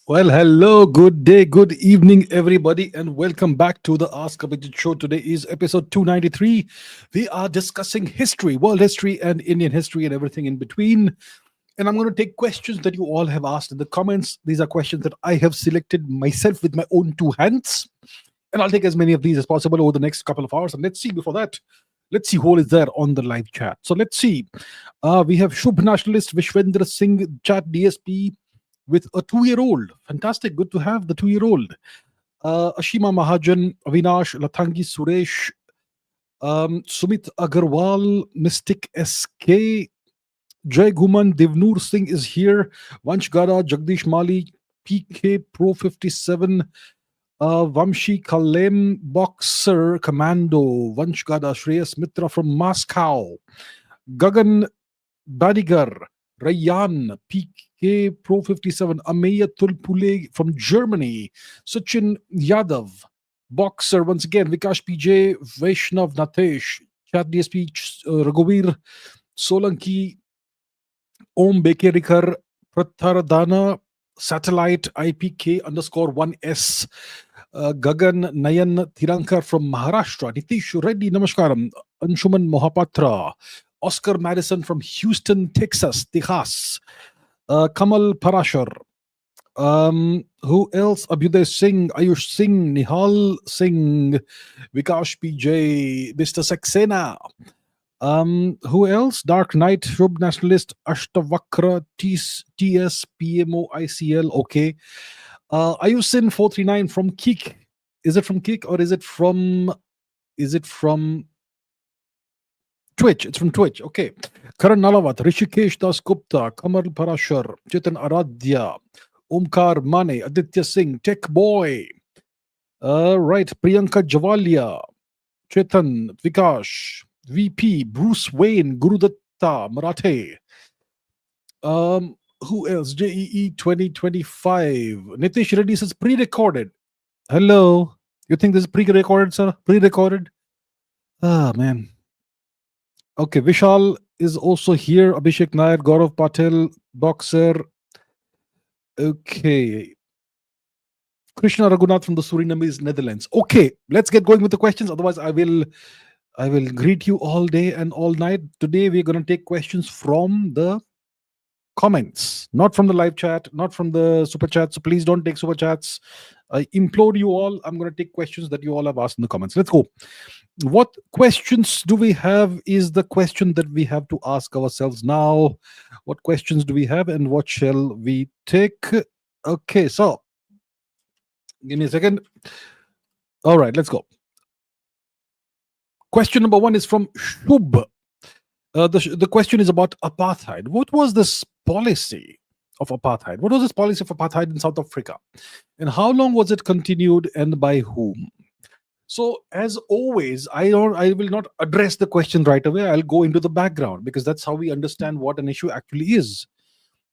Well, hello, good day, good evening, everybody, and welcome back to the Ask Abhijit show. Today is episode 293. We are discussing history, world history, and Indian history, and everything in between. And I'm going to take questions that you all have asked in the comments. These are questions that I have selected myself with my own two hands. And I'll take as many of these as possible over the next couple of hours. And let's see, before that, let's see who is there on the live chat. So let's see. We have Shubh Nationalist Vishwendra Singh, chat DSP, with a 2 year old. Fantastic. Good to have the 2 year old. Ashima Mahajan, Avinash, Lathangi Suresh, Sumit Agarwal, Mystic SK, Jay Guman, Devnoor Singh is here. Vansh Gada, Jagdish Mali, PK Pro 57, Vamshi Kalem, Boxer Commando, Vansh Gada, Shreyas Mitra from Moscow, Gagan Badigar, Rayan, PK Pro 57, Ameya Tulpule from Germany, Sachin Yadav, Boxer once again, Vikash PJ, Vaishnav Natesh, Chat DSP, Raghuveer Solanki, Om Bekerikar, Prathardana, Satellite IPK underscore 1S, Gagan Nayan Tirankar from Maharashtra, Nitish Reddy Namaskaram, Anshuman Mohapatra, Oscar Madison from Houston, Texas, Kamal Parashar. Who else? Abhyuday Singh, Ayush Singh, Nihal Singh, Vikash PJ, Mr. Saxena. Who else? Dark Knight, Shub Nationalist, Ashtavakra, TS, PMO, ICL. Okay. Ayusin 439 from Kik. Is it from Kik or is it from Twitch? It's from Twitch. Okay. Karan Nalawat, Rishikesh Das Gupta, Kamal Parashar, Chetan Aradhya, Omkar Mane, Aditya Singh, Tech Boy. Right. Priyanka Javalia, Chetan, Vikash, VP, Bruce Wayne, Gurudatta, Marathe. Who else? JEE 2025. Nitish Reddy says pre-recorded. Hello. You think this is pre-recorded, sir? Pre-recorded? Ah, man. Okay, Vishal is also here. Abhishek Nair, Gaurav Patel, Boxer. Okay. Krishna Raghunath from the Surinamese Netherlands. Okay, let's get going with the questions. Otherwise, I will greet you all day and all night. Today, we're going to take questions from the comments, not from the live chat, not from the super chat. So please don't take super chats. I implore you all. I'm going to take questions that you all have asked in the comments. Let's go. What questions do we have is the question that we have to ask ourselves now. What questions do we have and what shall we take? Okay, so give me a second. All right, let's go. Question number one is from Shub. The question is about apartheid. What was this policy of apartheid? What was this policy of apartheid in South Africa? And how long was it continued and by whom? So, as always, I will not address the question right away. I'll go into the background because that's how we understand what an issue actually is.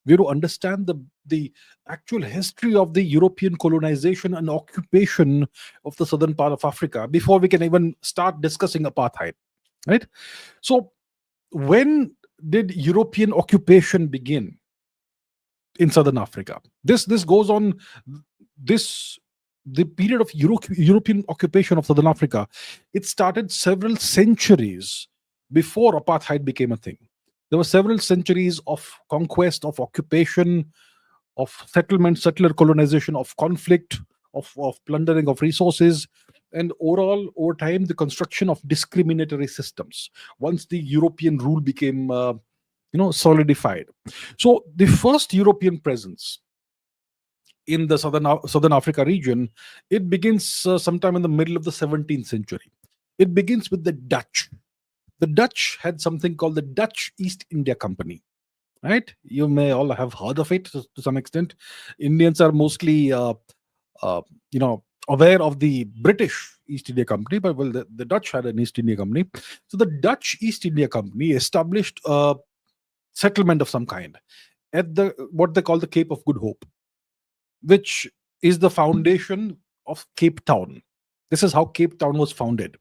We have to understand the actual history of the European colonization and occupation of the southern part of Africa before we can even start discussing apartheid. Right? So, when did European occupation begin in southern Africa? This goes on the period of European occupation of southern Africa. It started several centuries before apartheid became a thing. There were several centuries of conquest, of occupation, of settlement, settler colonization, of conflict, of plundering of resources, and overall, over time, the construction of discriminatory systems once the European rule became solidified. So the first European presence in the southern Africa region, it begins sometime in the middle of the 17th century. It begins with the Dutch. The Dutch had something called the Dutch East India Company. Right? You may all have heard of it to some extent. Indians are mostly, aware of the British East India Company, but well, the Dutch had an East India Company. So the Dutch East India Company established a settlement of some kind at what they call the Cape of Good Hope, which is the foundation of Cape Town. This is how Cape Town was founded.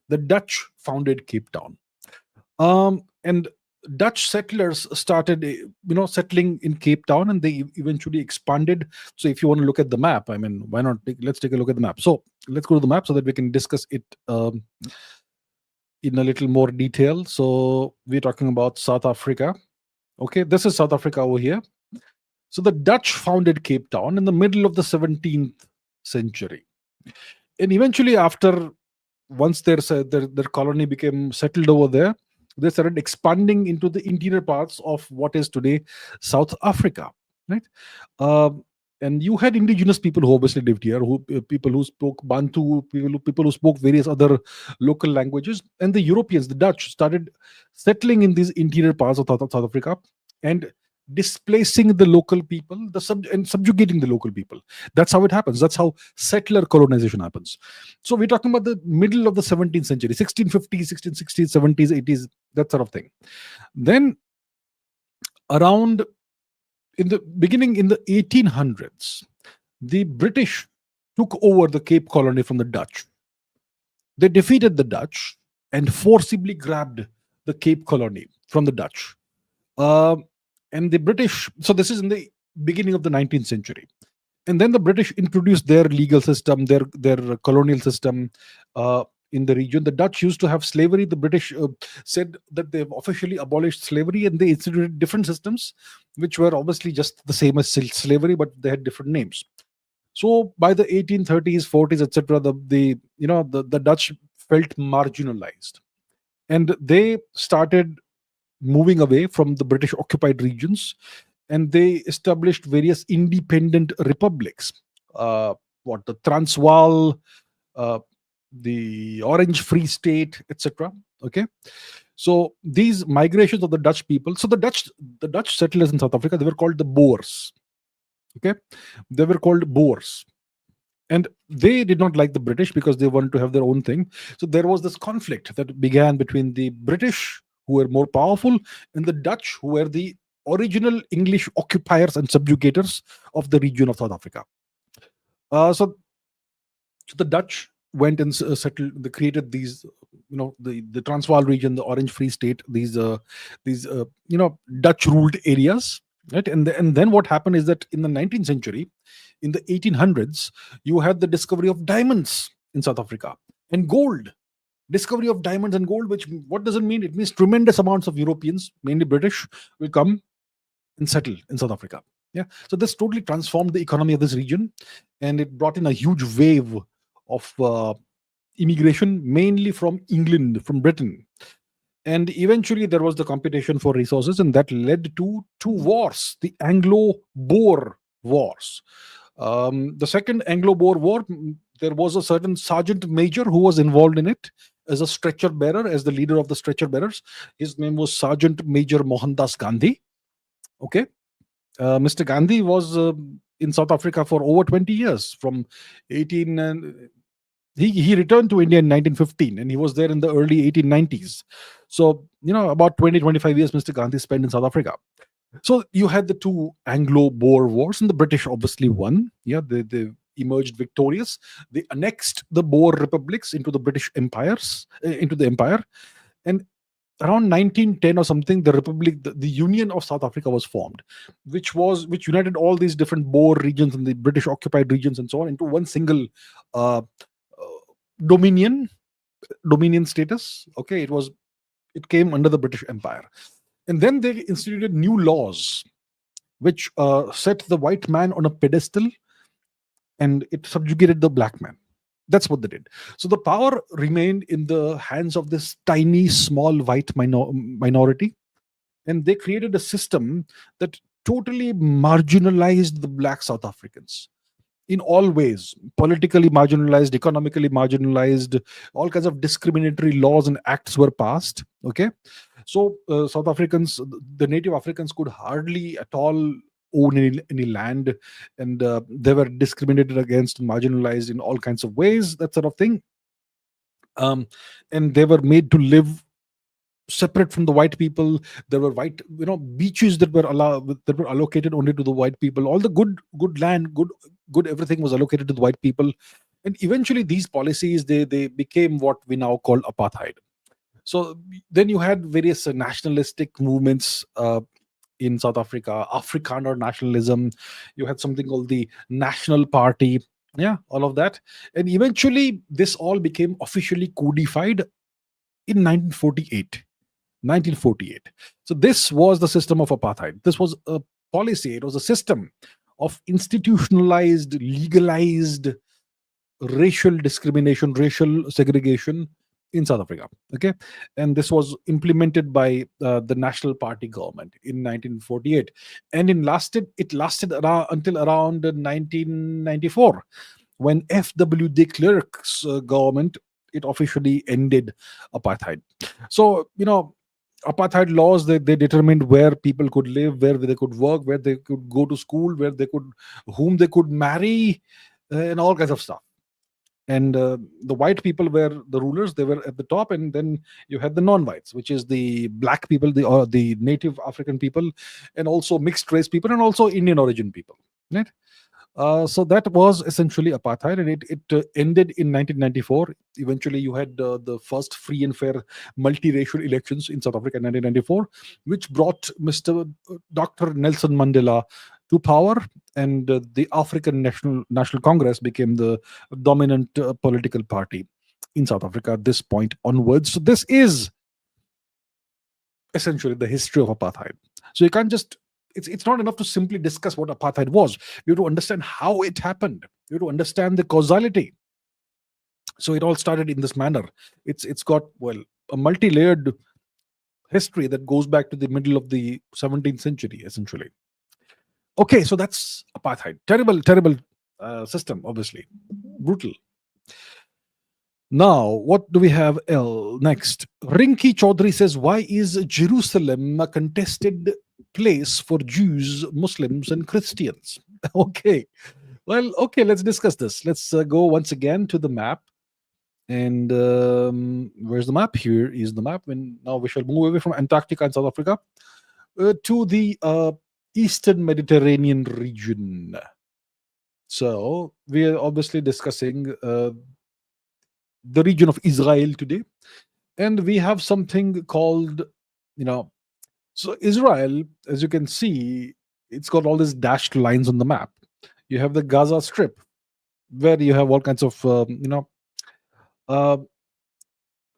The Dutch founded Cape Town. And Dutch settlers started, settling in Cape Town, and they eventually expanded. So, if you want to look at the map, I mean, why not? Let's take a look at the map. So, let's go to the map so that we can discuss it in a little more detail. So, we're talking about South Africa. Okay, this is South Africa over here. So, the Dutch founded Cape Town in the middle of the 17th century, and eventually, after once their colony became settled over there, they started expanding into the interior parts of what is today South Africa, right? Um, and you had indigenous people who obviously lived here, who people who spoke Bantu, people who spoke various other local languages, and the Europeans, the Dutch, started settling in these interior parts of South Africa and displacing the local people, and subjugating the local people. That's how it happens. That's how settler colonization happens. So we're talking about the middle of the 17th century, 1650s, 1660s, 70s, 80s, that sort of thing. Then around in the beginning in the 1800s, the British took over the Cape Colony from the Dutch. They defeated the Dutch and forcibly grabbed the Cape Colony from the Dutch. Um and the British, so this is in the beginning of the 19th century. And then the British introduced their legal system, their colonial system in the region. The Dutch used to have slavery. The British said that they've officially abolished slavery, and they instituted different systems, which were obviously just the same as slavery, but they had different names. So by the 1830s, 40s, etc., the Dutch felt marginalized, and they started moving away from the British occupied regions, and they established various independent republics. What the Transvaal, uh, the Orange Free State, etc. Okay, so these migrations of the Dutch people. So the Dutch settlers in South Africa, they were called the Boers. Okay, they were called Boers, and they did not like the British because they wanted to have their own thing. So there was this conflict that began between the British, who were more powerful, and the Dutch, who were the original English occupiers and subjugators of the region of South Africa. So the Dutch went and settled. They created these, the Transvaal region, the Orange Free State, these Dutch ruled areas, right? And then what happened is that in the 19th century, in the 1800s, you had the discovery of diamonds in South Africa, and gold. Discovery of diamonds and gold, which, what does it mean? It means tremendous amounts of Europeans, mainly British, will come and settle in South Africa. Yeah. So this totally transformed the economy of this region, and it brought in a huge wave of immigration, mainly from England, from Britain. And eventually there was the competition for resources, and that led to two wars, the Anglo-Boer Wars. The second Anglo-Boer War, there was a certain sergeant major who was involved in it as a stretcher bearer, as the leader of the stretcher bearers. His name was Sergeant Major Mohandas Gandhi. Okay, Mr. Gandhi was in South Africa for over 20 years, from 18 and he returned to India in 1915, and he was there in the early 1890s. So, about 20-25 years Mr. Gandhi spent in South Africa. So you had the two Anglo-Boer Wars, and the British obviously won. Yeah, they emerged victorious. They annexed the Boer republics into the British empires, into the empire. And around 1910 or something, the republic, the Union of South Africa was formed, which united all these different Boer regions and the British occupied regions and so on into one single uh, dominion status. Okay, it came under the British Empire. And then they instituted new laws which set the white man on a pedestal, and it subjugated the black man. That's what they did. So the power remained in the hands of this tiny, small white minority, and they created a system that totally marginalized the black South Africans in all ways: politically marginalized, economically marginalized. All kinds of discriminatory laws and acts were passed. Okay, so South Africans, the native Africans, could hardly at all own any land, and they were discriminated against and marginalized in all kinds of ways, that sort of thing. um, and they were made to live separate from the white people. There were beaches that were allocated only to the white people. All the good land, good everything was allocated to the white people. And eventually these policies, they became what we now call apartheid. So then you had various nationalistic movements in South Africa, Afrikaner nationalism. You had something called the National Party. Yeah, all of that. And eventually, this all became officially codified in 1948. 1948. So this was the system of apartheid. This was a policy. It was a system of institutionalized, legalized racial discrimination, racial segregation in South Africa. Okay, and this was implemented by the National Party government in 1948, and it lasted until around 1994, when F.W. de Klerk's government, it officially ended apartheid. So apartheid laws, they determined where people could live, where they could work, where they could go to school, whom they could marry, and all kinds of stuff. And the white people were the rulers, they were at the top, and then you had the non-whites, which is the black people, the native African people, and also mixed race people, and also Indian origin people, right? So that was essentially apartheid, and it ended in 1994. Eventually, you had the first free and fair multiracial elections in South Africa in 1994, which brought Mr. Dr. Nelson Mandela to power, and the African National Congress became the dominant political party in South Africa at this point onwards. So this is essentially the history of apartheid. So you can't just it's not enough to simply discuss what apartheid was. You have to understand how it happened. You have to understand the causality. So it all started in this manner. It's got, well, a multi-layered history that goes back to the middle of the 17th century, essentially. Okay, so that's apartheid. Terrible system, obviously. Brutal. Now, what do we have next? Rinki Chaudhary says, why is Jerusalem a contested place for Jews, Muslims, and Christians? Okay. Well, okay, let's discuss this. Let's go once again to the map. And where's the map? Here is the map. And now we shall move away from Antarctica and South Africa to the Eastern Mediterranean region. So we are obviously discussing the region of Israel today. And we have something called, so Israel, as you can see, it's got all these dashed lines on the map. You have the Gaza Strip, where you have all kinds of, uh,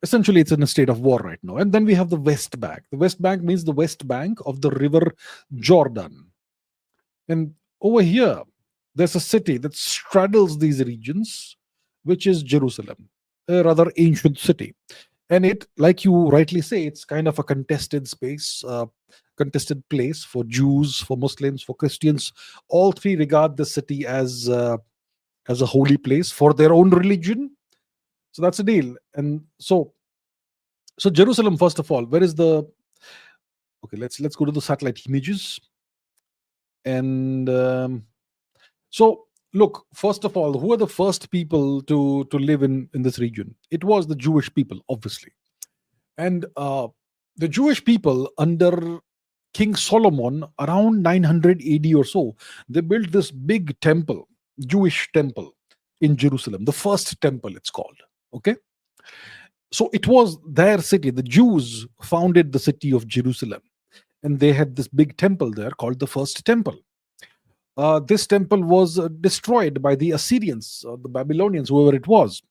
essentially it's in a state of war right now. And then we have the West Bank. The West Bank means the west bank of the river Jordan. And over here, there's a city that straddles these regions, which is Jerusalem, a rather ancient city. And it, like you rightly say, it's kind of a contested space, contested place for Jews, for Muslims, for Christians. All three regard the city as a holy place for their own religion. So that's the deal. And so Jerusalem, first of all, where is the? Okay, let's go to the satellite images. And so look, first of all, who are the first people to live in this region? It was the Jewish people, obviously. And the Jewish people under King Solomon, around 900 AD or so, they built this big temple, Jewish temple in Jerusalem, the first temple it's called. Okay. So it was their city. The Jews founded the city of Jerusalem, and they had this big temple there called the first temple. This temple was destroyed by the Assyrians, the Babylonians, whoever it was.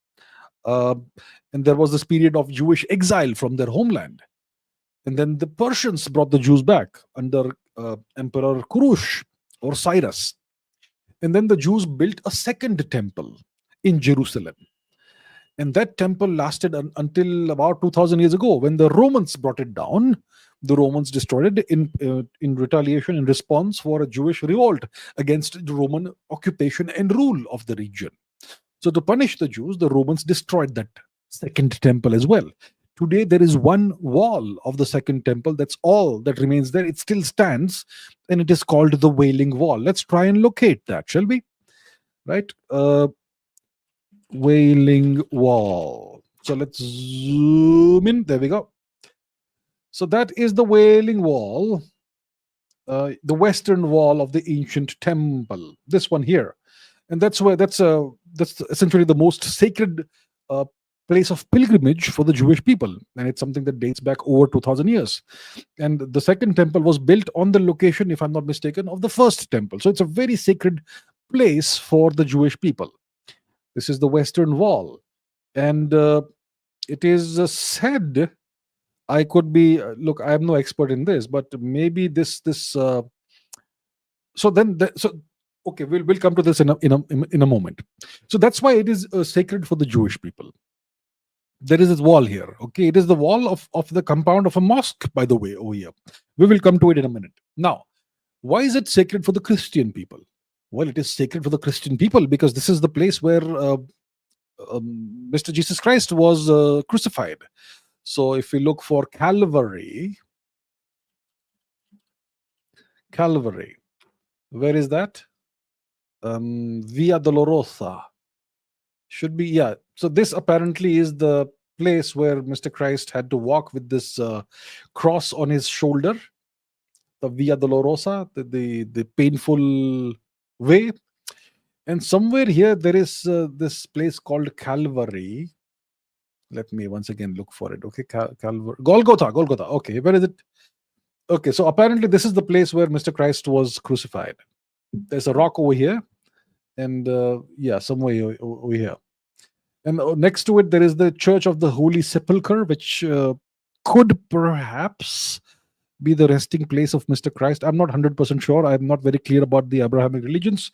And there was this period of Jewish exile from their homeland. And then the Persians brought the Jews back under Emperor Kurush or Cyrus. And then the Jews built a second temple in Jerusalem. And that temple lasted until about 2000 years ago, when the Romans brought it down. The Romans destroyed it in retaliation, in response for a Jewish revolt against the Roman occupation and rule of the region. So to punish the Jews, the Romans destroyed that second temple as well. Today, there is one wall of the second temple. That's all that remains there. It still stands, and it is called the Wailing Wall. Let's try and locate that, shall we? Right? Wailing Wall. So let's zoom in. There we go. So that is the Wailing Wall, the western wall of the ancient temple. This one here, and that's essentially the most sacred place of pilgrimage for the Jewish people, and it's something that dates back over 2000 years. And the second temple was built on the location, if I'm not mistaken, of the first temple. So it's a very sacred place for the Jewish people. This is the Western Wall, and it is said. I could be look. I am no expert in this, but maybe this. So then, so okay, we'll come to this in a moment. So that's why it is sacred for the Jewish people. There is this wall here. Okay, it is the wall of the compound of a mosque, by the way, over here. We will come to it in a minute. Now, why is it sacred for the Christian people? Well, it is sacred for the Christian people because this is the place where Mr. Jesus Christ was crucified. So if we look for Calvary, where is that? Via Dolorosa. Should be, yeah. So this apparently is the place where Mr. Christ had to walk with this cross on his shoulder, the Via Dolorosa, the painful way. And somewhere here there is this place called Calvary. Let me once again look for it. Okay, Calvary, Golgotha. Okay, where is it? Okay, so apparently this is the place where Mr. Christ was crucified. There's a rock over here, and yeah, somewhere over here. And next to it, there is the Church of the Holy Sepulchre, which could perhaps be the resting place of Mr. Christ. I'm not 100% sure. I'm not very clear about the Abrahamic religions.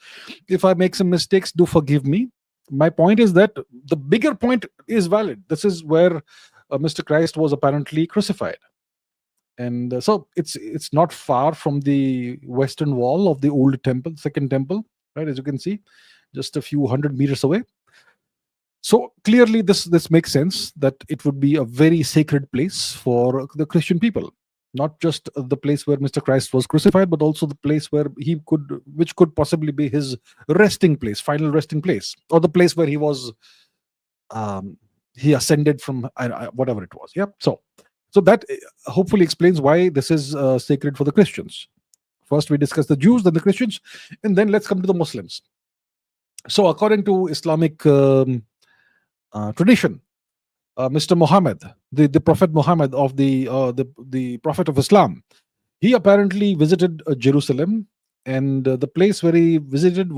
If I make some mistakes, do forgive me. My point is that the bigger point is valid. This is where Mr. Christ was apparently crucified. And so it's not far from the western wall of the old temple, second temple, right? As you can see, just a few hundred meters away. So clearly, this makes sense that it would be a very sacred place for the Christian people, not just the place where Mr. Christ was crucified, but also the place which could possibly be his resting place, final resting place, or the place where he was, he ascended from, whatever it was. Yep. So that hopefully explains why this is sacred for the Christians. First, we discuss the Jews, then the Christians, and then let's come to the Muslims. So, according to Islamic tradition, Mr. Muhammad, the Prophet Muhammad of the Prophet of Islam, he apparently visited Jerusalem, and the place where he visited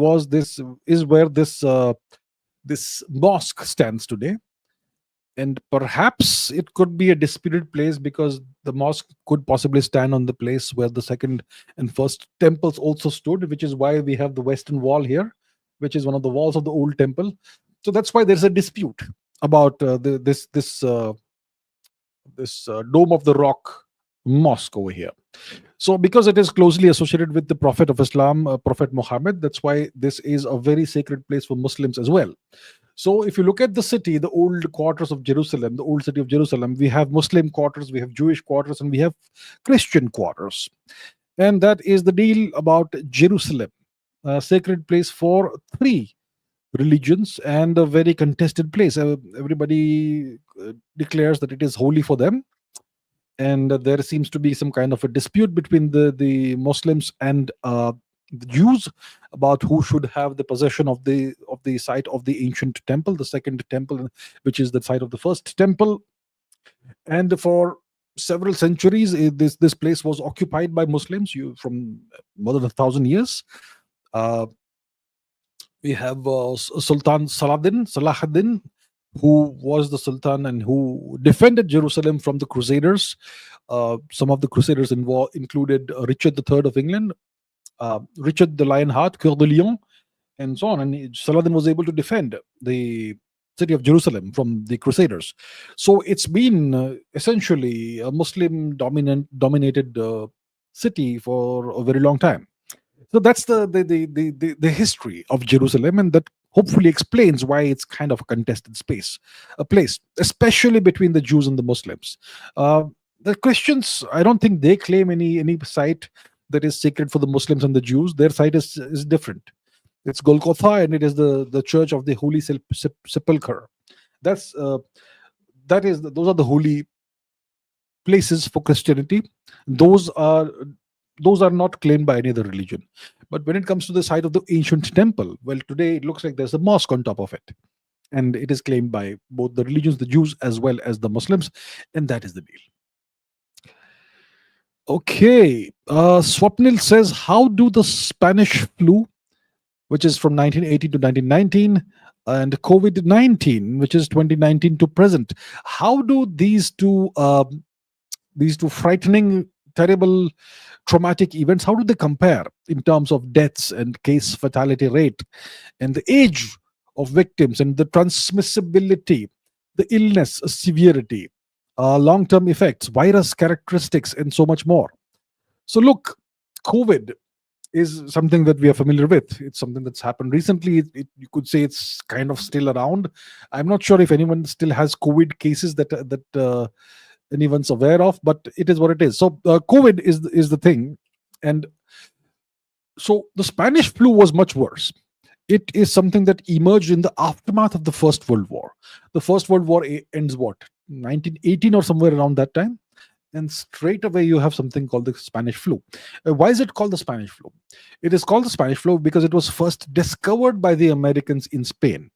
is where this mosque stands today. And perhaps it could be a disputed place because the mosque could possibly stand on the place where the second and first temples also stood, which is why we have the Western Wall here, which is one of the walls of the old temple. So that's why there's a dispute about this dome of the rock mosque over here. So because it is closely associated with the Prophet of Islam, Prophet Muhammad, that's why this is a very sacred place for Muslims as well. So if you look at the city, the old quarters of Jerusalem, the old city of Jerusalem, we have Muslim quarters, we have Jewish quarters, and we have Christian quarters. And that is the deal about Jerusalem, a sacred place for three religions and a very contested place. Everybody declares that it is holy for them. And there seems to be some kind of a dispute between the Muslims and the Jews about who should have the possession of the site of the ancient temple, the second temple, which is the site of the first temple. And for several centuries, this place was occupied by Muslims from more than 1,000 years. We have Sultan Salahuddin, who was the Sultan and who defended Jerusalem from the Crusaders. Some of the Crusaders included Richard III of England, Richard the Lionheart, Coeur de Lion, and so on. And Saladin was able to defend the city of Jerusalem from the Crusaders. So it's been essentially a Muslim dominated city for a very long time. So that's the history of Jerusalem, and that hopefully explains why it's kind of a contested place, especially between the Jews and the Muslims. The Christians, I don't think they claim any site that is sacred for the Muslims and the Jews. Their site is different. It's Golgotha, and it is the Church of the Holy Sepulchre. Those are the holy places for Christianity. Those are not claimed by any other religion. But when it comes to the site of the ancient temple, well, today it looks like there's a mosque on top of it. and it is claimed by both the religions, the Jews as well as the Muslims, and that is the deal. Okay, Swapnil says, how do the Spanish flu, which is from 1918 to 1919, and COVID-19, which is 2019 to present, how do these two frightening, terrible, traumatic events, how do they compare in terms of deaths and case fatality rate and the age of victims and the transmissibility, the illness severity, long-term effects, virus characteristics, and so much more? So look, COVID is something that we are familiar with. It's something that's happened recently. You could say it's kind of still around. I'm not sure if anyone still has COVID cases that anyone's aware of, but it is what it is. So COVID is the thing, and so the Spanish flu was much worse. It is something that emerged in the aftermath of the First World War. The First World War ends what, 1918 or somewhere around that time, and straight away you have something called the Spanish flu. Why is it called the Spanish flu? It is called the Spanish flu because it was first discovered by the Americans in Spain,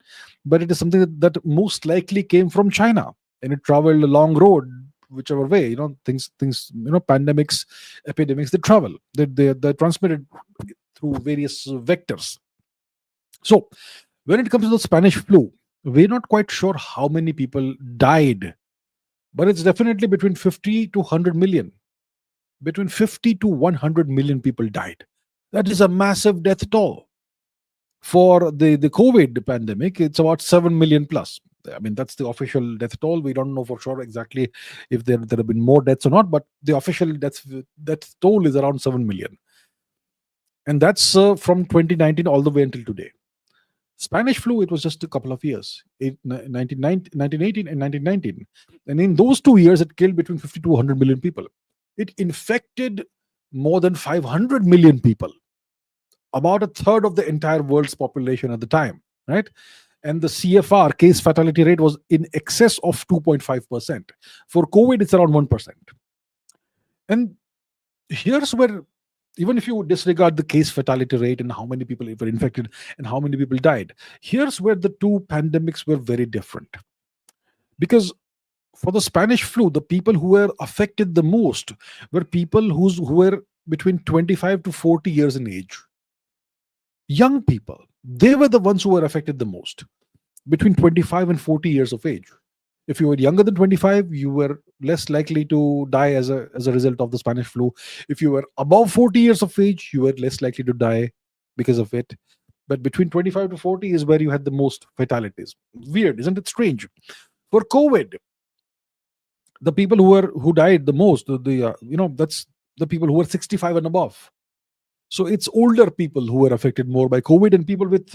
but it is something that most likely came from China, and it traveled a long road, whichever way. Things, pandemics, epidemics, they travel, they're transmitted through various vectors. So when it comes to the Spanish flu, we're not quite sure how many people died, but it's definitely between 50 to 100 million. Between 50 to 100 million people died. That is a massive death toll. For the COVID pandemic, it's about 7 million plus. I mean, that's the official death toll. We don't know for sure exactly if there have been more deaths or not, but the official death toll is around 7 million. And that's from 2019 all the way until today. Spanish flu, it was just a couple of years, 1918 and 1919. And in those 2 years, it killed between 50 to 100 million people. It infected more than 500 million people, about a third of the entire world's population at the time, right? And the CFR, case fatality rate, was in excess of 2.5%. For COVID, it's around 1%. And here's where, even if you disregard the case fatality rate and how many people were infected and how many people died, here's where the two pandemics were very different. Because for the Spanish flu, the people who were affected the most were people who were between 25 to 40 years in age. Young people, they were the ones who were affected the most, between 25 and 40 years of age. If you were younger than 25, you were less likely to die as a result of the Spanish flu. If you were above 40 years of age, you were less likely to die because of it. But between 25 to 40 is where you had the most fatalities. Weird, isn't it strange? For COVID, the people who died the most, that's the people who were 65 and above. So it's older people who were affected more by COVID, and people with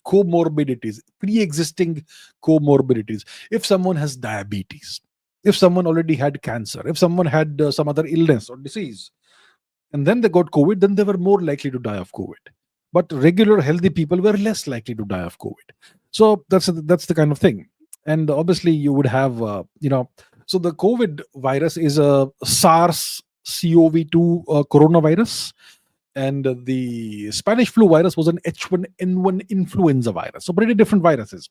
comorbidities, pre-existing comorbidities. If someone has diabetes, if someone already had cancer, if someone had some other illness or disease, and then they got COVID, then they were more likely to die of COVID. But regular healthy people were less likely to die of COVID. So that's the kind of thing. And obviously you would have, so the COVID virus is a SARS-CoV-2 coronavirus. And the Spanish flu virus was an H1N1 influenza virus. So pretty different viruses.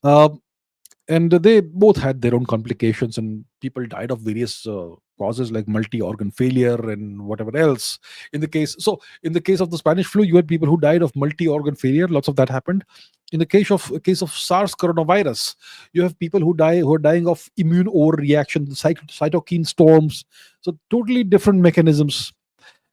And they both had their own complications, and people died of various causes like multi-organ failure and whatever else. In the case of the Spanish flu, you had people who died of multi-organ failure. Lots of that happened. In the case of SARS coronavirus, you have people who are dying of immune overreaction, cytokine storms. So totally different mechanisms.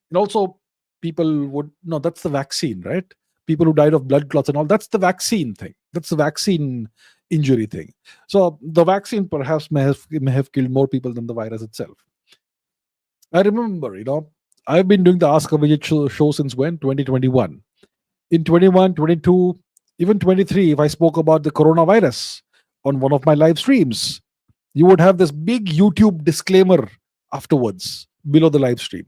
And also, that's the vaccine, right? People who died of blood clots and all, that's the vaccine thing. That's the vaccine injury thing. So the vaccine perhaps may have killed more people than the virus itself. I remember, I've been doing the Ask Abhijit show since when? 2021. In 21, 22, even 23, if I spoke about the coronavirus on one of my live streams, you would have this big YouTube disclaimer afterwards, below the live stream.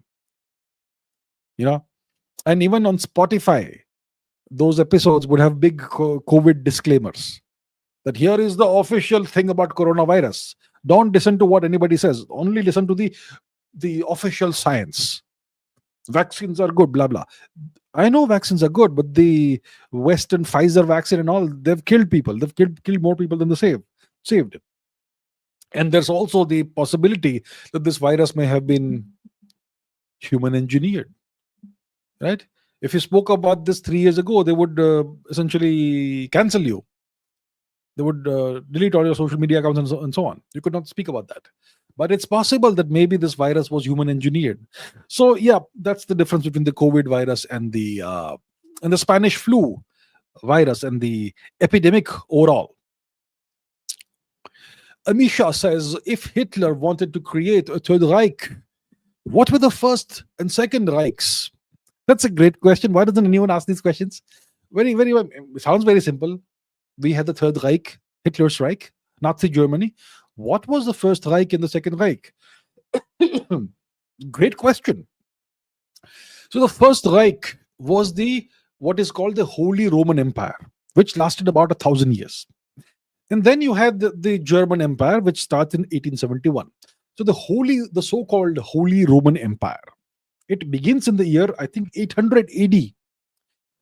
And even on Spotify, those episodes would have big COVID disclaimers that here is the official thing about coronavirus. Don't listen to what anybody says. Only listen to the official science. Vaccines are good, blah blah. I know vaccines are good, but the Western Pfizer vaccine and all, they've killed people. They've killed more people than they saved. And there's also the possibility that this virus may have been human engineered, right? If you spoke about this 3 years ago, they would essentially cancel you. They would delete all your social media accounts and so on. You could not speak about that. But it's possible that maybe this virus was human engineered. So yeah, that's the difference between the COVID virus and the Spanish flu virus and the epidemic overall. Amisha says, if Hitler wanted to create a Third Reich, what were the first and second Reichs? That's a great question. Why doesn't anyone ask these questions? It sounds very simple. We had the Third Reich, Hitler's Reich, Nazi Germany. What was the first Reich and the second Reich? Great question. So the first Reich was the what is called the Holy Roman Empire, which lasted about 1,000 years. And then you had the German Empire, which starts in 1871. So the so-called Holy Roman Empire, it begins in the year, I think, 800 AD,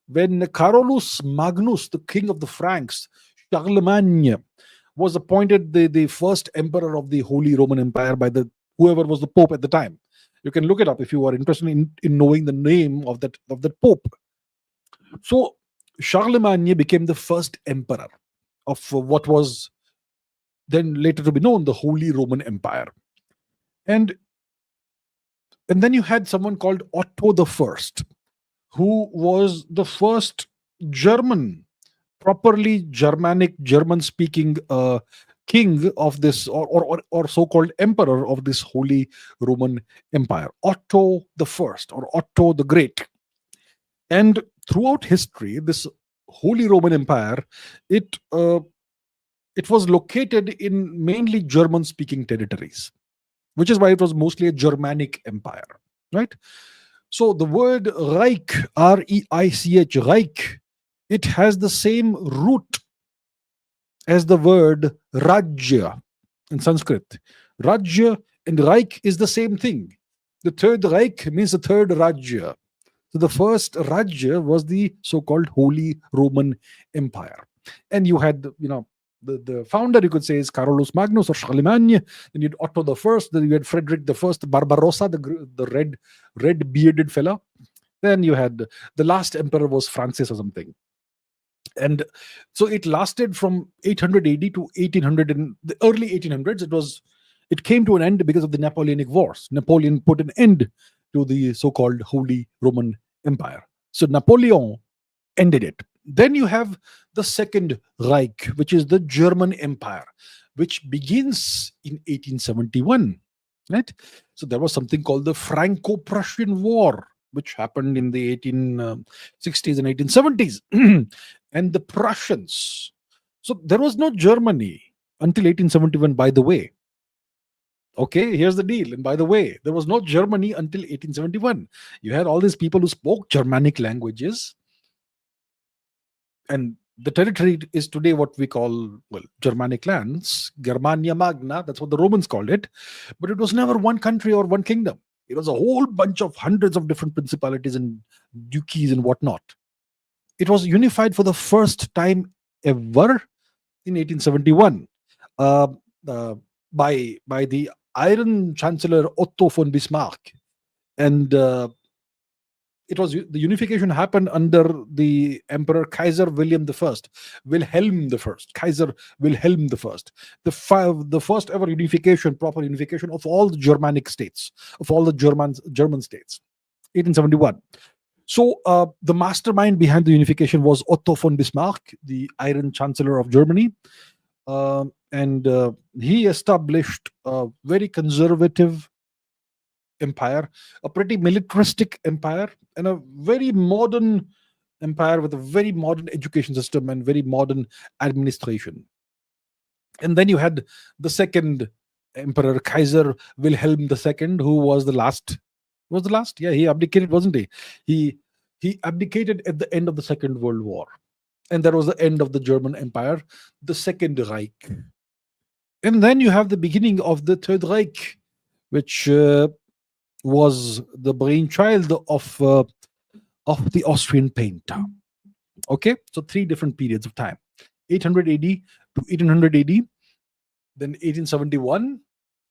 when Carolus Magnus, the king of the Franks, Charlemagne, was appointed the first emperor of the Holy Roman Empire by the whoever was the Pope at the time. You can look it up if you are interested in knowing the name of that Pope. So Charlemagne became the first emperor of what was then later to be known the Holy Roman Empire. And then you had someone called Otto the First, who was the first German, properly Germanic, German-speaking king of this, or so-called emperor of this Holy Roman Empire, Otto the First, or Otto the Great. And throughout history, this Holy Roman Empire, it was located in mainly German-speaking territories, which is why it was mostly a Germanic empire, right? So the word Reich, R-E-I-C-H, Reich, it has the same root as the word Rajya in Sanskrit. Rajya and Reich is the same thing. The Third Reich means the third Rajya. So the first Rajya was the so-called Holy Roman Empire. And you had, the founder, you could say, is Carolus Magnus or Charlemagne. Then you had Otto the First. Then you had Frederick the First, Barbarossa, the red bearded fella. Then you had the last emperor was Francis or something. And so it lasted from 800 AD to 1800. In the early 1800s, it came to an end because of the Napoleonic Wars. Napoleon put an end to the so-called Holy Roman Empire. So Napoleon ended it. Then you have the Second Reich, which is the German Empire, which begins in 1871, right? So there was something called the Franco-Prussian War, which happened in the 1860s and 1870s. And the Prussians. So there was no Germany until 1871, by the way. Okay, here's the deal. And by the way, there was no Germany until 1871. You had all these people who spoke Germanic languages. And the territory is today what we call, Germanic lands, Germania Magna. That's what the Romans called it. But it was never one country or one kingdom. It was a whole bunch of hundreds of different principalities and duchies and whatnot. It was unified for the first time ever in 1871 by the Iron Chancellor Otto von Bismarck. And the unification happened under the Emperor Kaiser Wilhelm I. Kaiser Wilhelm I. The first ever unification, proper unification of all the Germanic states, of all the German states, 1871. So the mastermind behind the unification was Otto von Bismarck, the Iron Chancellor of Germany. And he established a very conservative empire, a pretty militaristic empire, and a very modern empire with a very modern education system and very modern administration. And then you had the second emperor, Kaiser Wilhelm II, who was the last. Was the last? Yeah, he abdicated, wasn't he? He abdicated at the end of the Second World War. And that was the end of the German Empire, the Second Reich. And then you have the beginning of the Third Reich, which was the brainchild of the Austrian painter. Okay, so three different periods of time: 800 AD to 1800 AD, then 1871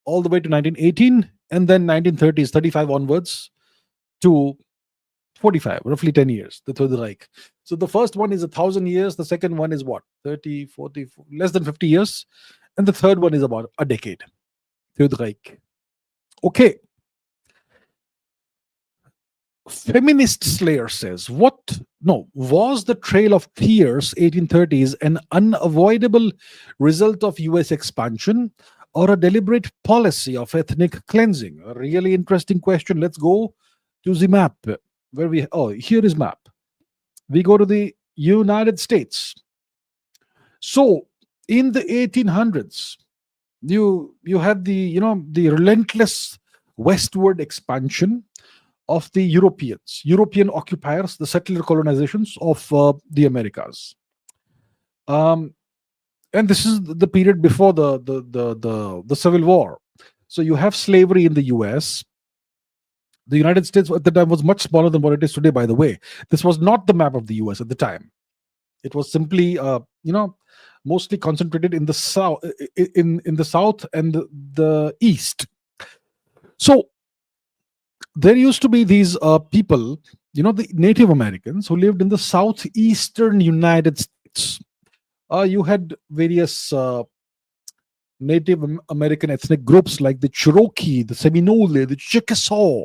all the way to 1918, and then 1930s, 35 onwards to 45, roughly 10 years, the Third Reich. So the first one is 1,000 years, the second one is what, 30, 40, less than 50 years, and the third one is about a decade, Third Reich. Okay, feminist slayer says, what, no, was the Trail of Tears 1830s an unavoidable result of US expansion or a deliberate policy of ethnic cleansing? A really interesting question. Let's go to the map. Where we, oh, here is map. We go to the United States. So in the 1800s, you had the, the relentless westward expansion of the European occupiers, the settler colonizations of the Americas. And this is the period before the Civil War. So you have slavery in the US. The United States at the time was much smaller than what it is today, by the way. This was not the map of the US at the time. It was simply, mostly concentrated in the south, in the south and the east. So there used to be these people, the Native Americans who lived in the southeastern United States. You had various Native American ethnic groups like the Cherokee, the Seminole, the Chickasaw,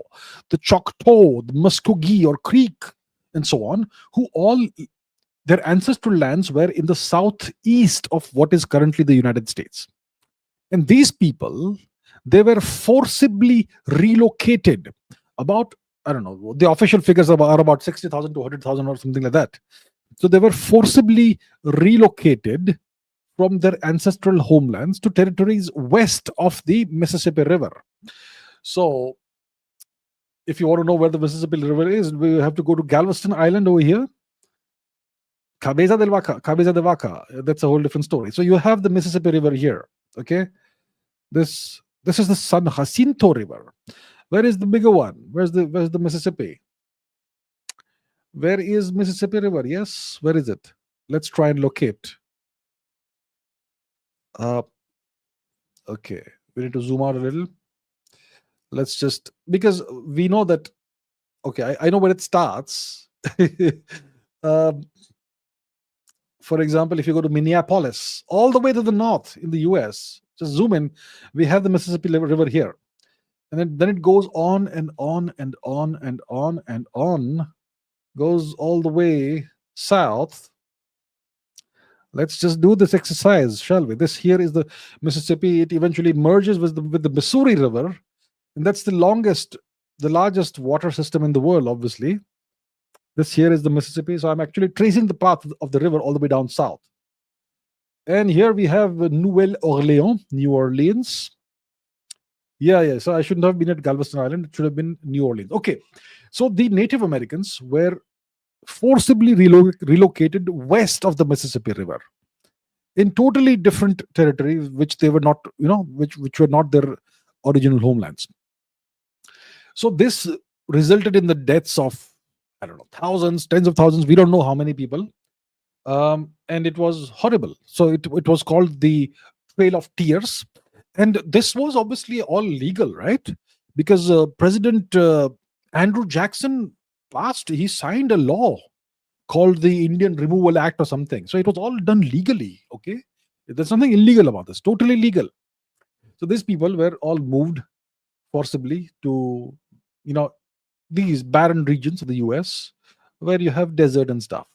the Choctaw, the Muskogee or Creek, and so on, who all, their ancestral lands were in the southeast of what is currently the United States. And these people, they were forcibly relocated. About, I don't know, the official figures are about 60,000 to 100,000 or something like that. So they were forcibly relocated from their ancestral homelands to territories west of the Mississippi River. So if you want to know where the Mississippi River is, we have to go to Galveston Island over here. Cabeza de Vaca. That's a whole different story. So you have the Mississippi River here. Okay, this is the San Jacinto River. Where is the bigger one? Where's the Mississippi? Where is Mississippi River? Yes, where is it? Let's try and locate. Okay, we need to zoom out a little. Let's just, because we know that, okay, I know where it starts. For example, if you go to Minneapolis, all the way to the north in the US, just zoom in, we have the Mississippi River here. And then it goes on and on and on and on and on, goes all the way south. Let's just do this exercise, shall we? This here is the Mississippi. It eventually merges with the Missouri River, and that's the largest water system in the world, obviously. This here is the Mississippi. So I'm actually tracing the path of the river all the way down south. And here we have New Orleans. Yeah. So I shouldn't have been at Galveston Island. It should have been New Orleans. Okay. So the Native Americans were forcibly relocated west of the Mississippi River in totally different territories, which they were not, which were not their original homelands. So this resulted in the deaths of, I don't know, thousands, tens of thousands. We don't know how many people. And it was horrible. So it was called the Trail of Tears. And this was obviously all legal, right? Because President Andrew Jackson he signed a law called the Indian Removal Act or something. So it was all done legally, okay? There's nothing illegal about this, totally legal. So these people were all moved forcibly to, these barren regions of the US where you have desert and stuff.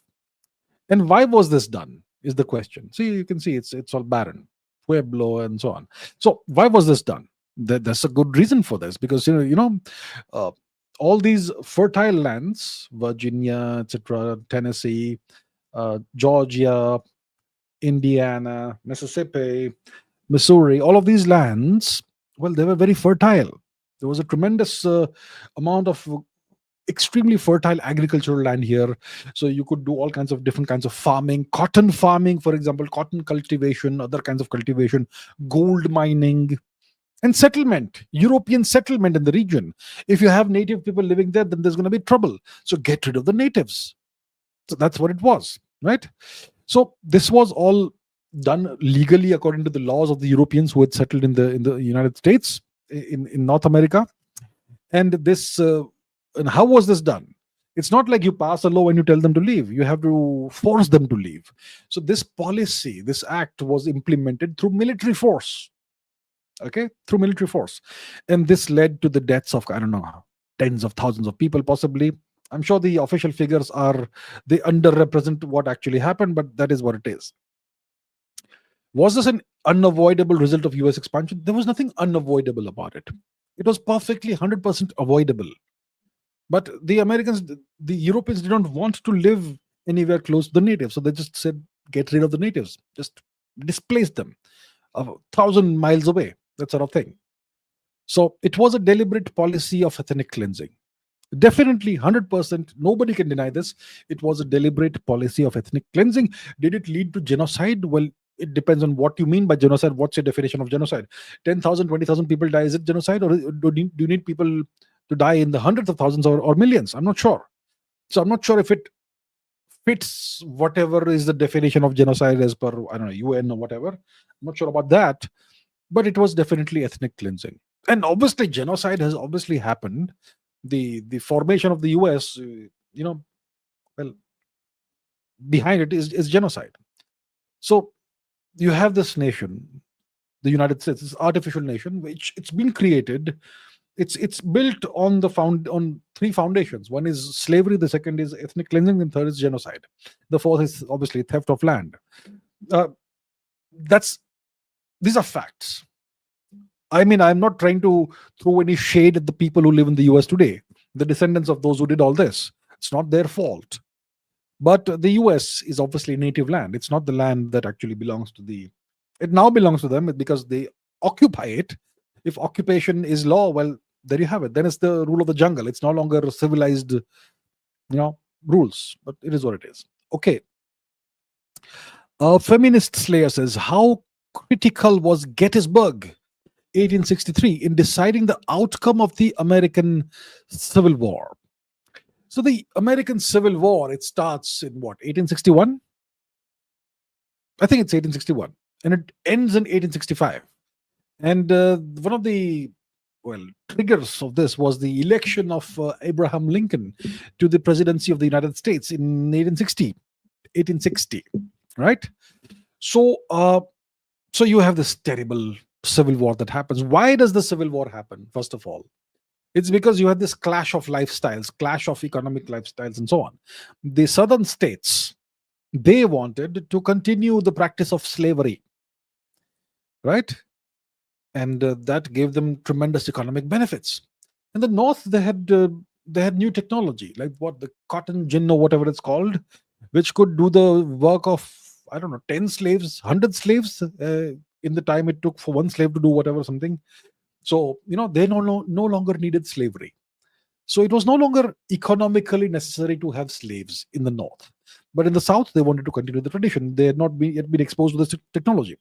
And why was this done is the question. See, you can see it's all barren, Pueblo and so on. So why was this done? There's a good reason for this, because all these fertile lands, Virginia, etc., Tennessee, Georgia, Indiana, Mississippi, Missouri, all of these lands, well, they were very fertile. There was a tremendous amount of extremely fertile agricultural land here. So you could do all kinds of different kinds of farming, cotton farming, for example, cotton cultivation, other kinds of cultivation, gold mining, And settlement, European settlement in the region. If you have native people living there, then there's going to be trouble. So get rid of the natives. So that's what it was, right? So this was all done legally according to the laws of the Europeans who had settled in the United States, in North America. And this and how was this done? It's not like you pass a law and you tell them to leave. You have to force them to leave. So this policy, this act was implemented through military force. Okay, through military force. And this led to the deaths of, I don't know, tens of thousands of people possibly. I'm sure the official figures are, they underrepresent what actually happened, but that is what it is. Was this an unavoidable result of US expansion? There was nothing unavoidable about it. It was perfectly 100% avoidable. But the Americans, the Europeans did not want to live anywhere close to the natives. So they just said, get rid of the natives, just displace them 1,000 miles away, that sort of thing. So it was a deliberate policy of ethnic cleansing. Definitely 100%, nobody can deny this. It was a deliberate policy of ethnic cleansing. Did it lead to genocide? Well, it depends on what you mean by genocide. What's your definition of genocide? 10,000, 20,000 people die. Is it genocide? Or do you need people to die in the hundreds of thousands or millions? I'm not sure. So I'm not sure if it fits whatever is the definition of genocide as per, I don't know, UN or whatever. I'm not sure about that. But it was definitely ethnic cleansing. And obviously, genocide has obviously happened. The formation of the US, well, behind it is genocide. So you have this nation, the United States, this artificial nation, which it's been created. It's built on on three foundations. One is slavery, the second is ethnic cleansing, and third is genocide. The fourth is obviously theft of land. Uh, that's These are facts. I mean, I'm not trying to throw any shade at the people who live in the US today, the descendants of those who did all this. It's not their fault. But the US is obviously native land. It's not the land that actually belongs to it now belongs to them because they occupy it. If occupation is law, well, there you have it. Then it's the rule of the jungle. It's no longer civilized, rules, but it is what it is. Okay. A feminist slayer says, how critical was Gettysburg 1863 in deciding the outcome of the American Civil War? So the American Civil War, it starts in what, 1861? I think it's 1861, and it ends in 1865. And one of the triggers of this was the election of Abraham Lincoln to the presidency of the United States in 1860, right? So, so you have this terrible civil war that happens. Why does the civil war happen? First of all, it's because you had this clash of lifestyles, clash of economic lifestyles, and so on. The southern states, they wanted to continue the practice of slavery, right? And that gave them tremendous economic benefits. In the north, they had new technology, like what, the cotton gin or whatever it's called, which could do the work of, I don't know, 10 slaves, 100 slaves in the time it took for one slave to do whatever something. So, they no longer needed slavery. So it was no longer economically necessary to have slaves in the north. But in the south, they wanted to continue the tradition. They had not yet been exposed to this technology.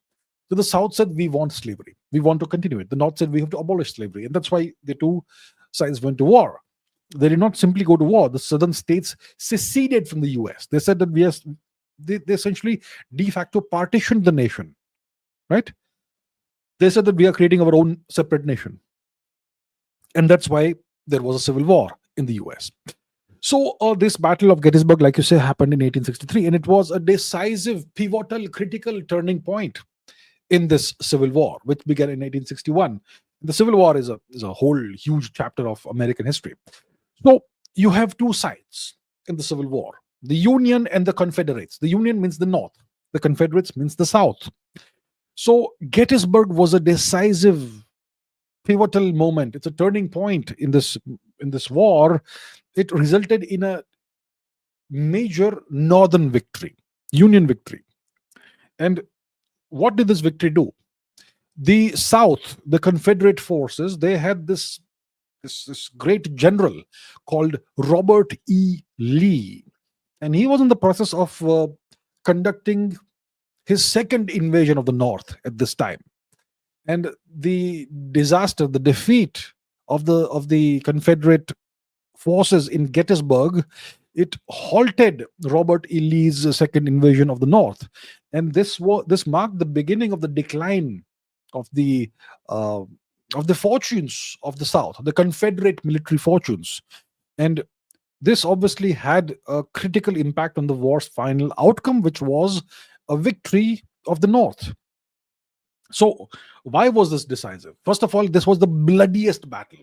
So the south said, we want slavery. We want to continue it. The north said, we have to abolish slavery. And that's why the two sides went to war. They did not simply go to war. The southern states seceded from the US. They said that they essentially de facto partitioned the nation, right? They said that we are creating our own separate nation. And that's why there was a civil war in the US. So this Battle of Gettysburg, like you say, happened in 1863. And it was a decisive, pivotal, critical turning point in this civil war, which began in 1861. The Civil War is a whole huge chapter of American history. So you have two sides in the Civil War, the Union and the Confederates. The Union means the North, the Confederates means the South. So Gettysburg was a decisive, pivotal moment. It's a turning point in this war. It resulted in a major Northern victory, Union victory. And what did this victory do? The South, the Confederate forces, they had this great general called Robert E. Lee. And he was in the process of conducting his second invasion of the North at this time. And the disaster, the defeat of the Confederate forces in Gettysburg, it halted Robert E. Lee's second invasion of the North, and this marked the beginning of the decline of uh, the fortunes of the South, the Confederate military fortunes, and this obviously had a critical impact on the war's final outcome, which was a victory of the North. So, why was this decisive? First of all, this was the bloodiest battle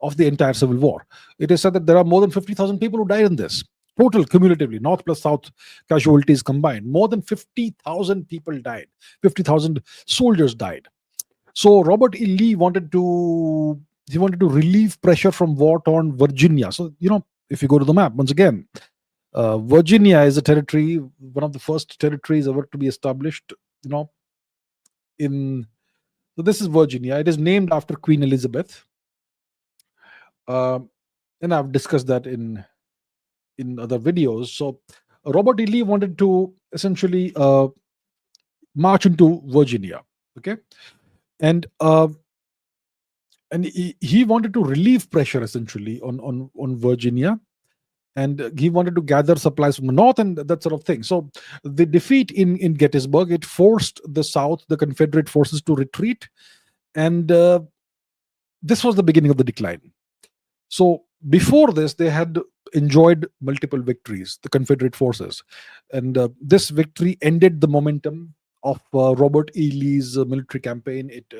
of the entire Civil War. It is said that there are more than 50,000 people who died in this. Total, cumulatively, North plus South casualties combined, more than 50,000 people died. 50,000 soldiers died. So Robert E. Lee wanted to relieve pressure from war-torn Virginia. So if you go to the map once again, Virginia is a territory, one of the first territories ever to be established. You know, in So this is Virginia. It is named after Queen Elizabeth, Um and I've discussed that in other videos. So Robert E. Lee wanted to essentially march into Virginia. Okay, and he wanted to relieve pressure essentially on Virginia, and he wanted to gather supplies from the north and that sort of thing. So the defeat in Gettysburg, it forced the South, the Confederate forces, to retreat, and this was the beginning of the decline. So before this, they had enjoyed multiple victories, the Confederate forces, and this victory ended the momentum of Robert E. Lee's military campaign. It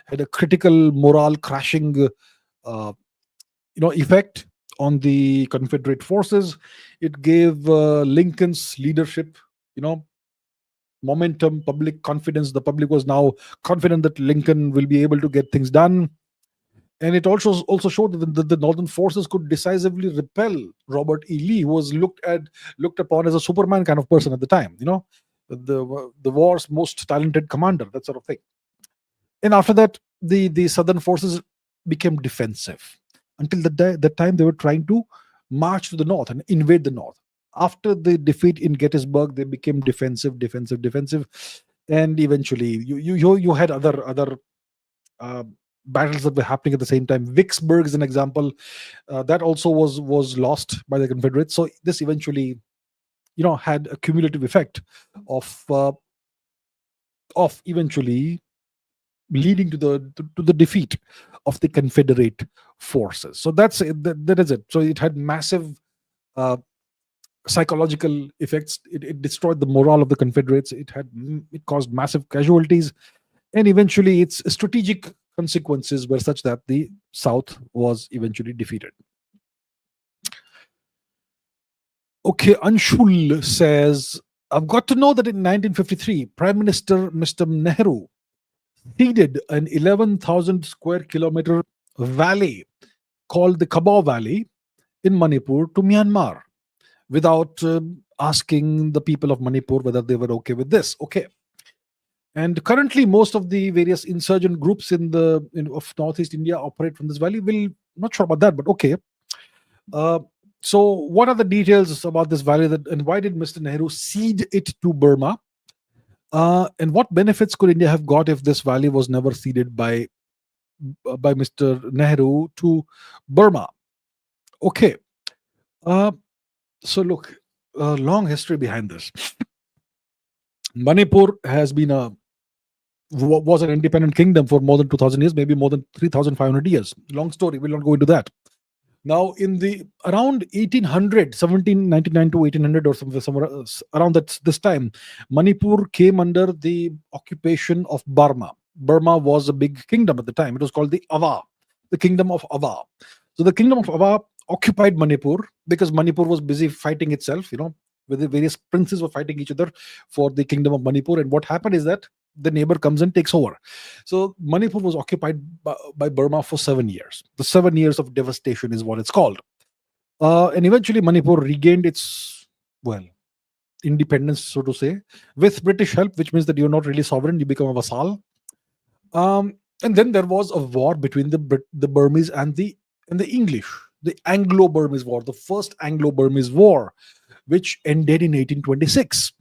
had a critical morale crashing, effect on the Confederate forces. It gave Lincoln's leadership, you know, momentum, public confidence. The public was now confident that Lincoln will be able to get things done, and it also showed that the northern forces could decisively repel Robert E. Lee, who was looked upon as a Superman kind of person at the time. The war's most talented commander, that sort of thing. And after that, the southern forces became defensive until the time they were trying to march to the north and invade the north. After the defeat in Gettysburg, they became defensive, defensive, defensive, and eventually you had other uh, battles that were happening at the same time. Vicksburg is an example that also was lost by the Confederates. So this eventually, had a cumulative effect of eventually leading to the defeat of the Confederate forces. So that's it. That is it. So it had massive uh, psychological effects. It destroyed the morale of the Confederates. It caused massive casualties, and eventually its strategic consequences were such that the South was eventually defeated. Okay, Anshul says, I've got to know that in 1953, Prime Minister Mr. Nehru ceded an 11,000 square kilometer valley called the Kabo Valley in Manipur to Myanmar without asking the people of Manipur whether they were okay with this. Okay. And currently, most of the various insurgent groups of Northeast India operate from this valley. Not sure about that, but okay. So, what are the details about this valley, and why did Mr. Nehru cede it to Burma? And what benefits could India have got if this valley was never ceded by Mr. Nehru to Burma? Okay. So look, a long history behind this. Manipur was an independent kingdom for more than 2,000 years, maybe more than 3,500 years. Long story. We'll not go into that. Now, in the around 1800, 1799 to 1800 or somewhere around this time, Manipur came under the occupation of Burma. Burma was a big kingdom at the time. It was called the Kingdom of Ava. So the Kingdom of Ava occupied Manipur because Manipur was busy fighting itself, where the various princes were fighting each other for the Kingdom of Manipur. And what happened is that the neighbor comes and takes over. So Manipur was occupied by Burma for 7 years. The 7 years of devastation is what it's called. And eventually Manipur regained its, independence, so to say, with British help, which means that you're not really sovereign, you become a vassal. And then there was a war between the Burmese and the English, the Anglo-Burmese War, the first Anglo-Burmese War, which ended in 1826.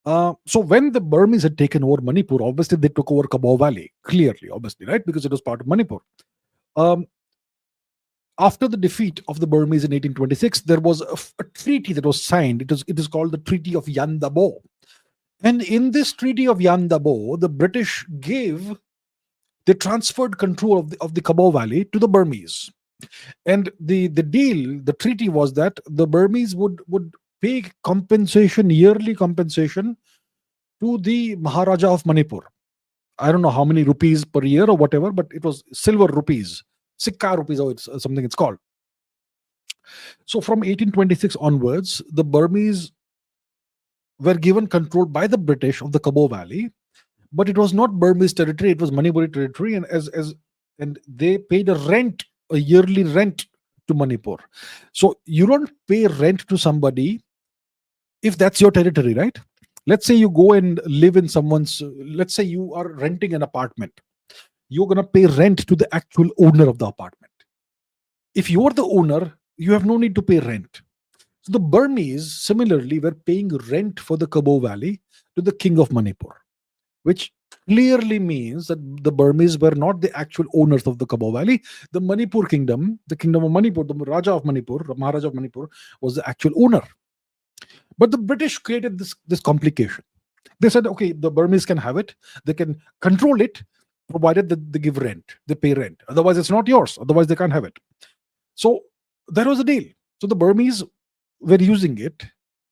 So when the Burmese had taken over Manipur, obviously they took over Kabo Valley, clearly, obviously, right? Because it was part of Manipur. Um, After the defeat of the Burmese in 1826, there was a treaty that was signed. It is called the Treaty of Yandabo. And in this Treaty of Yandabo, the British they transferred control of the Kabo Valley to the Burmese. And the deal, the treaty was that the Burmese would pay compensation, yearly compensation, to the Maharaja of Manipur. I don't know how many rupees per year or whatever, but it was silver rupees, Sikka rupees, or it's something it's called. So from 1826 onwards, the Burmese were given control by the British of the Kabo Valley, but it was not Burmese territory; it was Manipuri territory, and they paid a yearly rent to Manipur. So you don't pay rent to somebody if that's your territory, right? Let's say you go and live in someone's. Let's say you are renting an apartment. You're gonna pay rent to the actual owner of the apartment. If you're the owner, you have no need to pay rent. So the Burmese similarly were paying rent for the Kabo Valley to the king of Manipur, which clearly means that the Burmese were not the actual owners of the Kabo Valley. The Manipur kingdom, the kingdom of Manipur, the Raja of Manipur, Maharaja of Manipur, was the actual owner. But the British created this complication. They said, okay, the Burmese can have it, they can control it, provided that they give rent, they pay rent. Otherwise, it's not yours. Otherwise, they can't have it. So that was the deal. So the Burmese were using it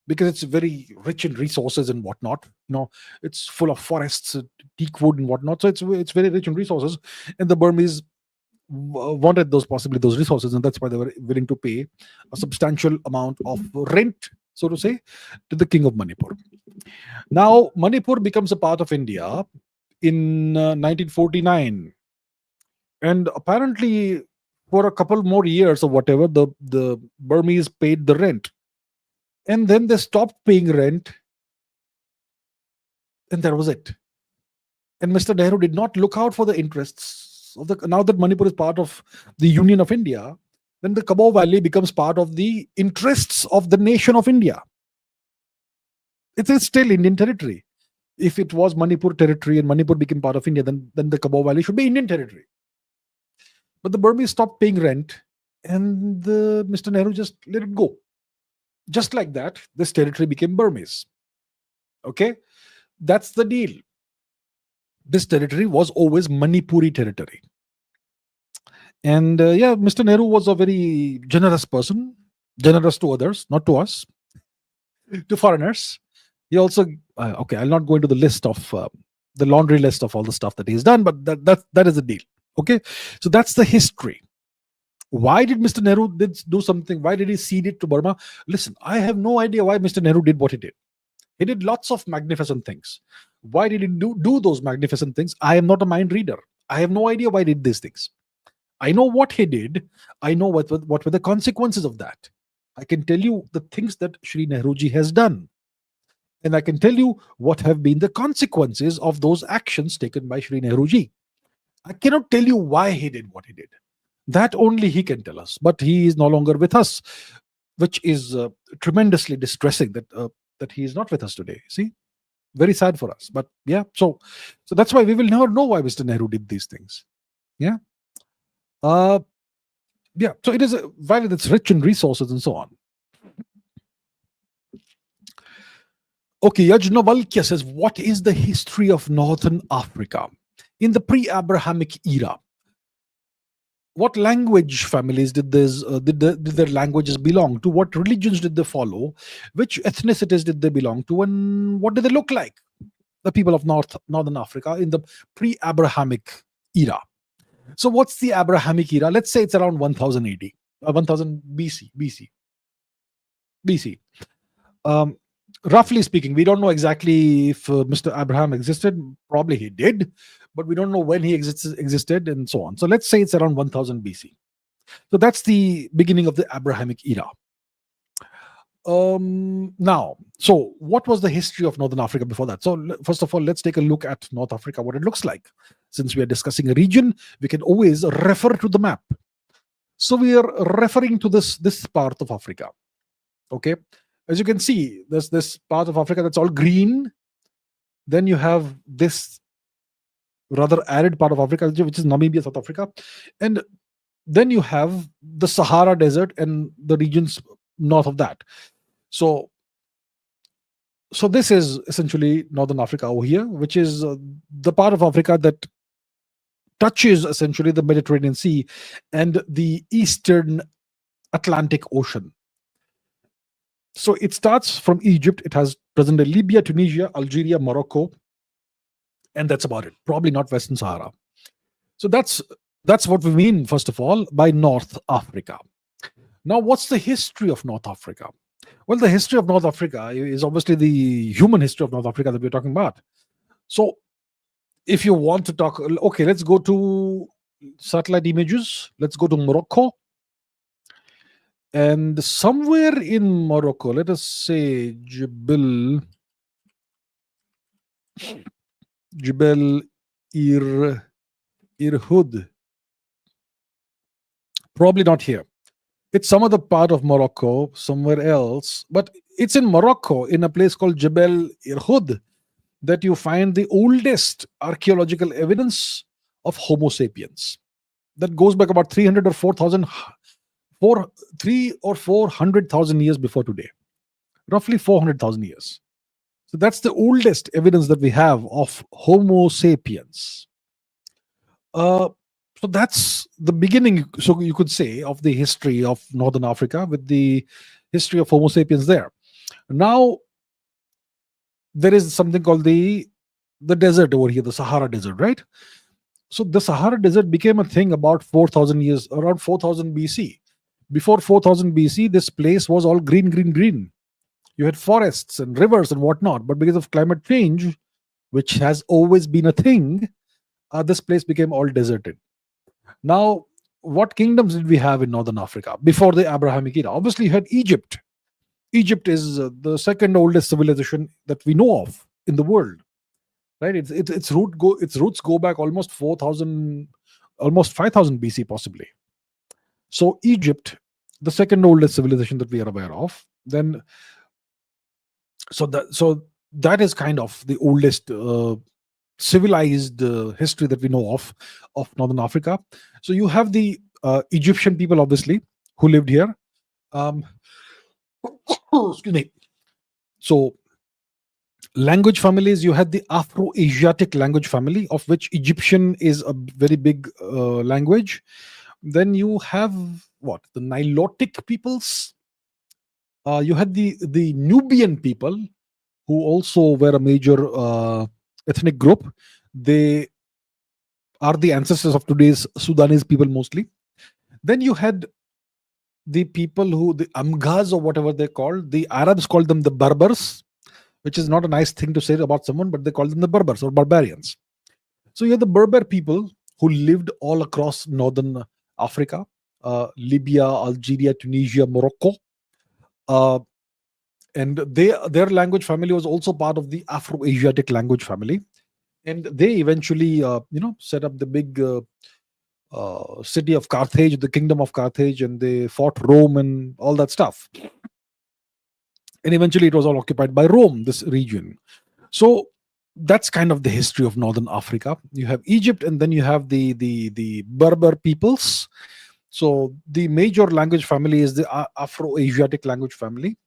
because it's very rich in resources and whatnot. It's full of forests, teak wood and whatnot. So it's very rich in resources, and the Burmese wanted possibly those resources, and that's why they were willing to pay a substantial amount of rent, so to say, to the king of Manipur. Now Manipur becomes a part of India in 1949, and apparently for a couple more years or whatever, the Burmese paid the rent, and then they stopped paying rent, and that was it. And Mr. Nehru did not look out for the interests of the. Now that Manipur is part of the Union of India, then the Kabo Valley becomes part of the interests of the nation of India. It is still Indian territory. If it was Manipur territory and Manipur became part of India, then the Kabo Valley should be Indian territory. But the Burmese stopped paying rent, and Mr. Nehru just let it go. Just like that, this territory became Burmese. Okay, that's the deal. This territory was always Manipuri territory. And yeah, Mr. Nehru was a very generous person, generous to others, not to us, to foreigners. He also, okay, I'll not go into the list of the laundry list of all the stuff that he's done, but that is the deal. Okay, so that's the history. Why did Mr. Nehru do something? Why did he cede it to Burma? Listen, I have no idea why Mr. Nehru did what he did. He did lots of magnificent things. Why did he do those magnificent things? I am not a mind reader. I have no idea why he did these things. I know what he did. I know what were the consequences of that. I can tell you the things that Shri Nehruji has done. And I can tell you what have been the consequences of those actions taken by Shri Nehruji. I cannot tell you why he did what he did. That only he can tell us. But he is no longer with us, which is tremendously distressing that he is not with us today. See, very sad for us. But yeah, so that's why we will never know why Mr. Nehru did these things. Yeah. Yeah. So it is a valley that's rich in resources and so on. Okay, Yajnavalkya says, what is the history of Northern Africa in the pre-Abrahamic era? What language families did their languages belong to? What religions did they follow? Which ethnicities did they belong to? And what did they look like? The people of Northern Africa in the pre-Abrahamic era. So what's the Abrahamic era? Let's say it's around 1000 AD, 1000 BC. Roughly speaking, we don't know exactly if Mr. Abraham existed. Probably he did, but we don't know when he existed and so on. So let's say it's around 1000 BC. So that's the beginning of the Abrahamic era. Now, so what was the history of Northern Africa before that? So first of all, let's take a look at North Africa, what it looks like. Since we are discussing a region, we can always refer to the map. So we are referring to this part of Africa. Okay. As you can see, there's this part of Africa that's all green, Then you have this rather arid part of Africa, which is Namibia, South Africa. And then you have the Sahara Desert and the regions north of that. So, so this is essentially Northern Africa over here, which is the part of Africa that touches essentially the Mediterranean Sea and the Eastern Atlantic Ocean. So it starts from Egypt. It has present day Libya, Tunisia, Algeria, Morocco, and that's about it. Probably not Western Sahara. So that's what we mean, first of all, by North Africa. Now, what's the history of North Africa? Well, the history of North Africa is obviously the human history of North Africa that we're talking about. So, if you want to talk, okay, let's go to satellite images. Let's go to Morocco. And somewhere in Morocco, let us say Jebel Irhoud. Probably not here. It's some other part of Morocco, somewhere else, but it's in Morocco, in a place called Jebel Irhoud, that you find the oldest archaeological evidence of Homo sapiens. That goes back about 300 or 4,000, 3 or 400,000 years before today, roughly 400,000 years. So that's the oldest evidence that we have of Homo sapiens. So that's the beginning, so you could say, of the history of Northern Africa, with the history of Homo sapiens there. Now, there is something called the desert over here, the Sahara Desert, right? So the Sahara Desert became a thing about 4,000 years, around 4,000 BC. Before 4,000 BC, this place was all green, green, green. You had forests and rivers and whatnot, but because of climate change, which has always been a thing, this place became all deserted. Now, what kingdoms did we have in Northern Africa before the Abrahamic era? Obviously, you had Egypt. Egypt is the second oldest civilization that we know of in the world, right? Its roots go back almost 4,000, almost 5,000 BC, possibly. So Egypt, the second oldest civilization that we are aware of. Then, so that is kind of the oldest civilized history that we know of Northern Africa. So you have the Egyptian people, obviously, who lived here. Excuse me. So language families, you had the Afro-Asiatic language family, of which Egyptian is a very big language. Then you have what? The Nilotic peoples. You had the Nubian people, who also were a major ethnic group. They are the ancestors of today's Sudanese people mostly. Then you had the people who, the Amghaz or whatever they called, the Arabs called them the Berbers, which is not a nice thing to say about someone, but they called them the Berbers or barbarians. So you have the Berber people who lived all across Northern Africa, Libya, Algeria, Tunisia, Morocco. And their language family was also part of the Afro-Asiatic language family. And they eventually, set up the big city of Carthage, the kingdom of Carthage, and they fought Rome and all that stuff. And eventually it was all occupied by Rome, this region. So that's kind of the history of Northern Africa. You have Egypt, and then you have the Berber peoples. So the major language family is the Afro-Asiatic language family.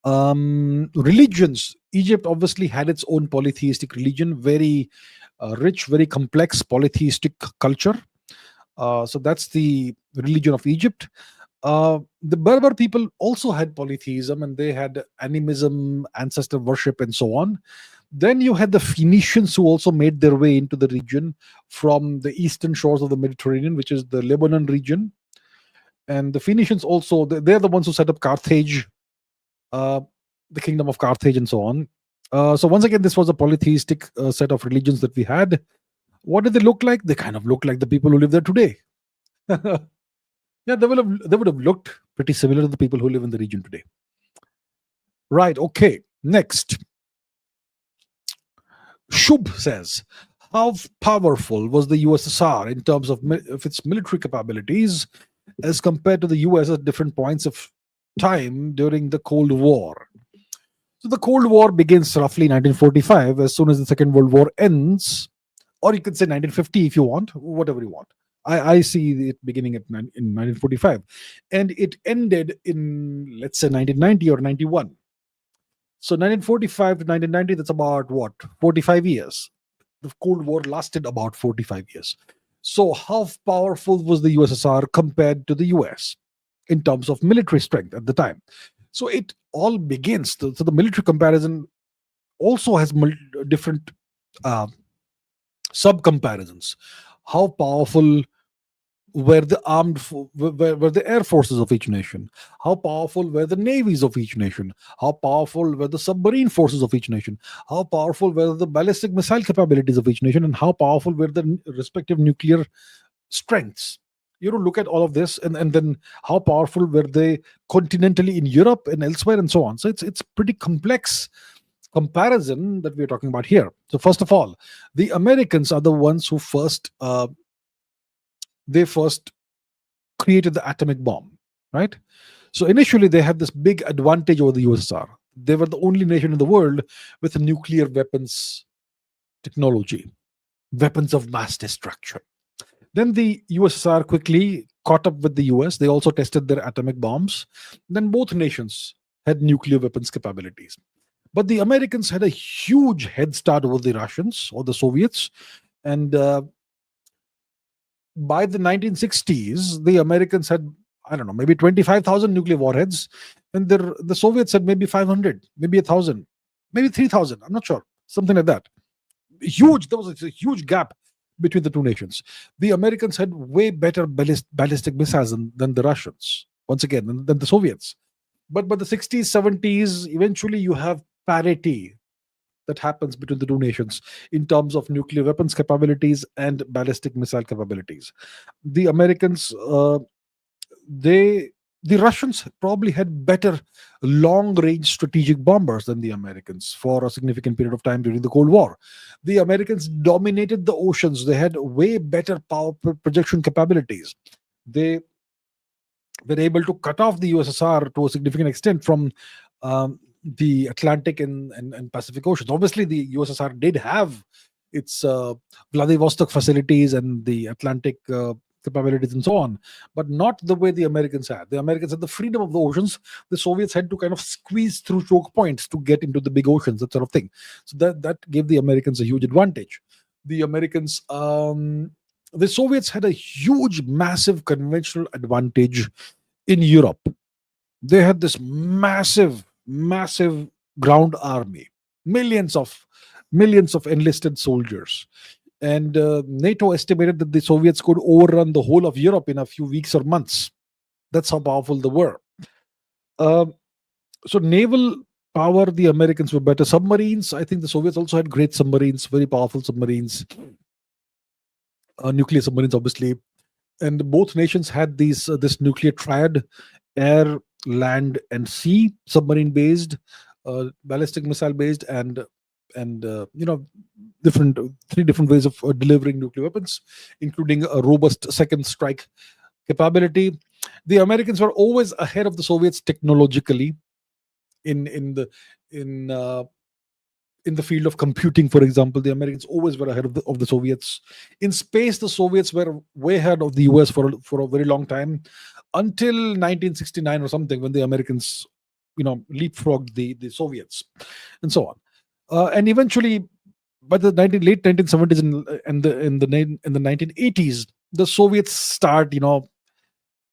Religions. Egypt obviously had its own polytheistic religion, very rich, very complex polytheistic culture. So that's the religion of Egypt. The Berber people also had polytheism, and they had animism, ancestor worship, and so on. Then you had the Phoenicians, who also made their way into the region from the eastern shores of the Mediterranean, which is the Lebanon region. And the Phoenicians also, they're the ones who set up Carthage, the kingdom of Carthage, and so on. So once again, this was a polytheistic set of religions that we had. What did they look like? They kind of look like the people who live there today. Yeah, they would have looked pretty similar to the people who live in the region today. Right, okay. Next. Shubh says, how powerful was the USSR in terms of its military capabilities as compared to the US at different points of time during the Cold War? So the Cold War begins roughly 1945, as soon as the Second World War ends, or you could say 1950 if you want, whatever you want. I see it beginning in 1945, and it ended in, let's say, 1990 or 91. So 1945 to 1990, that's about what, 45 years. The Cold War lasted about 45 years. So how powerful was the USSR compared to the US in terms of military strength at the time? So it all begins. So the military comparison also has different uh, sub comparisons. How powerful were the were the air forces of each nation? How powerful were the navies of each nation? How powerful were the submarine forces of each nation? How powerful were the ballistic missile capabilities of each nation? And how powerful were the respective nuclear strengths? Look at all of this, and then how powerful were they continentally in Europe and elsewhere, and so on. So it's pretty complex comparison that we're talking about here. So first of all, the Americans are the ones who first created the atomic bomb, right? So initially they had this big advantage over the USSR. They were the only nation in the world with a nuclear weapons technology, weapons of mass destruction. Then the USSR quickly caught up with the US. They also tested their atomic bombs. Then both nations had nuclear weapons capabilities. But the Americans had a huge head start over the Russians or the Soviets. And by the 1960s, the Americans had, I don't know, maybe 25,000 nuclear warheads, and the Soviets had maybe 500, maybe 1,000, maybe 3,000. I'm not sure, something like that. Huge. There was a huge gap between the two nations. The Americans had way better ballistic missiles than the Russians, once again, than the Soviets. But by the 60s, 70s, eventually you have parity that happens between the two nations in terms of nuclear weapons capabilities and ballistic missile capabilities. The Americans, the Russians probably had better long range strategic bombers than the Americans for a significant period of time during the Cold War. The Americans dominated the oceans. They had way better power projection capabilities. They were able to cut off the USSR to a significant extent from the Atlantic and Pacific Oceans. Obviously, the USSR did have its Vladivostok facilities and the Atlantic capabilities and so on, but not the way the Americans had. The Americans had the freedom of the oceans. The Soviets had to kind of squeeze through choke points to get into the big oceans, that sort of thing. So that gave the Americans a huge advantage. The Americans, the Soviets had a huge, massive conventional advantage in Europe. They had this massive ground army, millions of enlisted soldiers, and NATO estimated that the Soviets could overrun the whole of Europe in a few weeks or months. That's how powerful they were. Uh, so naval power, the Americans were better. Submarines, I think the Soviets also had great submarines, very powerful submarines, nuclear submarines, obviously. And both nations had this nuclear triad: air, land, and sea, submarine based, ballistic missile based, and different three different ways of delivering nuclear weapons, including a robust second strike capability. The Americans were always ahead of the Soviets technologically in in the field of computing, for example. The Americans always were ahead of the Soviets. In space, the Soviets were way ahead of the US for a very long time, until 1969 or something, when the Americans, leapfrogged the Soviets, and so on. And eventually, by the late 1970s and the 1980s, the Soviets start,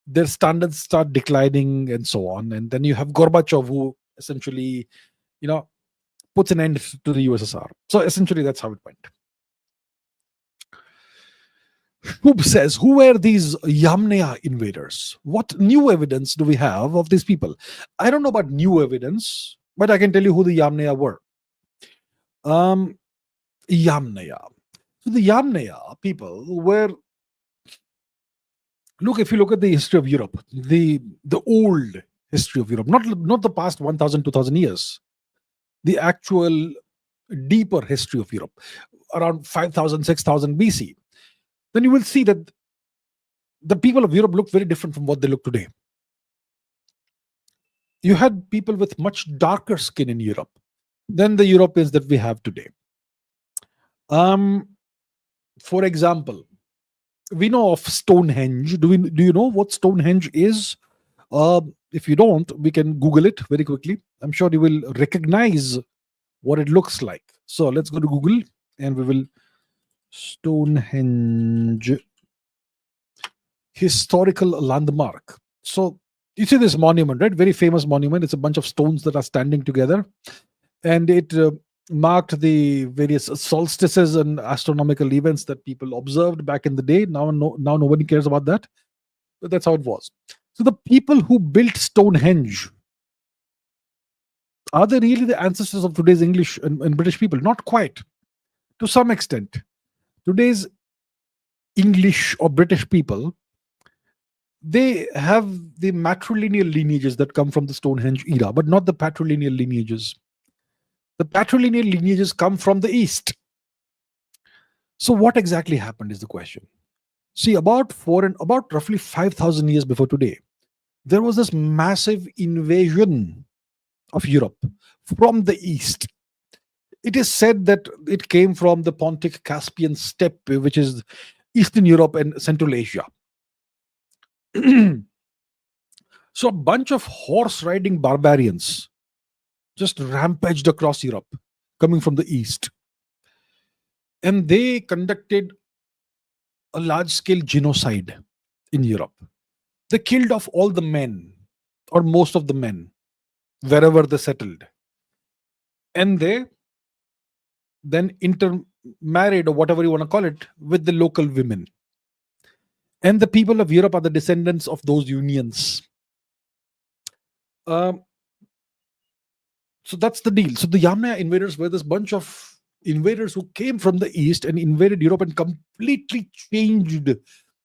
their standards start declining and so on. And then you have Gorbachev, who essentially, you know, puts an end to the USSR. So essentially, that's how it went. Who says, who were these Yamnaya invaders? What new evidence do we have of these people? I don't know about new evidence, but I can tell you who the Yamnaya were. Yamnaya. So the Yamnaya people were, if you look at the history of Europe, the old history of Europe, not the past 1,000, 2,000 years, the actual deeper history of Europe, around 5,000, 6,000 BC, then you will see that the people of Europe look very different from what they look today. You had people with much darker skin in Europe. than the Europeans that we have today. Um, for example, we know of Stonehenge. Do you know what Stonehenge is? If you don't, we can Google it very quickly. I'm sure you will recognize what it looks like. So let's go to Google and we will Stonehenge historical landmark. So you see this monument, right? Very famous monument. It's a bunch of stones that are standing together, and it marked the various solstices and astronomical events that people observed back in the day. Now nobody cares about that, but that's how it was. So the people who built Stonehenge, are they really the ancestors of today's English and British people? Not quite. To some extent, today's English or British people, they have the matrilineal lineages that come from the Stonehenge era, but not the patrilineal lineages. The patrilineal lineages come from the East. So what exactly happened is the question. See, about roughly 5,000 years before today, there was this massive invasion of Europe from the East. It is said that it came from the Pontic Caspian steppe, which is Eastern Europe and Central Asia. So a bunch of horse riding barbarians just rampaged across Europe, coming from the East. And they conducted a large scale genocide in Europe. They killed off all the men, or most of the men, wherever they settled. And they then intermarried, or whatever you want to call it, with the local women. And the people of Europe are the descendants of those unions. So that's the deal. So the Yamnaya invaders were this bunch of invaders who came from the East and invaded Europe and completely changed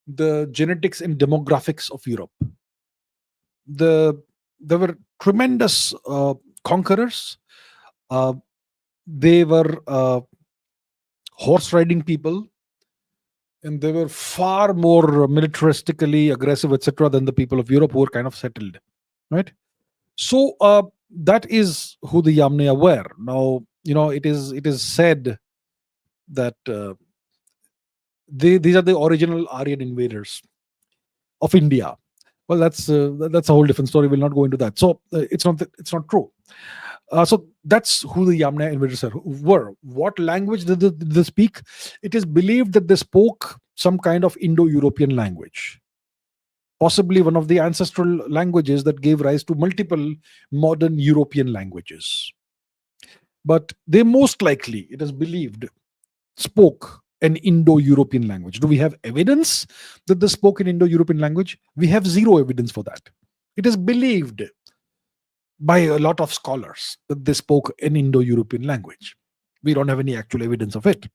the genetics and demographics of Europe. There were tremendous conquerors. They were horse riding people, and they were far more militaristically aggressive, etc., than the people of Europe who were kind of settled, right? So that is who the Yamnaya were. Now, it is said that these are the original Aryan invaders of India. Well, that's a whole different story. We'll not go into that. So it's not true. So that's who the Yamnaya invaders were. What language did they speak? It is believed that they spoke some kind of Indo-European language, possibly one of the ancestral languages that gave rise to multiple modern European languages. But they most likely, it is believed, spoke an Indo-European language. Do we have evidence that they spoke an Indo-European language? We have zero evidence for that. It is believed by a lot of scholars that they spoke an Indo-European language. We don't have any actual evidence of it.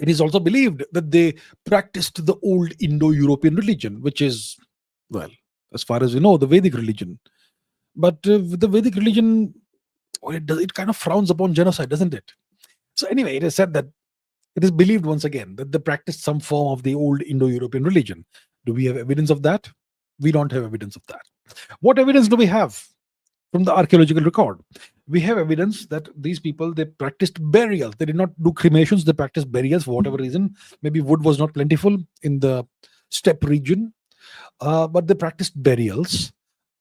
It is also believed that they practiced the old Indo-European religion, which is, well, as far as we know, the Vedic religion. But with the Vedic religion, it kind of frowns upon genocide, doesn't it? So anyway, it is said that it is believed once again that they practiced some form of the old Indo-European religion. Do we have evidence of that? We don't have evidence of that. What evidence do we have from the archaeological record? We have evidence that these people, they practiced burial. They did not do cremations. They practiced burials for whatever reason. Maybe wood was not plentiful in the steppe region, but they practiced burials.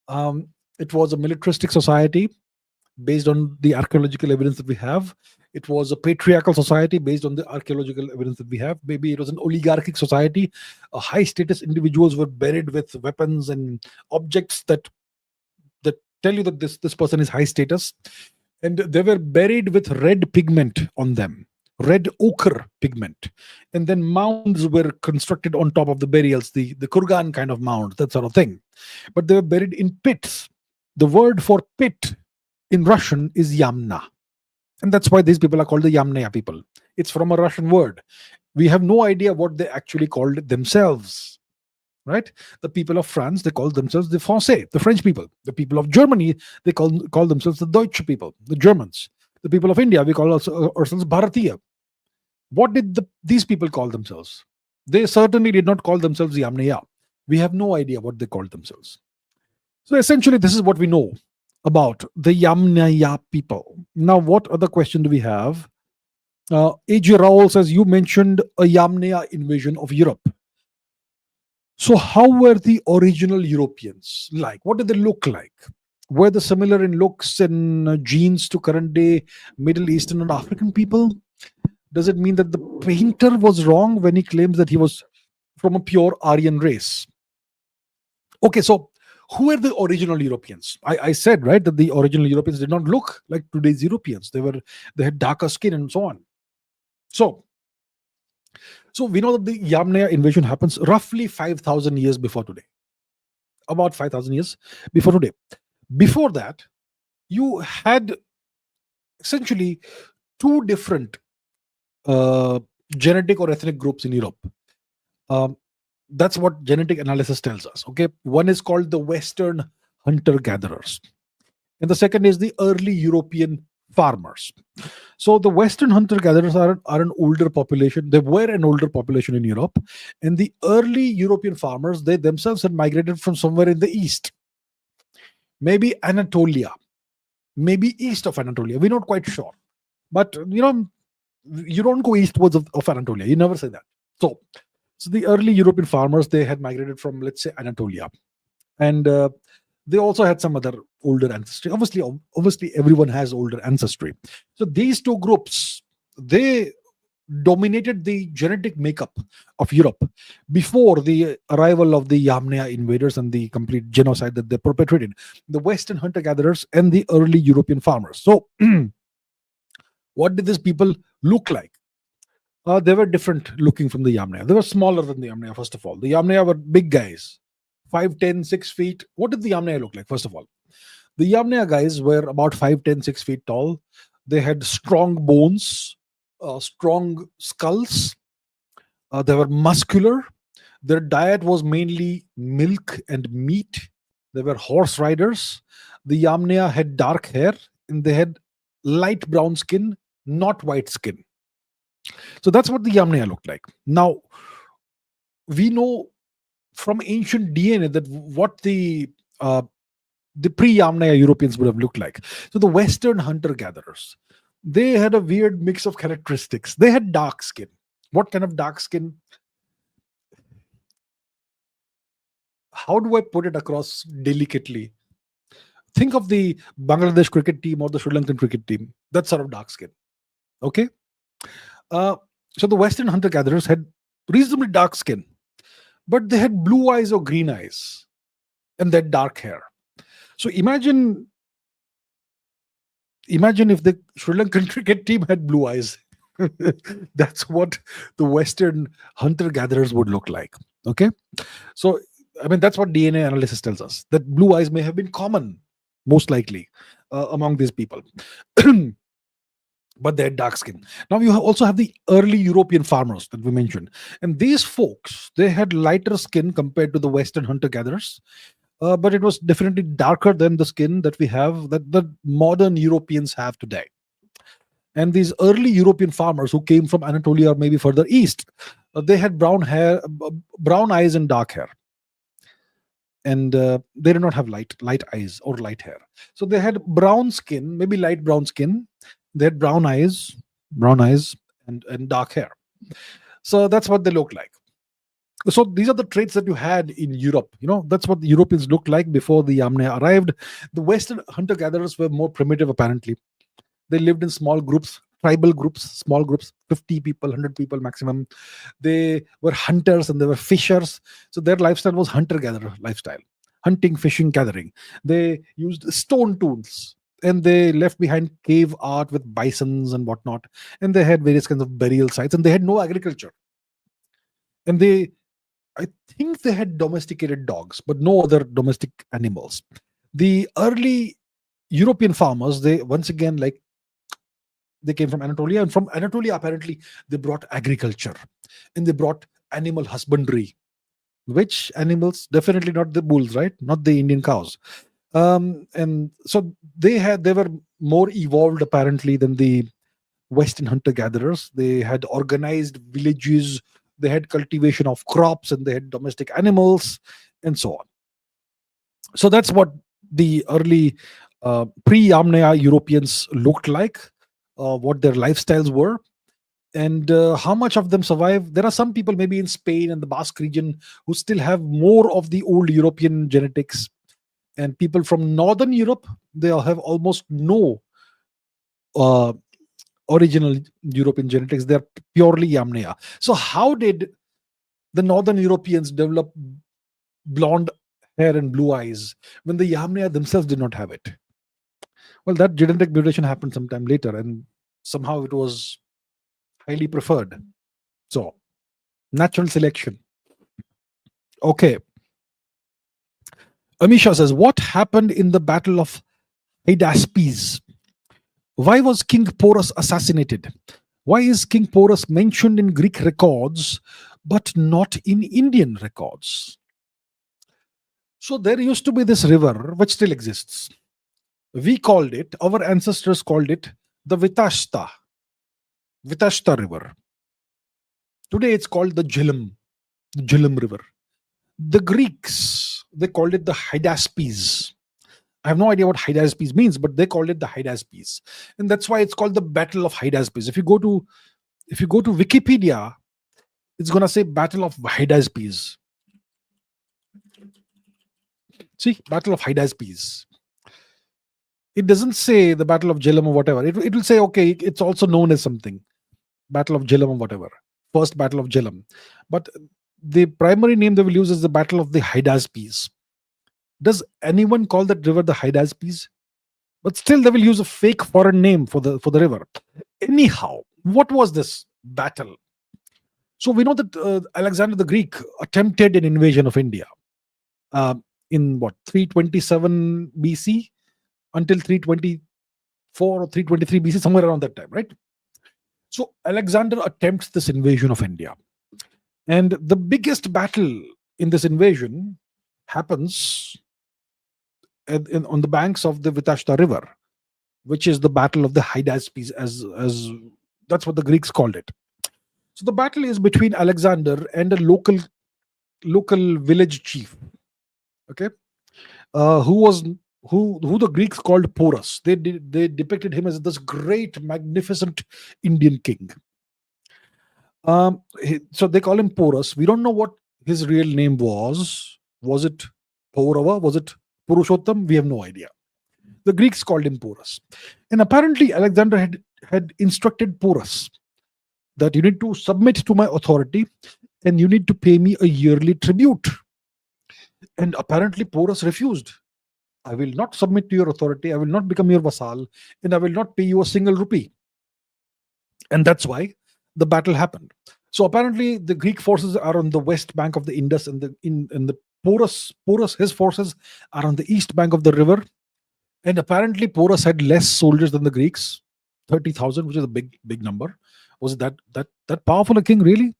It was a militaristic society based on the archaeological evidence that we have. It was a patriarchal society based on the archaeological evidence that we have. Maybe it was an oligarchic society. High status individuals were buried with weapons and objects that tell you that this person is high status. And they were buried with red pigment on them, red ochre pigment. And then mounds were constructed on top of the burials, the kurgan kind of mound, that sort of thing. But they were buried in pits. The word for pit in Russian is Yamna. And that's why these people are called the Yamnaya people. It's from a Russian word. We have no idea what they actually called themselves, right? The people of France, they call themselves the Français, the French people. The people of Germany, they call themselves the Deutsche people, the Germans. The people of India, we call ourselves Bharatiya. What did these people call themselves? They certainly did not call themselves Yamnaya. We have no idea what they called themselves. So essentially, this is what we know about the Yamnaya people. Now, what other question do we have? A.J. Rowell says, you mentioned a Yamnaya invasion of Europe. So, how were the original Europeans like? What did they look like? Were they similar in looks and genes to current day Middle Eastern and African people? Does it mean that the painter was wrong when he claims that he was from a pure Aryan race? Okay, so who were the original Europeans? I said, right, that the original Europeans did not look like today's Europeans. They had darker skin and so on. So we know that the Yamnaya invasion happens roughly 5,000 years before today. About 5,000 years before today. Before that, you had essentially two different uh, genetic or ethnic groups in Europe. Um, that's what genetic analysis tells us. Okay, one is called the Western hunter-gatherers, and the second is the early European farmers. So the Western hunter-gatherers are an older population. They were an older population in Europe, and the early European farmers, they themselves had migrated from somewhere in the east, maybe Anatolia, maybe east of Anatolia. We're not quite sure, but you don't go eastwards of Anatolia. You never say that. So the early European farmers, they had migrated from, let's say, Anatolia, and they also had some other older ancestry. Obviously, everyone has older ancestry. So these two groups, they dominated the genetic makeup of Europe before the arrival of the Yamnaya invaders and the complete genocide that they perpetrated. The Western hunter-gatherers and the early European farmers. So, what did these people look like? They were different looking from the Yamnaya. They were smaller than the Yamnaya, first of all. The Yamnaya were big guys, 5'10", 6 feet. What did the Yamnaya look like, first of all? The Yamnaya guys were about 5'10", 6 feet tall. They had strong bones, strong skulls. They were muscular. Their diet was mainly milk and meat. They were horse riders. The Yamnaya had dark hair and they had light brown skin, not white skin. So that's what the Yamnaya looked like. Now, we know from ancient DNA that what the pre-Yamnaya Europeans would have looked like. So the Western hunter-gatherers, they had a weird mix of characteristics. They had dark skin. What kind of dark skin? How do I put it across delicately? Think of the Bangladesh cricket team or the Sri Lankan cricket team. That sort of dark skin. Okay? So the Western hunter-gatherers had reasonably dark skin, but they had blue eyes or green eyes, and they had dark hair. So imagine if the Sri Lankan cricket team had blue eyes. That's what the Western hunter-gatherers would look like. Okay, so I mean that's what DNA analysis tells us, that blue eyes may have been common, most likely, among these people. But they had dark skin. Now you also have the early European farmers that we mentioned, and these folks, they had lighter skin compared to the Western hunter-gatherers, but it was definitely darker than the skin that we have, that the modern Europeans have today. And these early European farmers who came from Anatolia or maybe further east, they had brown hair, brown eyes, and dark hair, and they did not have light eyes or light hair. So they had brown skin, maybe light brown skin. They had brown eyes, and dark hair. So that's what they look like. So these are the traits that you had in Europe. That's what the Europeans looked like before the Yamnaya arrived. The Western hunter-gatherers were more primitive, apparently. They lived in small groups, tribal groups, small groups, 50 people, 100 people maximum. They were hunters and they were fishers. So their lifestyle was hunter-gatherer lifestyle. Hunting, fishing, gathering. They used stone tools, and they left behind cave art with bisons and whatnot. And they had various kinds of burial sites, and they had no agriculture. And I think they had domesticated dogs, but no other domestic animals. The early European farmers, they once again, like, they came from Anatolia, and from Anatolia, apparently, they brought agriculture and they brought animal husbandry. Which animals? Definitely not the bulls, right? Not the Indian cows. And so they were more evolved, apparently, than the Western hunter-gatherers. They had organized villages, they had cultivation of crops, and they had domestic animals, and so on. So that's what the early pre-Yamnaya Europeans looked like, what their lifestyles were, and how much of them survive. There are some people, maybe in Spain and the Basque region, who still have more of the old European genetics, and people from Northern Europe, they have almost no uh, original European genetics. They're purely Yamnaya. So, how did the Northern Europeans develop blonde hair and blue eyes when the Yamnaya themselves did not have it? Well, that genetic mutation happened sometime later, and somehow it was highly preferred. So, natural selection. Okay. Amisha says, what happened in the Battle of Hydaspes? Why was King Porus assassinated? Why is King Porus mentioned in Greek records but not in Indian records? So there used to be this river which still exists. We called it, our ancestors called it the Vitashta River. Today it's called the Jhelum River. The Greeks, they called it the Hydaspes. I have no idea what Hydaspes means, but they called it the Hydaspes, and that's why it's called the Battle of Hydaspes. If you go to Wikipedia, it's gonna say Battle of Hydaspes. See, Battle of Hydaspes. It doesn't say the Battle of Jhelum or whatever. It will say, okay, it's also known as something, Battle of Jhelum or whatever, First Battle of Jhelum, but the primary name they will use is the Battle of the Hydaspes. Does anyone call that river the Hydaspes? But still, they will use a fake foreign name for the river. Anyhow, what was this battle? So we know that Alexander the Greek attempted an invasion of India uh, in what, 327 BC until 324 or 323 BC, somewhere around that time, right? So Alexander attempts this invasion of India, and the biggest battle in this invasion happens on the banks of the Vitashta River, which is the Battle of the Hydaspes, as that's what the Greeks called it. So the battle is between Alexander and a local village chief. Okay, who was who the Greeks called Porus. They depicted him as this great, magnificent Indian king. So they call him Porus. We don't know what his real name was. Was it Paurava? Was it Purushottam? We have no idea. The Greeks called him Porus. And apparently, Alexander had instructed Porus that you need to submit to my authority and you need to pay me a yearly tribute. And apparently, Porus refused. I will not submit to your authority. I will not become your vassal, and I will not pay you a single rupee. And that's why the battle happened. So apparently, the Greek forces are on the west bank of the Indus, and the Porus, his forces are on the east bank of the river. And apparently, Porus had less soldiers than the Greeks, 30,000, which is a big number. Was it that powerful a king, really?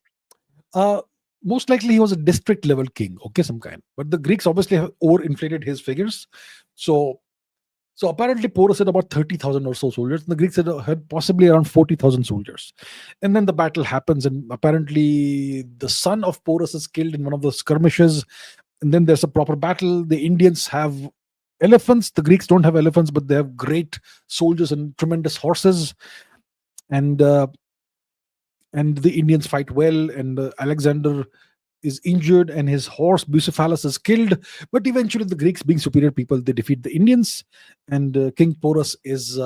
Uh, Most likely he was a district level king, okay, some kind. But the Greeks obviously have overinflated his figures. So apparently Porus had about 30,000 or so soldiers, and the Greeks had possibly around 40,000 soldiers. And then the battle happens, and apparently the son of Porus is killed in one of those skirmishes. And then there's a proper battle. The Indians have elephants. The Greeks don't have elephants, but they have great soldiers and tremendous horses. And the Indians fight well, and Alexander is injured, and his horse Bucephalus is killed. But eventually, the Greeks, being superior people, they defeat the Indians, and King Porus is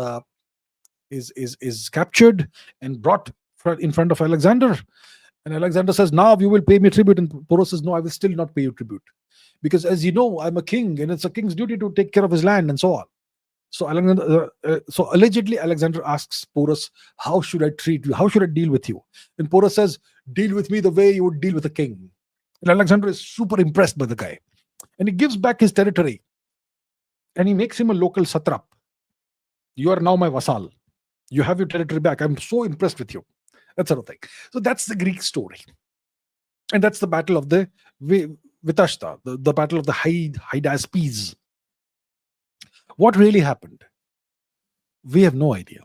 captured and brought in front of Alexander. And Alexander says, "Now you will pay me tribute." And Porus says, "No, I will still not pay you tribute, because as you know, I'm a king, and it's a king's duty to take care of his land and so on." So allegedly, Alexander asks Porus, "How should I treat you? How should I deal with you?" And Porus says, "Deal with me the way you would deal with a king." And Alexander is super impressed by the guy, and he gives back his territory, and he makes him a local satrap. "You are now my vassal. You have your territory back. I'm so impressed with you." That sort of thing. So that's the Greek story, and that's the battle of the Vitashta, the battle of the Hydaspes. What really happened? We have no idea.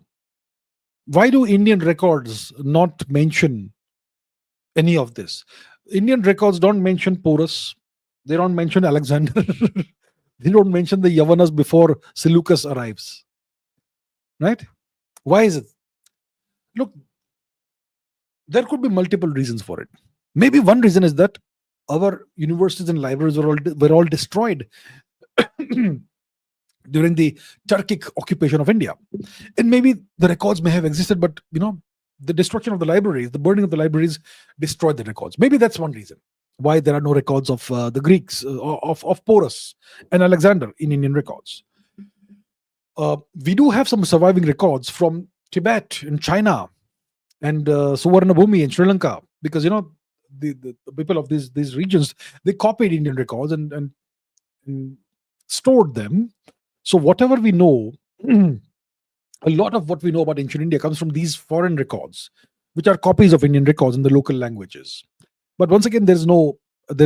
Why do Indian records not mention any of this? Indian records don't mention Porus. They don't mention Alexander. They don't mention the Yavanas before Seleucus arrives, right? Why is it? Look, there could be multiple reasons for it. Maybe one reason is that our universities and libraries were all destroyed during the Turkic occupation of India. And maybe the records may have existed, but the destruction of the libraries, the burning of the libraries, destroyed the records. Maybe that's one reason why there are no records of the Greeks, of Porus and Alexander in Indian records. We do have some surviving records from Tibet and China and Suvarnabhumi in Sri Lanka, because the people of these regions, they copied Indian records and stored them. So whatever we know, a lot of what we know about ancient India comes from these foreign records, which are copies of Indian records in the local languages. But once again, there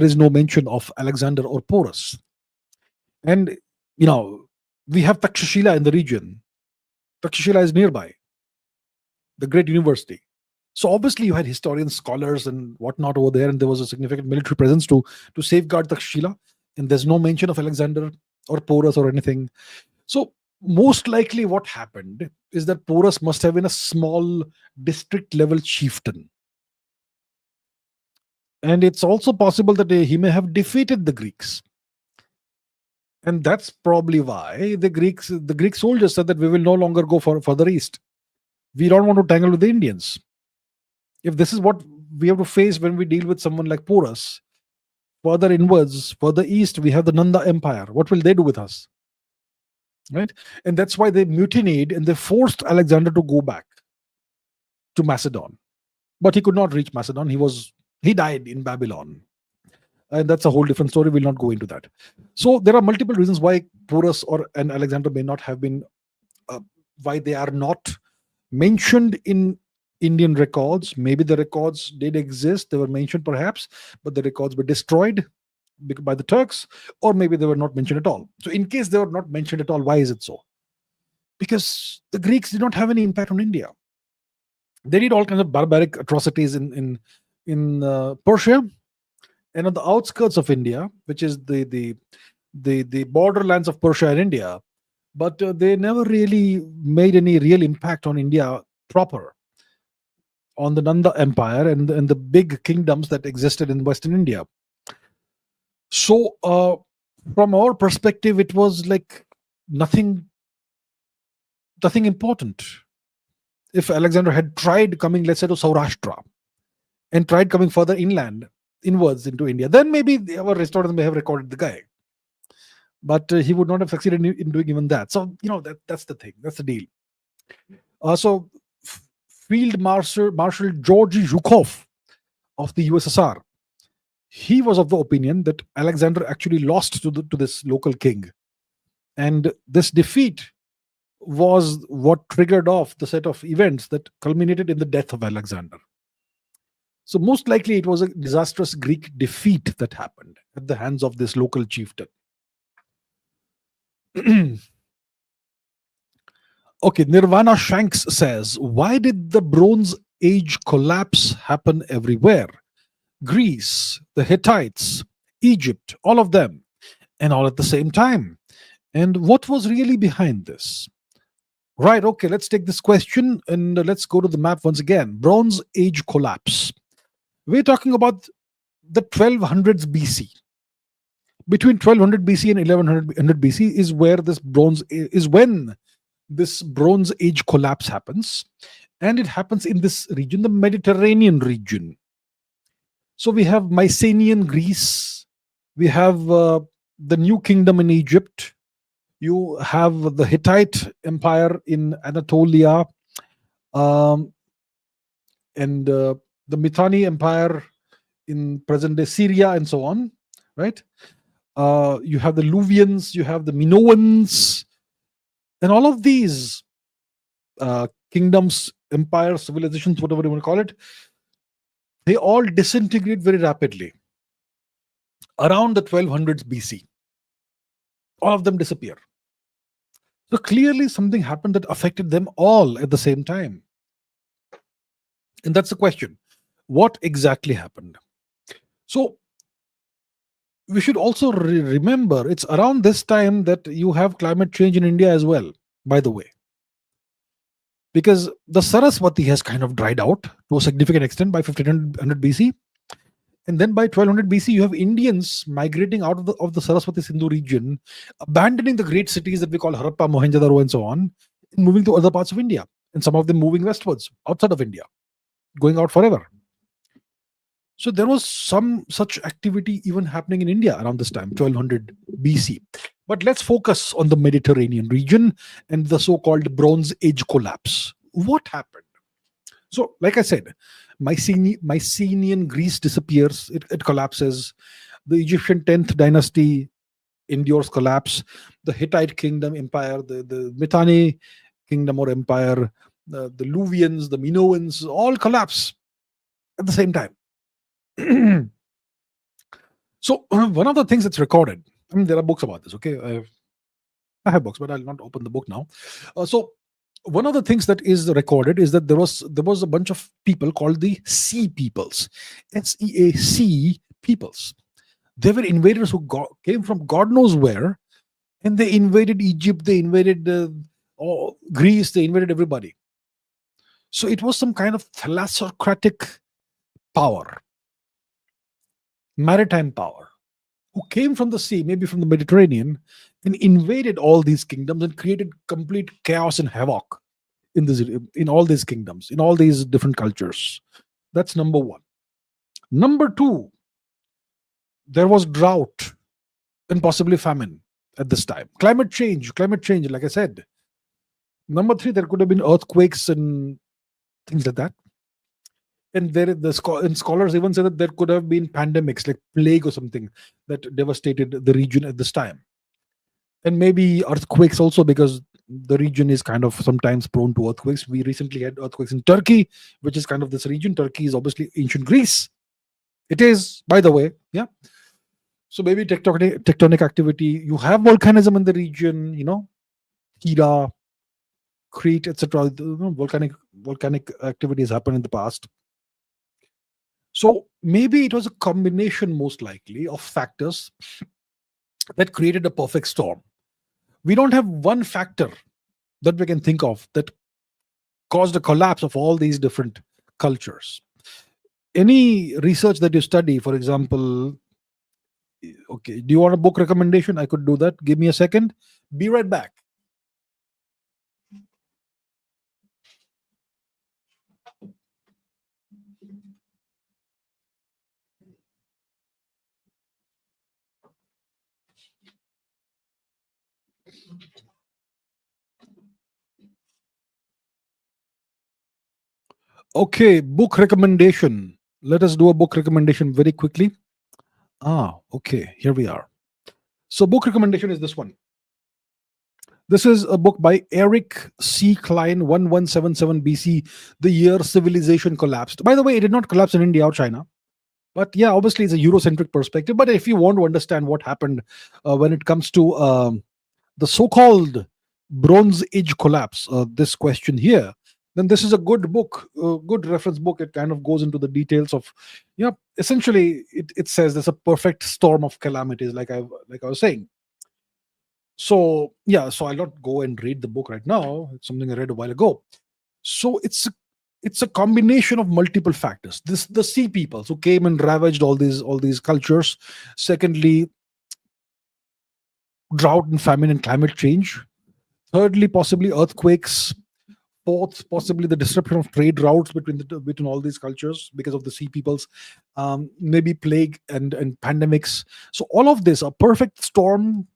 is no mention of Alexander or Porus. And we have Takshashila in the region. Takshashila is nearby, the great university. So obviously you had historians, scholars, and whatnot over there, and there was a significant military presence to safeguard Takshashila. And there's no mention of Alexander or Porus or anything. So most likely what happened is that Porus must have been a small district level chieftain. And it's also possible that he may have defeated the Greeks. And that's probably why the Greek soldiers said that we will no longer go further east. We don't want to tangle with the Indians. If this is what we have to face when we deal with someone like Porus, further inwards, further east, we have the Nanda Empire. What will they do with us? Right? And that's why they mutinied and they forced Alexander to go back to Macedon. But he could not reach Macedon. He died in Babylon. And that's a whole different story. We'll not go into that. So there are multiple reasons why Porus and Alexander may not have been, why they are not mentioned in Indian records. Maybe the records did exist. They were mentioned perhaps, but the records were destroyed by the Turks, or maybe they were not mentioned at all. So in case they were not mentioned at all, why is it so? Because the Greeks did not have any impact on India. They did all kinds of barbaric atrocities in Persia and on the outskirts of India, which is the borderlands of Persia and India. But they never really made any real impact on India proper, on the Nanda Empire and the big kingdoms that existed in Western India. So from our perspective, it was like nothing important. If Alexander had tried coming, let's say, to Saurashtra and tried coming further inwards into India, then maybe our historians may have recorded the guy. But he would not have succeeded in doing even that. So, that's the thing. That's the deal. So Field Marshal Georgy Zhukov of the USSR, he was of the opinion that Alexander actually lost to this local king. And this defeat was what triggered off the set of events that culminated in the death of Alexander. So most likely it was a disastrous Greek defeat that happened at the hands of this local chieftain. Okay, Nirvana Shanks says, why did the Bronze Age collapse happen everywhere? Greece, the Hittites, Egypt, all of them, and all at the same time. And what was really behind this? Right, okay, let's take this question and let's go to the map once again. Bronze Age collapse. We're talking about the 1200s BC. Between 1200 BC and 1100 BC is when this Bronze Age collapse happens. And it happens in this region, the Mediterranean region. So we have Mycenaean Greece. We have the New Kingdom in Egypt. You have the Hittite Empire in Anatolia, and the Mitanni Empire in present-day Syria, and so on, right? You have the Luvians, you have the Minoans, and all of these kingdoms, empires, civilizations, whatever you want to call it, they all disintegrate very rapidly around the 1200s BC. All of them disappear. So clearly something happened that affected them all at the same time. And that's the question. What exactly happened? So we should also remember it's around this time that you have climate change in India as well, by the way, because the Saraswati has kind of dried out to a significant extent by 1500 BC. And then by 1200 BC, you have Indians migrating out of the Saraswati Sindhu region, abandoning the great cities that we call Harappa, Mohenjo-daro, and so on, and moving to other parts of India. And some of them moving westwards, outside of India, going out forever. So there was some such activity even happening in India around this time, 1200 BC. But let's focus on the Mediterranean region and the so called Bronze Age collapse. What happened? So, like I said, Mycenaean Greece disappears, it collapses. The Egyptian 10th dynasty endures collapse. The Hittite kingdom empire, the Mitanni kingdom or empire, the Luvians, the Minoans, all collapse at the same time. So, one of the things that's recorded, I mean, there are books about this, okay? I have books, but I'll not open the book now. So, one of the things that is recorded is that there was a bunch of people called the Sea peoples, SEAC peoples. They were invaders who came from God knows where, and they invaded Egypt, they invaded Greece, they invaded everybody. So it was some kind of thalassocratic power, maritime power, who came from the sea, maybe from the Mediterranean, and invaded all these kingdoms and created complete chaos and havoc in all these kingdoms, in all these different cultures. That's number one. Number two, there was drought and possibly famine at this time. Climate change, like I said. Number three, there could have been earthquakes and things like that. And and scholars even say that there could have been pandemics like plague or something that devastated the region at this time. And maybe earthquakes also, because the region is kind of sometimes prone to earthquakes. We recently had earthquakes in Turkey, which is kind of this region. Turkey is obviously ancient Greece. It is, by the way, yeah. So maybe tectonic activity. You have volcanism in the region, Hira, Crete, etc. Volcanic activities happened in the past. So maybe it was a combination, most likely, of factors that created a perfect storm. We don't have one factor that we can think of that caused a collapse of all these different cultures. Any research that you study, for example, okay, do you want a book recommendation? I could do that. Give me a second. Be right back. Okay, book recommendation. Let us do a book recommendation very quickly. Okay, here we are. So, book recommendation is this one. This is a book by Eric C. Klein, 1177 BC, The Year Civilization Collapsed. By the way, it did not collapse in India or China. But yeah, obviously, it's a Eurocentric perspective. But if you want to understand what happened when it comes to the so called Bronze Age collapse, this question here, then this is a good book, a good reference book. It kind of goes into the details of, essentially, it says there's a perfect storm of calamities, like I was saying. So yeah, so I'll not go and read the book right now. It's something I read a while ago. So it's a combination of multiple factors. The sea peoples who came and ravaged all these cultures. Secondly, drought and famine and climate change. Thirdly, possibly earthquakes. Fourth, possibly the disruption of trade routes between all these cultures because of the sea peoples. Maybe plague and pandemics. So all of this, a perfect storm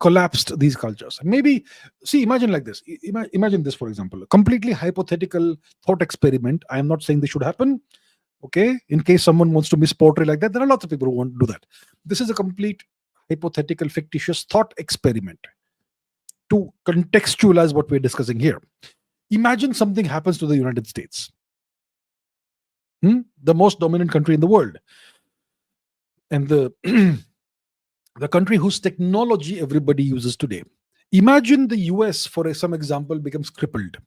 collapsed these cultures. And maybe, see, imagine like this. Imagine this, for example, a completely hypothetical thought experiment. I am not saying this should happen. Okay, in case someone wants to misportray like that, there are lots of people who want to do that. This is a complete hypothetical, fictitious thought experiment to contextualize what we're discussing here. Imagine something happens to the United States, the most dominant country in the world, and the the country whose technology everybody uses today. Imagine the US, for some example, becomes crippled.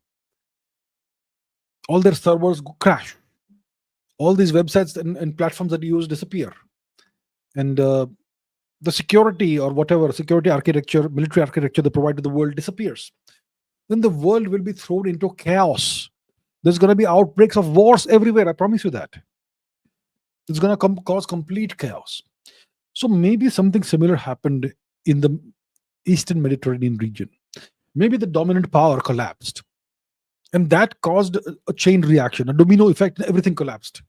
All their servers crash. All these websites and platforms that you use disappear. And the security or whatever security architecture, military architecture they provide to the world disappears, then the world will be thrown into chaos. There's going to be outbreaks of wars everywhere. I promise you that. It's going to cause complete chaos. So maybe something similar happened in the Eastern Mediterranean region. Maybe the dominant power collapsed, and that caused a chain reaction, a domino effect, and everything collapsed.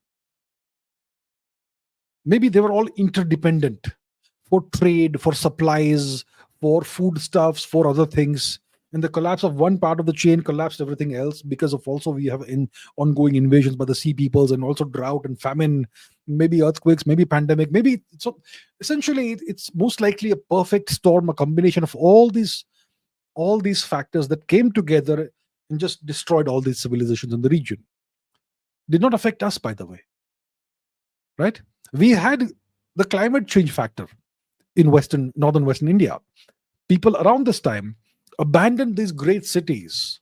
Maybe they were all interdependent for trade, for supplies, for foodstuffs, for other things. And the collapse of one part of the chain collapsed everything else, because of also we have ongoing invasions by the sea peoples, and also drought and famine, maybe earthquakes, maybe pandemic, maybe. So essentially it's most likely a perfect storm, a combination of all these factors that came together and just destroyed all these civilizations in the region. Did not affect us, by the way, right? We had the climate change factor in northern Western India. People around this time abandoned these great cities,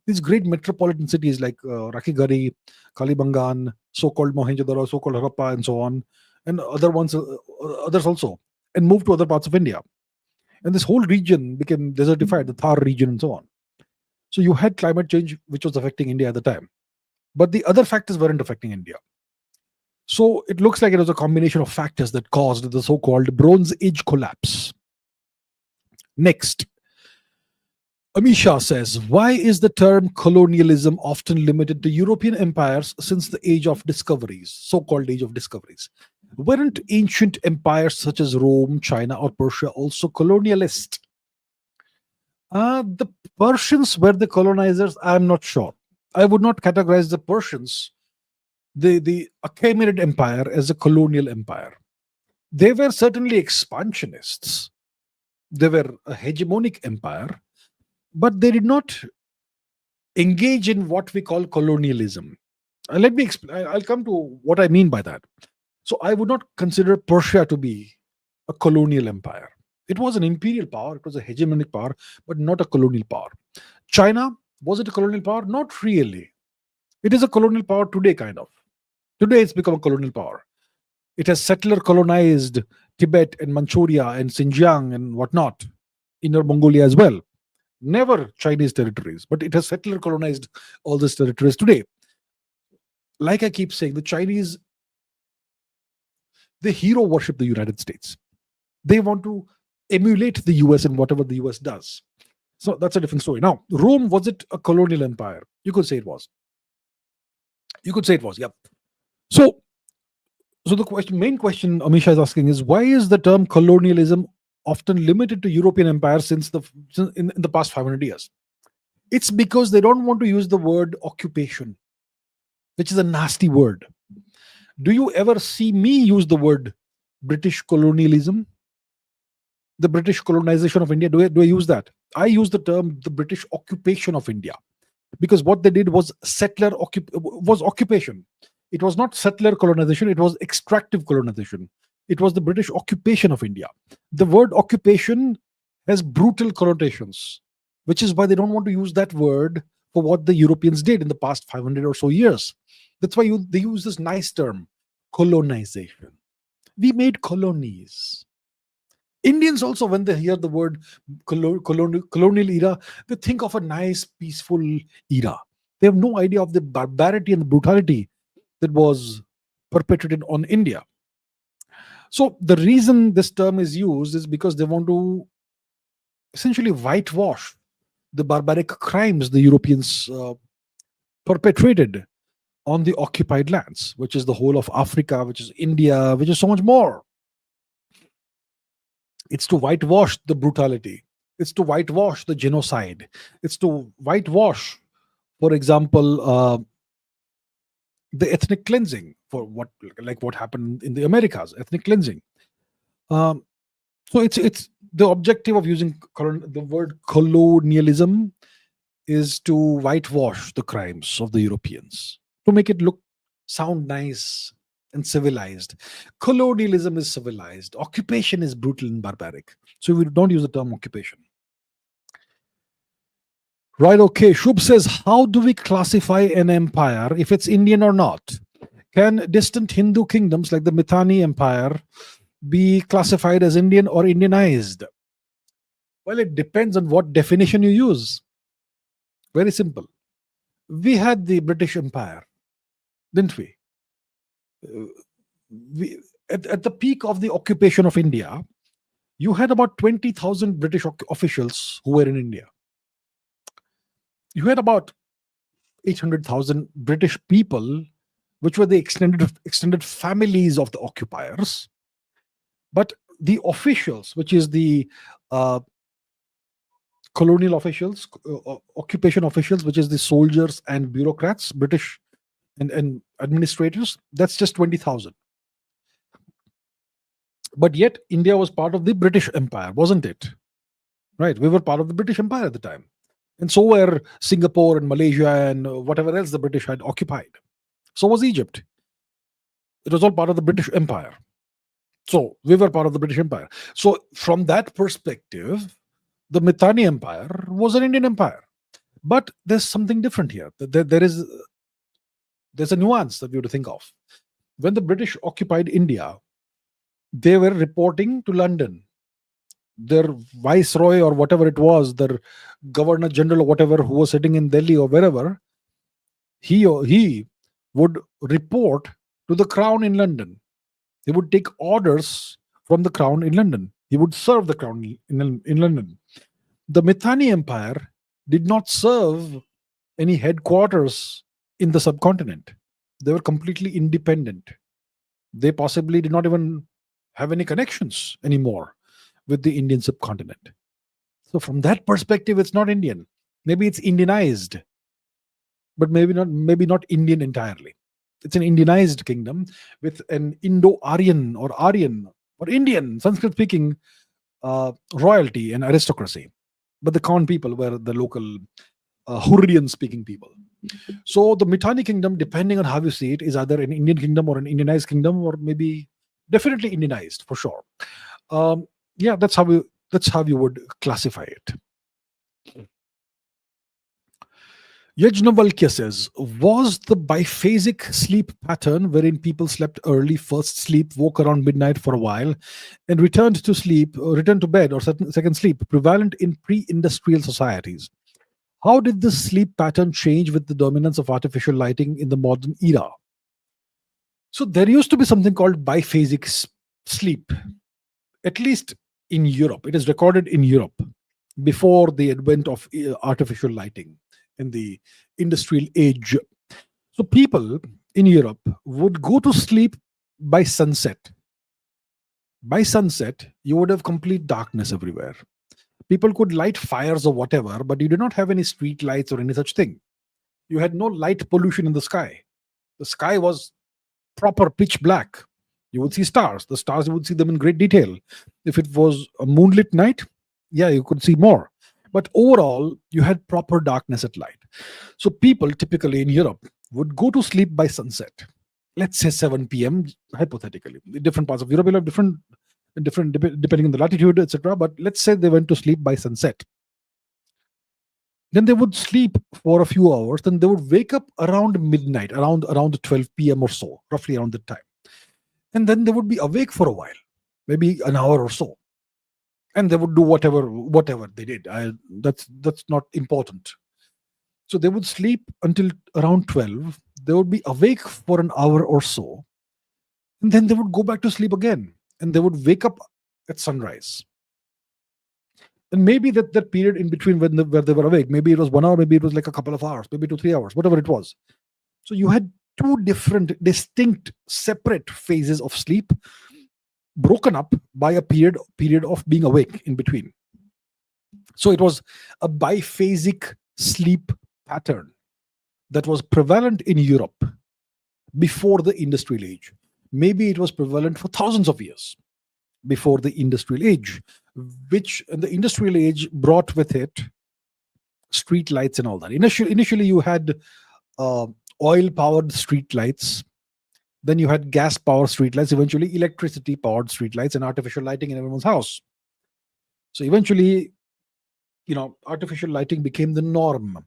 these great metropolitan cities like Rakhigarhi, Kalibangan, so-called Mohenjo-daro, so-called Harappa, and so on, and others also, and moved to other parts of India. And this whole region became desertified, the Thar region, and so on. So you had climate change, which was affecting India at the time, but the other factors weren't affecting India. So it looks like it was a combination of factors that caused the so-called Bronze Age collapse. Next, Amisha says, why is the term colonialism often limited to European empires since the age of discoveries, so-called age of discoveries? Weren't ancient empires such as Rome, China, or Persia also colonialist? The Persians were the colonizers. I'm not sure. I would not categorize the Persians, the Achaemenid Empire, as a colonial empire. They were certainly expansionists. They were a hegemonic empire, but they did not engage in what we call colonialism. Let me explain. I'll come to what I mean by that. So I would not consider Persia to be a colonial empire. It was an imperial power, it was a hegemonic power, but not a colonial power. China, was it a colonial power? Not really. It is a colonial power today, kind of. Today it's become a colonial power. It has settler colonized Tibet and Manchuria and Xinjiang and whatnot, Inner Mongolia as well. Never Chinese territories, but it has settler colonized all these territories today. Like I keep saying, the Chinese, they hero worship the United States. They want to emulate the US in whatever the US does. So that's a different story. Now, Rome, was it a colonial empire? You could say it was. Yep. So the main question Amisha is asking is, why is the term colonialism often limited to European empires in the past 500 years? It's because they don't want to use the word occupation, which is a nasty word. Do you ever see me use the word British colonialism? The British colonization of India, do I use that? I use the term the British occupation of India, because what they did was occupation. It was not settler colonization, it was extractive colonization. It was the British occupation of India. The word occupation has brutal connotations, which is why they don't want to use that word for what the Europeans did in the past 500 or so years. That's why they use this nice term, colonization. We made colonies. Indians also, when they hear the word colonial era, they think of a nice, peaceful era. They have no idea of the barbarity and the brutality that was perpetrated on India. So the reason this term is used is because they want to essentially whitewash the barbaric crimes the Europeans perpetrated on the occupied lands, which is the whole of Africa, which is India, which is so much more. It's to whitewash the brutality. It's to whitewash the genocide. It's to whitewash, for example, the ethnic cleansing, for what happened in the Americas, ethnic cleansing. So it's the objective of using the word colonialism is to whitewash the crimes of the Europeans, to make it sound nice and civilized. Colonialism is civilized. Occupation is brutal and barbaric. So we don't use the term occupation. Right, okay. Shubh says, how do we classify an empire, if it's Indian or not? Can distant Hindu kingdoms like the Mitanni Empire be classified as Indian or Indianized? Well, it depends on what definition you use. Very simple. We had the British Empire, didn't we? Uh, at the peak of the occupation of India, you had about 20,000 British officials who were in India. You had about 800,000 British people, which were the extended families of the occupiers. But the officials, which is the uh, colonial officials, occupation officials, which is the soldiers and bureaucrats, British and administrators, that's just 20,000. But yet, India was part of the British Empire, wasn't it? Right? We were part of the British Empire at the time. And so were Singapore and Malaysia and whatever else the British had occupied. So was Egypt. It was all part of the British Empire. So we were part of the British Empire. So from that perspective, the Mitanni Empire was an Indian empire. But there's something different here. There's a nuance that we have to think of. When the British occupied India, they were reporting to London. Their viceroy or whatever it was, their governor general or whatever who was sitting in Delhi or wherever, he would report to the crown in London. He would take orders from the crown in London. He would serve the crown in London. The Mitanni Empire did not serve any headquarters in the subcontinent. They were completely independent. They possibly did not even have any connections anymore with the Indian subcontinent. So from that perspective, it's not Indian. Maybe it's Indianized, but maybe not Indian entirely. It's an Indianized kingdom with an Indo-Aryan or Aryan or Indian Sanskrit-speaking royalty and aristocracy. But the Khan people were the local Hurrian-speaking people. So the Mitanni kingdom, depending on how you see it, is either an Indian kingdom or an Indianized kingdom, or maybe definitely Indianized for sure. Yeah, that's how you would classify it. Yajnavalkya says, was the biphasic sleep pattern wherein people slept early, first sleep, woke around midnight for a while, and returned to bed or second sleep, prevalent in pre-industrial societies? How did this sleep pattern change with the dominance of artificial lighting in the modern era? So there used to be something called biphasic sleep, at least in Europe. It is recorded in Europe before the advent of artificial lighting in the industrial age. So people in Europe would go to sleep by sunset. By sunset, you would have complete darkness everywhere. People could light fires or whatever, but you did not have any street lights or any such thing. You had no light pollution in the sky. The sky was proper pitch black. You would see stars. The stars, you would see them in great detail. If it was a moonlit night, yeah, you could see more. But overall, you had proper darkness at night. So people typically in Europe would go to sleep by sunset. Let's say 7 p.m. hypothetically. In different parts of Europe will have different depending on the latitude, etc. But let's say they went to sleep by sunset. Then they would sleep for a few hours. Then they would wake up around midnight, around 12 p.m. or so, roughly around that time. And then they would be awake for a while, maybe an hour or so. And they would do whatever they did. That's not important. So they would sleep until around 12. They would be awake for an hour or so. And then they would go back to sleep again. And they would wake up at sunrise. And maybe that period in between where they were awake, maybe it was 1 hour, maybe it was like a couple of hours, maybe 2-3 hours, whatever it was. So you had two different, distinct, separate phases of sleep, broken up by a period of being awake in between. So it was a biphasic sleep pattern that was prevalent in Europe before the industrial age. Maybe it was prevalent for thousands of years before the industrial age, which the industrial age brought with it street lights and all that. Initially you had oil-powered street lights. Then you had gas-powered streetlights, eventually electricity-powered streetlights and artificial lighting in everyone's house. So eventually, artificial lighting became the norm.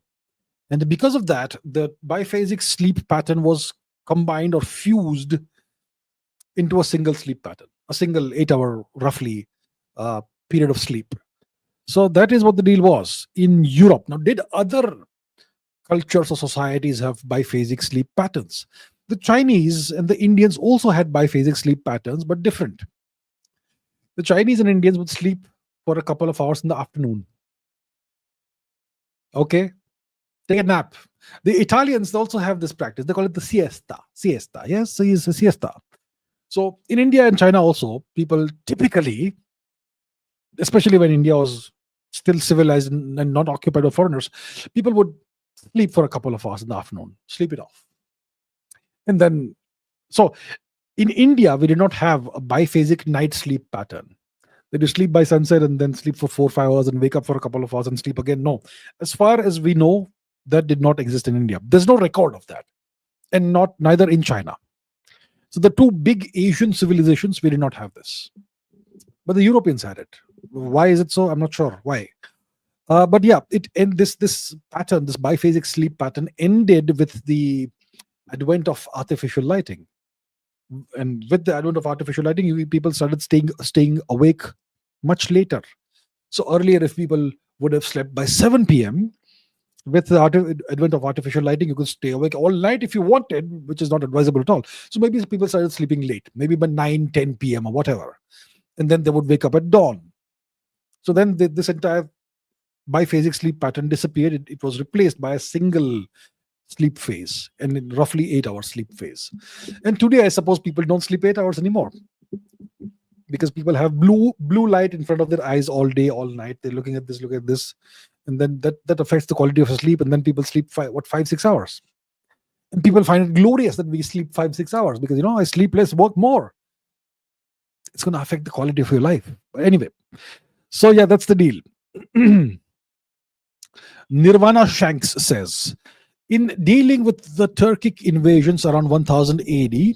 And because of that, the biphasic sleep pattern was combined or fused into a single sleep pattern. a single 8 hour, roughly, period of sleep. So that is what the deal was in Europe. Now, did other cultures or societies have biphasic sleep patterns? The Chinese and the Indians also had biphasic sleep patterns, but different. The Chinese and Indians would sleep for a couple of hours in the afternoon. Okay, take a nap. The Italians also have this practice. They call it the siesta. Siesta. Yes, so it's a siesta. So in India and China also, people typically, especially when India was still civilized and not occupied by foreigners, people would sleep for a couple of hours in the afternoon, sleep it off. And then, so in India, we did not have a biphasic night sleep pattern. That you sleep by sunset and then sleep for 4 or 5 hours and wake up for a couple of hours and sleep again. No. As far as we know, that did not exist in India. There's no record of that. And not neither in China. So the two big Asian civilizations, we did not have this. But the Europeans had it. Why is it so? I'm not sure why. But yeah, this pattern, this biphasic sleep pattern, ended with the advent of artificial lighting. And with the advent of artificial lighting, people started staying awake much later. So earlier, if people would have slept by 7 p.m., with the advent of artificial lighting, you could stay awake all night if you wanted, which is not advisable at all. So maybe people started sleeping late, maybe by 9, 10 p.m. or whatever. And then they would wake up at dawn. So then this entire biphasic sleep pattern disappeared. It was replaced by a single sleep phase, and in roughly 8 hour sleep phase. And today, I suppose people don't sleep 8 hours anymore, because people have blue light in front of their eyes all day, all night. They're looking at this, and then that affects the quality of sleep. And then people sleep 5-6 hours, and people find it glorious that we sleep 5-6 hours, because I sleep less, work more. It's going to affect the quality of your life. But anyway, so yeah, that's the deal. Nirvana Shanks says, in dealing with the Turkic invasions around 1000 AD,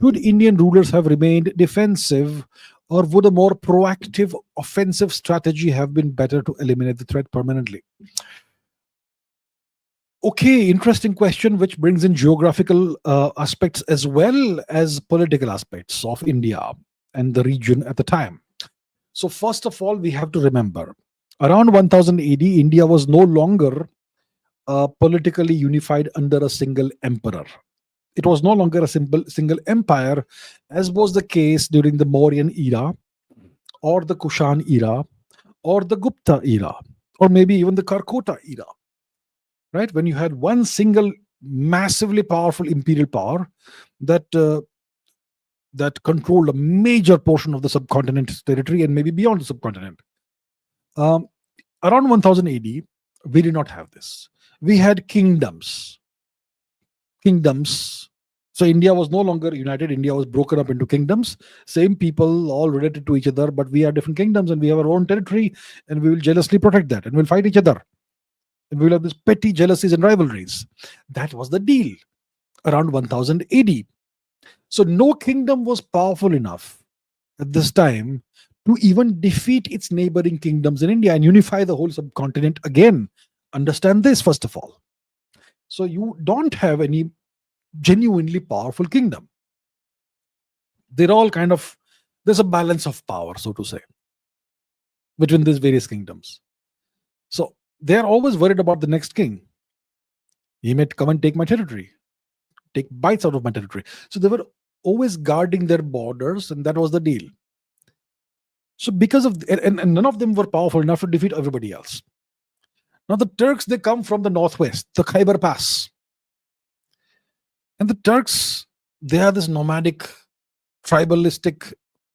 should Indian rulers have remained defensive, or would a more proactive offensive strategy have been better to eliminate the threat permanently? Okay, interesting question, which brings in geographical aspects as well as political aspects of India and the region at the time. So first of all, we have to remember, around 1000 AD, India was no longer politically unified under a single emperor. It was no longer a single empire, as was the case during the Mauryan era, or the Kushan era, or the Gupta era, or maybe even the Karkota era. Right? When you had one single massively powerful imperial power that controlled a major portion of the subcontinent's territory and maybe beyond the subcontinent. Around 1000 AD, we did not have this. We had kingdoms. So India was no longer united. India was broken up into kingdoms. Same people, all related to each other, but we are different kingdoms and we have our own territory, and we will jealously protect that, and we'll fight each other. And we will have this petty jealousies and rivalries. That was the deal around 1000 AD. So no kingdom was powerful enough at this time to even defeat its neighboring kingdoms in India and unify the whole subcontinent again. Understand this, first of all. So you don't have any genuinely powerful kingdom. They're all there's a balance of power, so to say, between these various kingdoms. So they're always worried about the next king. He might come and take my territory, take bites out of my territory. So they were always guarding their borders, and that was the deal. So because of, and none of them were powerful enough to defeat everybody else. Now the Turks, they come from the northwest, the Khyber Pass. And the Turks, they are this nomadic, tribalistic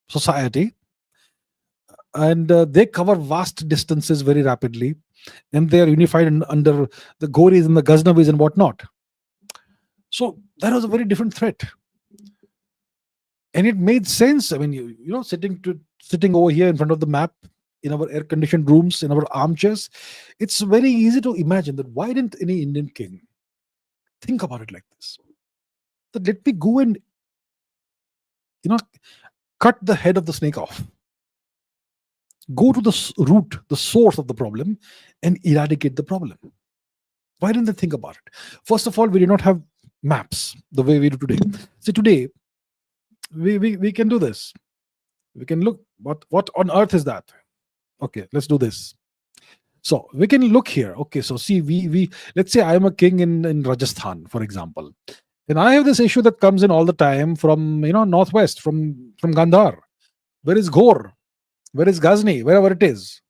society. And they cover vast distances very rapidly. And they are unified under the Ghoris and the Ghaznavis and whatnot. So that was a very different threat. And it made sense. I mean, sitting over here in front of the map, in our air-conditioned rooms, in our armchairs, it's very easy to imagine that why didn't any Indian king think about it like this? That let me go and, cut the head of the snake off. Go to the root, the source of the problem, and eradicate the problem. Why didn't they think about it? First of all, we did not have maps the way we do today. See, today, we can do this. We can look, what on earth is that? Okay, let's do this. So we can look here. Okay, so see, we let's say I am a king in Rajasthan, for example, and I have this issue that comes in all the time from northwest, from Gandhar. Where is Ghor? Where is Ghazni? Wherever it is.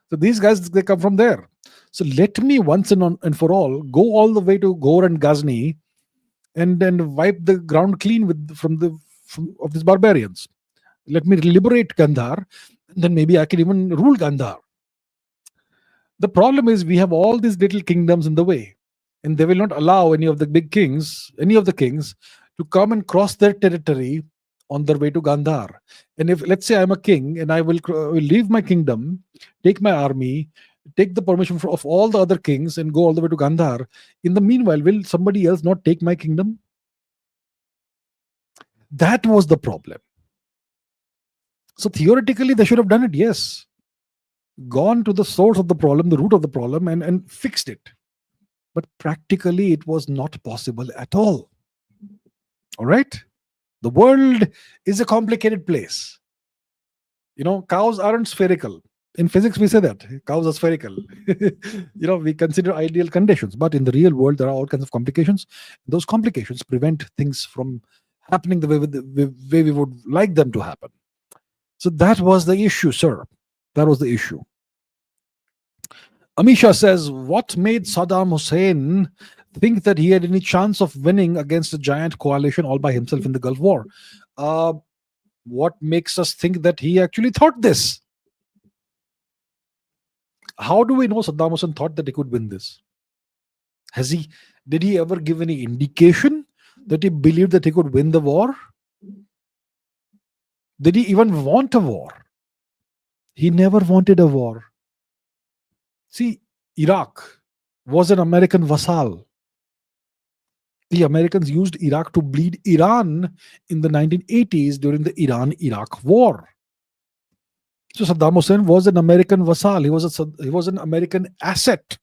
So these guys, they come from there. So let me once and for all go all the way to Ghor and Ghazni, and then wipe the ground clean from of these barbarians. Let me liberate Gandhar, and then maybe I can even rule Gandhar. The problem is we have all these little kingdoms in the way, and they will not allow any of the kings, to come and cross their territory on their way to Gandhar. And if, let's say, I'm a king and I will leave my kingdom, take my army, take the permission of all the other kings, and go all the way to Gandhar. In the meanwhile, will somebody else not take my kingdom? That was the problem. So theoretically, they should have done it, yes. Gone to the source of the problem, the root of the problem, and fixed it. But practically, it was not possible at all. All right? The world is a complicated place. Cows aren't spherical. In physics, we say that cows are spherical. We consider ideal conditions, but in the real world, there are all kinds of complications. Those complications prevent things from happening the way we would like them to happen. So that was the issue, sir. That was the issue. Amisha says, what made Saddam Hussein think that he had any chance of winning against a giant coalition all by himself in the Gulf War? What makes us think that he actually thought this? How do we know Saddam Hussein thought that he could win this? Did he ever give any indication that he believed that he could win the war? Did he even want a war? He never wanted a war. See, Iraq was an American vassal. The Americans used Iraq to bleed Iran in the 1980s during the Iran-Iraq war. So Saddam Hussein was an American vassal. He was an American asset.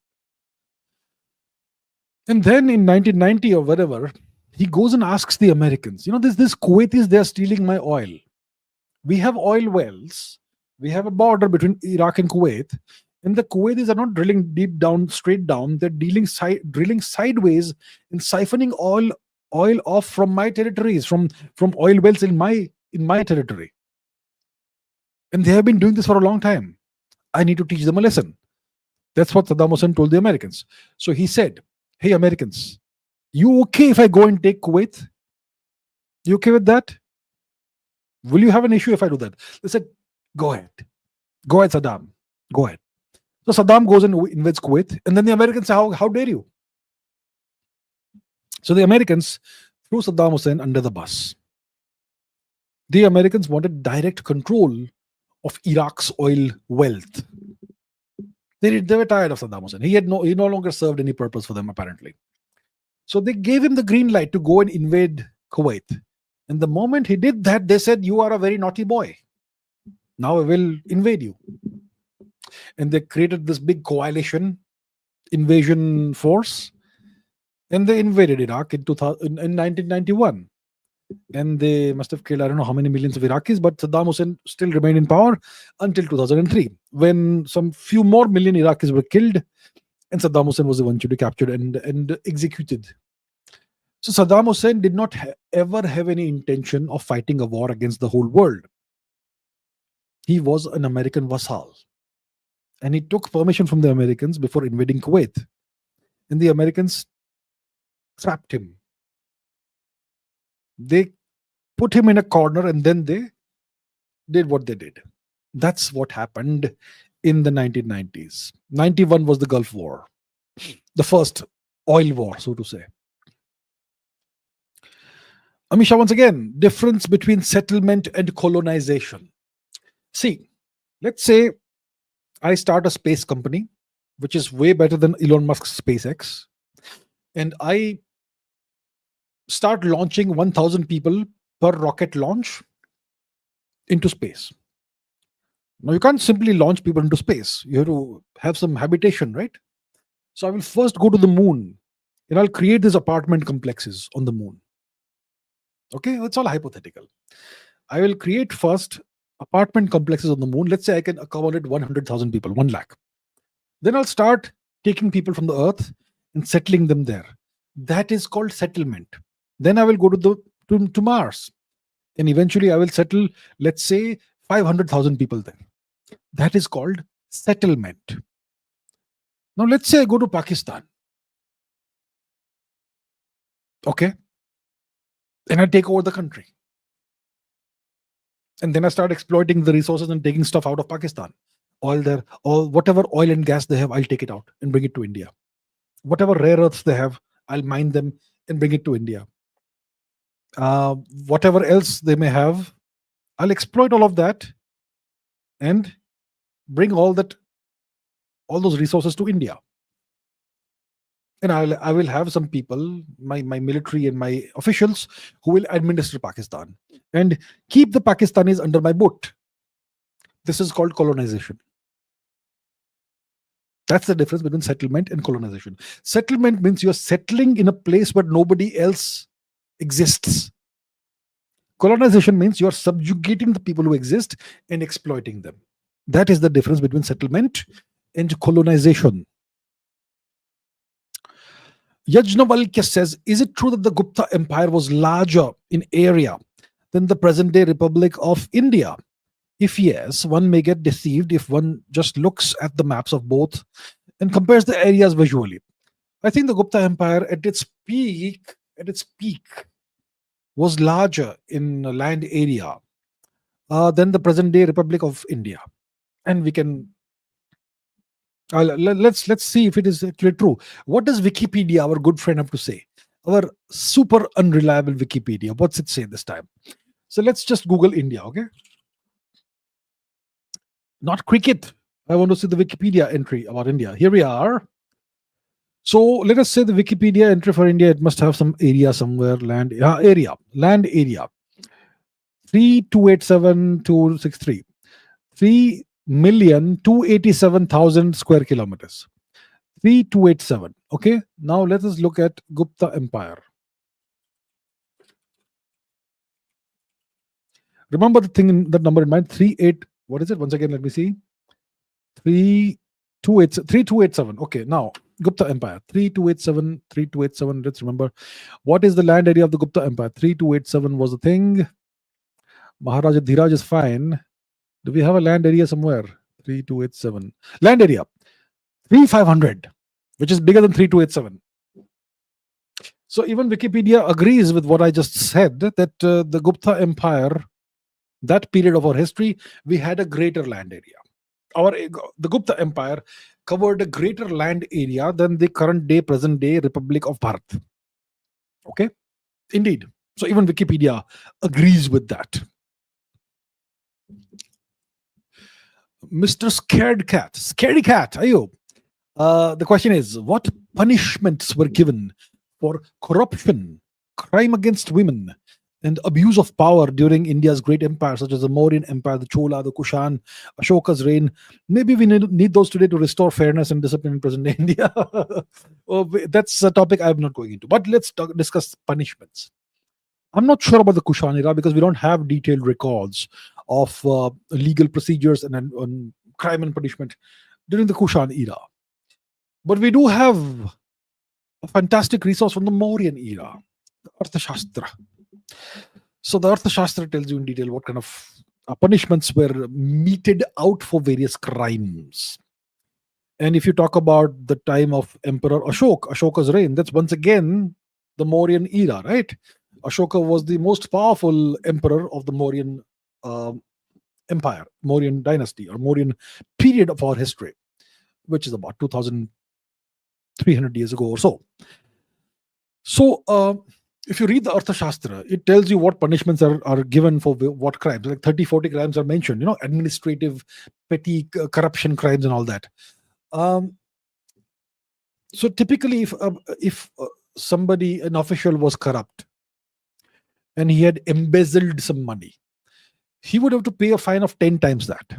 And then in 1990 or whatever, he goes and asks the Americans, this Kuwaitis, they are stealing my oil. We have oil wells. We have a border between Iraq and Kuwait. And the Kuwaitis are not drilling deep down, straight down. They're drilling sideways and siphoning oil off from my territories, from oil wells in my territory. And they have been doing this for a long time. I need to teach them a lesson. That's what Saddam Hussein told the Americans. So he said, hey, Americans, you okay if I go and take Kuwait? You okay with that? Will you have an issue if I do that? They said, go ahead. Go ahead, Saddam. Go ahead. So Saddam goes and invades Kuwait. And then the Americans say, how dare you? So the Americans threw Saddam Hussein under the bus. The Americans wanted direct control of Iraq's oil wealth. They were tired of Saddam Hussein. He no longer served any purpose for them, apparently. So they gave him the green light to go and invade Kuwait. And the moment he did that, they said, you are a very naughty boy. Now I will invade you. And they created this big coalition invasion force. And they invaded Iraq in 1991. And they must have killed, I don't know how many millions of Iraqis, but Saddam Hussein still remained in power until 2003, when some few more million Iraqis were killed, and Saddam Hussein was eventually captured and executed. So Saddam Hussein did not ever have any intention of fighting a war against the whole world. He was an American vassal. And he took permission from the Americans before invading Kuwait. And the Americans trapped him. They put him in a corner and then they did what they did. That's what happened in the 1990s. 91 was the Gulf War, the first oil war, so to say. Amisha, once again, difference between settlement and colonization. See, let's say I start a space company, which is way better than Elon Musk's SpaceX, and I start launching 1,000 people per rocket launch into space. Now, you can't simply launch people into space. You have to have some habitation, right? So I will first go to the moon and I'll create these apartment complexes on the moon. Okay, it's all hypothetical. I will create first apartment complexes on the moon. Let's say I can accommodate 100,000 people, 1 lakh. Then I'll start taking people from the earth and settling them there. That is called settlement. Then I will go to Mars, and eventually I will settle, let's say, 500,000 people there. That is called settlement. Now let's say I go to Pakistan. Okay. And I take over the country. And then I start exploiting the resources and taking stuff out of Pakistan. All whatever oil and gas they have, I'll take it out and bring it to India. Whatever rare earths they have, I'll mine them and bring it to India. Whatever else they may have, I'll exploit all of that and bring all those resources to India. And I will have some people, my military and my officials, who will administer Pakistan and keep the Pakistanis under my boot. This is called colonization. That's the difference between settlement and colonization. Settlement means you're settling in a place where nobody else exists. Colonization means you're subjugating the people who exist and exploiting them. That is the difference between settlement and colonization. Yajnavalkya says, is it true that the Gupta Empire was larger in area than the present-day Republic of India? If yes, one may get deceived if one just looks at the maps of both and compares the areas visually. I think the Gupta Empire at its peak was larger in land area than the present-day Republic of India. And we can let's see if it is actually true. What does Wikipedia, our good friend, have to say? Our super unreliable Wikipedia. What's it say this time? So let's just Google India, okay? Not cricket. I want to see the Wikipedia entry about India. Here we are. So let us say the Wikipedia entry for India. It must have some area somewhere. Land area. 3,287,263. 3,287,000 square kilometers. 3,287. Okay. Now let us look at Gupta Empire. Remember the thing in that number in mind. 38. What is it? Once again, let me see. 3,287. Okay. Now Gupta Empire. 3,287. 3,287. Let's remember. What is the land area of the Gupta Empire? 3,287 was the thing. Maharaja Dhiraj is fine. Do we have a land area somewhere? 3,287. Land area. 3,500, which is bigger than 3,287. So even Wikipedia agrees with what I just said, that the Gupta Empire, that period of our history, we had a greater land area. The Gupta Empire covered a greater land area than the present day Republic of Bharat. Okay? Indeed. So even Wikipedia agrees with that. Mr. Scaredy Cat, are you? The question is, what punishments were given for corruption, crime against women, and abuse of power during India's great empire, such as the Mauryan Empire, the Chola, the Kushan, Ashoka's reign? Maybe we need those today to restore fairness and discipline in present-day India. That's a topic I'm not going into. But let's discuss punishments. I'm not sure about the Kushan era because we don't have detailed records of legal procedures and crime and punishment during the Kushan era. But we do have a fantastic resource from the Mauryan era, the Arthashastra. So the Arthashastra tells you in detail what kind of punishments were meted out for various crimes. And if you talk about the time of Emperor Ashoka's reign, that's once again the Mauryan era, right? Ashoka was the most powerful emperor of the Mauryan Empire, Mauryan dynasty, or Mauryan period of our history, which is about 2,300 years ago or so. So, if you read the Arthashastra, it tells you what punishments are given for what crimes. Like 30, 40 crimes are mentioned, administrative, petty corruption crimes and all that. So typically, if somebody, an official, was corrupt and he had embezzled some money, he would have to pay a fine of 10 times that.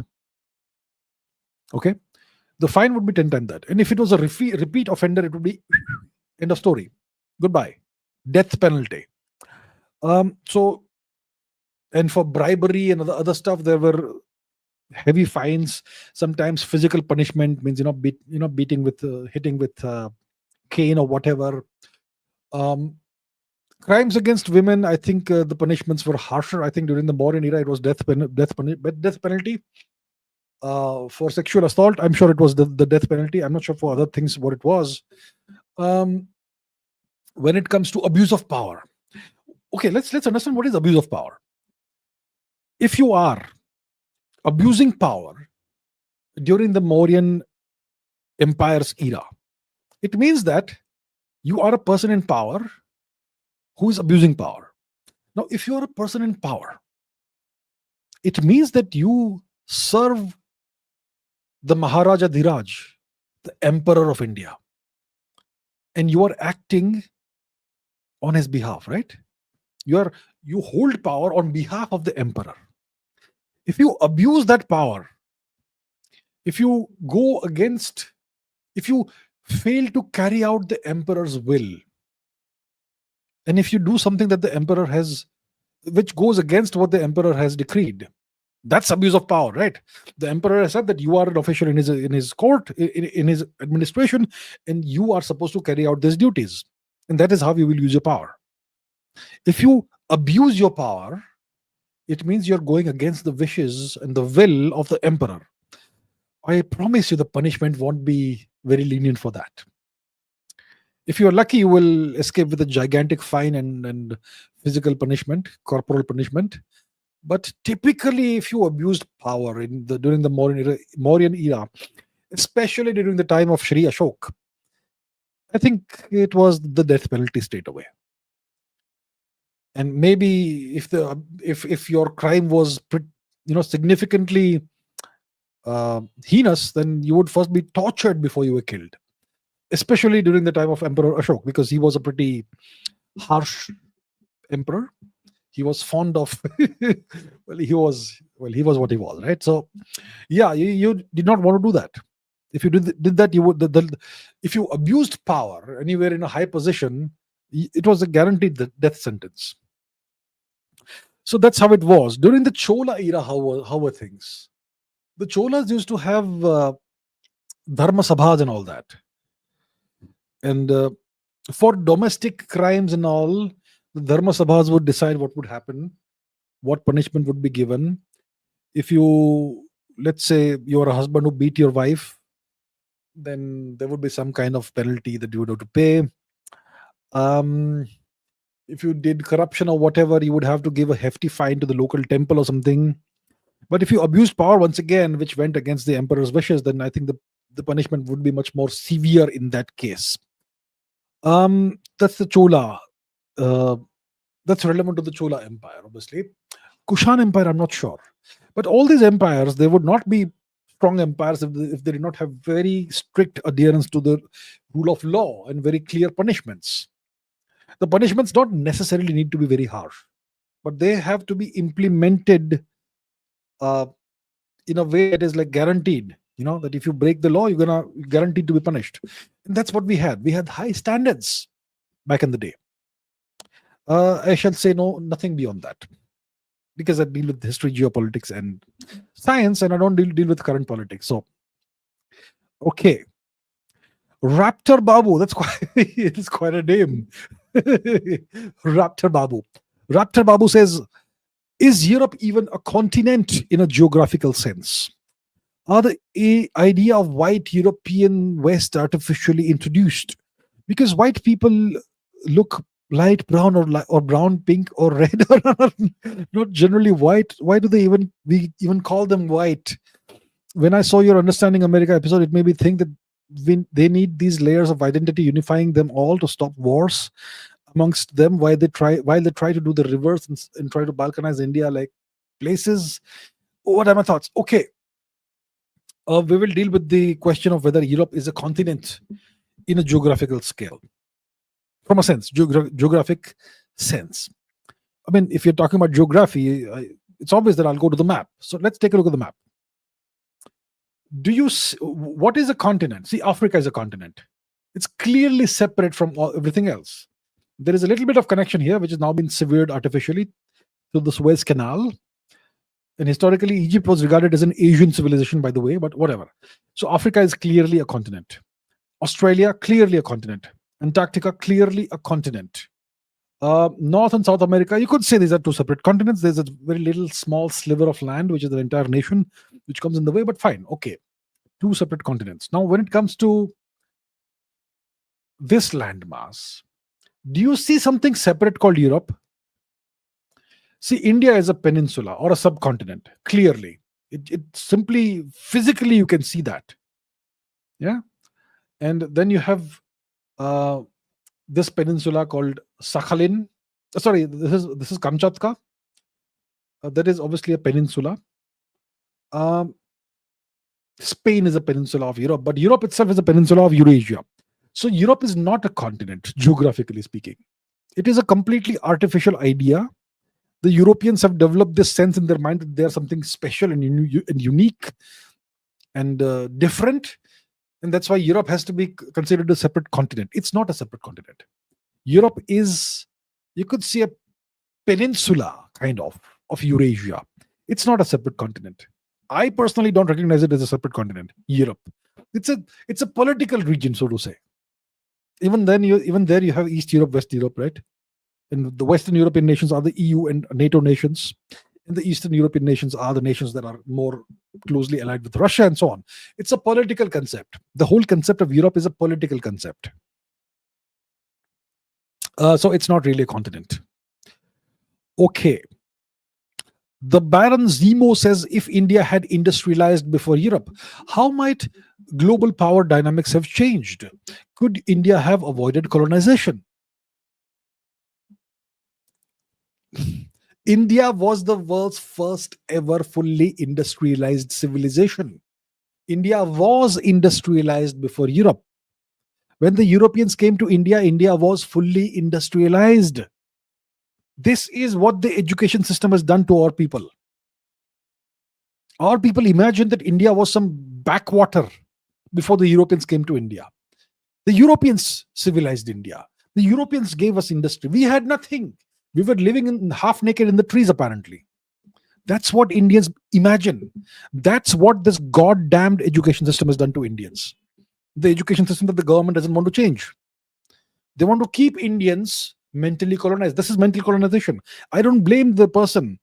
Okay? The fine would be 10 times that. And if it was a repeat offender, it would be end of story. Goodbye. Death penalty. So And for bribery and other stuff, there were heavy fines. Sometimes physical punishment means beating with hitting with cane or whatever. Um, Crimes against women, I think the punishments were harsher. I think during the Mauryan era, it was death penalty. For sexual assault, I'm sure it was the death penalty. I'm not sure for other things what it was. Um, when it comes to abuse of power, okay, let's understand what is abuse of power. If you are abusing power during the Mauryan Empire's era, it means that you are a person in power who is abusing power. Now, if you are a person in power, it means that you serve the Maharaja Dhiraj, the Emperor of India, and you are acting on his behalf, right? You hold power on behalf of the emperor. If you abuse that power, if you go against, if you fail to carry out the emperor's will, and if you do something that the emperor has, which goes against what the emperor has decreed, that's abuse of power, right? The emperor has said that you are an official in his court, in his administration, and you are supposed to carry out these duties, and that is how you will use your power. If you abuse your power, it means you're going against the wishes and the will of the emperor. I promise you the punishment won't be very lenient for that. If you're lucky, you will escape with a gigantic fine and physical punishment, corporal punishment. But typically, if you abused power during the Mauryan era, especially during the time of Shri Ashok, I think it was the death penalty straight away. And maybe if your crime was significantly heinous, then you would first be tortured before you were killed. Especially during the time of Emperor Ashok, because he was a pretty harsh emperor. He was fond of he was what he was, right? So yeah, you did not want to do that. If you did that, you would if you abused power and you were in a high position, it was a guaranteed death sentence. So that's how it was during the Chola era. How were things? The Cholas used to have dharma sabhas and all that, and for domestic crimes and all, the dharma sabhas would decide what would happen, what punishment would be given. If you, let's say, you're a husband who beat your wife, then there would be some kind of penalty that you would have to pay. If you did corruption or whatever, you would have to give a hefty fine to the local temple or something. But if you abused power once again, which went against the emperor's wishes, then I think the punishment would be much more severe in that case. That's the Chola. That's relevant to the Chola Empire, obviously. Kushan Empire, I'm not sure. But all these empires, they would not be strong empires if they did not have very strict adherence to the rule of law and very clear punishments. The punishments don't necessarily need to be very harsh, but they have to be implemented in a way that is like guaranteed. That if you break the law, you're gonna guaranteed to be punished. And that's what we had. We had high standards back in the day. I shall say nothing beyond that, because I deal with history, geopolitics, and science, and I don't deal with current politics. So, okay, Raptor Babu. That's it's quite a name. Raptor Babu. Raptor Babu says, "Is Europe even a continent in a geographical sense? Are the idea of white European West artificially introduced? Because white people look light brown or brown, pink, or red, or not generally white. Why do we even call them white?" When I saw your Understanding America episode, it made me think that they need these layers of identity unifying them all to stop wars amongst them, while they try to do the reverse and try to balkanize India like places. What are my thoughts? Okay, we will deal with the question of whether Europe is a continent in a geographical scale, from a sense, geographic sense. I mean, if you're talking about geography, it's obvious that I'll go to the map. So let's take a look at the map. What is a continent? See, Africa is a continent. It's clearly separate from everything else. There is a little bit of connection here, which has now been severed artificially. to the Suez Canal. And historically, Egypt was regarded as an Asian civilization, by the way, but whatever. So Africa is clearly a continent. Australia, clearly a continent. Antarctica, clearly a continent. North and South America, you could say these are two separate continents. There's a very little small sliver of land, which is the entire nation, which comes in the way, but fine. Okay. Two separate continents. Now, when it comes to this landmass, do you see something separate called Europe? See, India is a peninsula or a subcontinent, clearly. It simply, physically, you can see that. Yeah. And then you have this peninsula called Sakhalin. Sorry, this is Kamchatka. That is obviously a peninsula. Spain is a peninsula of Europe, but Europe itself is a peninsula of Eurasia. So Europe is not a continent, geographically speaking. It is a completely artificial idea. The Europeans have developed this sense in their mind that they are something special and unique and different. And that's why Europe has to be considered a separate continent. It's not a separate continent. Europe is, you could say, a peninsula, kind of Eurasia. It's not a separate continent. I personally don't recognize it as a separate continent, Europe. It's a political region, so to say. Even there you have East Europe, West Europe, right? And the Western European nations are the EU and NATO nations. And the Eastern European nations are the nations that are more closely allied with Russia and so on. It's a political concept. The whole concept of Europe is a political concept. So it's not really a continent. Okay. The Baron Zemo says, if India had industrialized before Europe, how might global power dynamics have changed? Could India have avoided colonization? India was the world's first ever fully industrialized civilization. India was industrialized before Europe. When the Europeans came to India, India was fully industrialized. This is what the education system has done to our people. Our people imagined that India was some backwater before the Europeans came to India. The Europeans civilized India. The Europeans gave us industry. We had nothing. We were living in half naked in the trees, apparently. That's what Indians imagine. That's what this goddamned education system has done to Indians. The education system that the government doesn't want to change. They want to keep Indians mentally colonized. This is mental colonization. I don't blame the person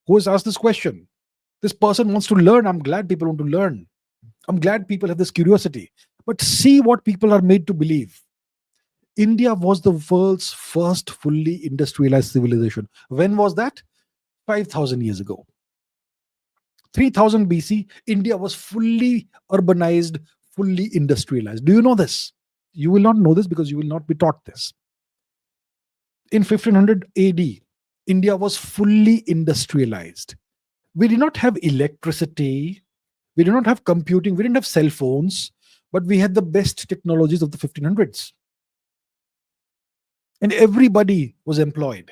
who has asked this question. This person wants to learn. I'm glad people want to learn. I'm glad people have this curiosity. But see what people are made to believe. India was the world's first fully industrialized civilization. When was that? 5,000 years ago. 3000 BC, India was fully urbanized, fully industrialized. Do you know this? You will not know this because you will not be taught this. In 1500 AD, India was fully industrialized. We did not have electricity. We did not have computing. We didn't have cell phones, but we had the best technologies of the 1500s. And everybody was employed.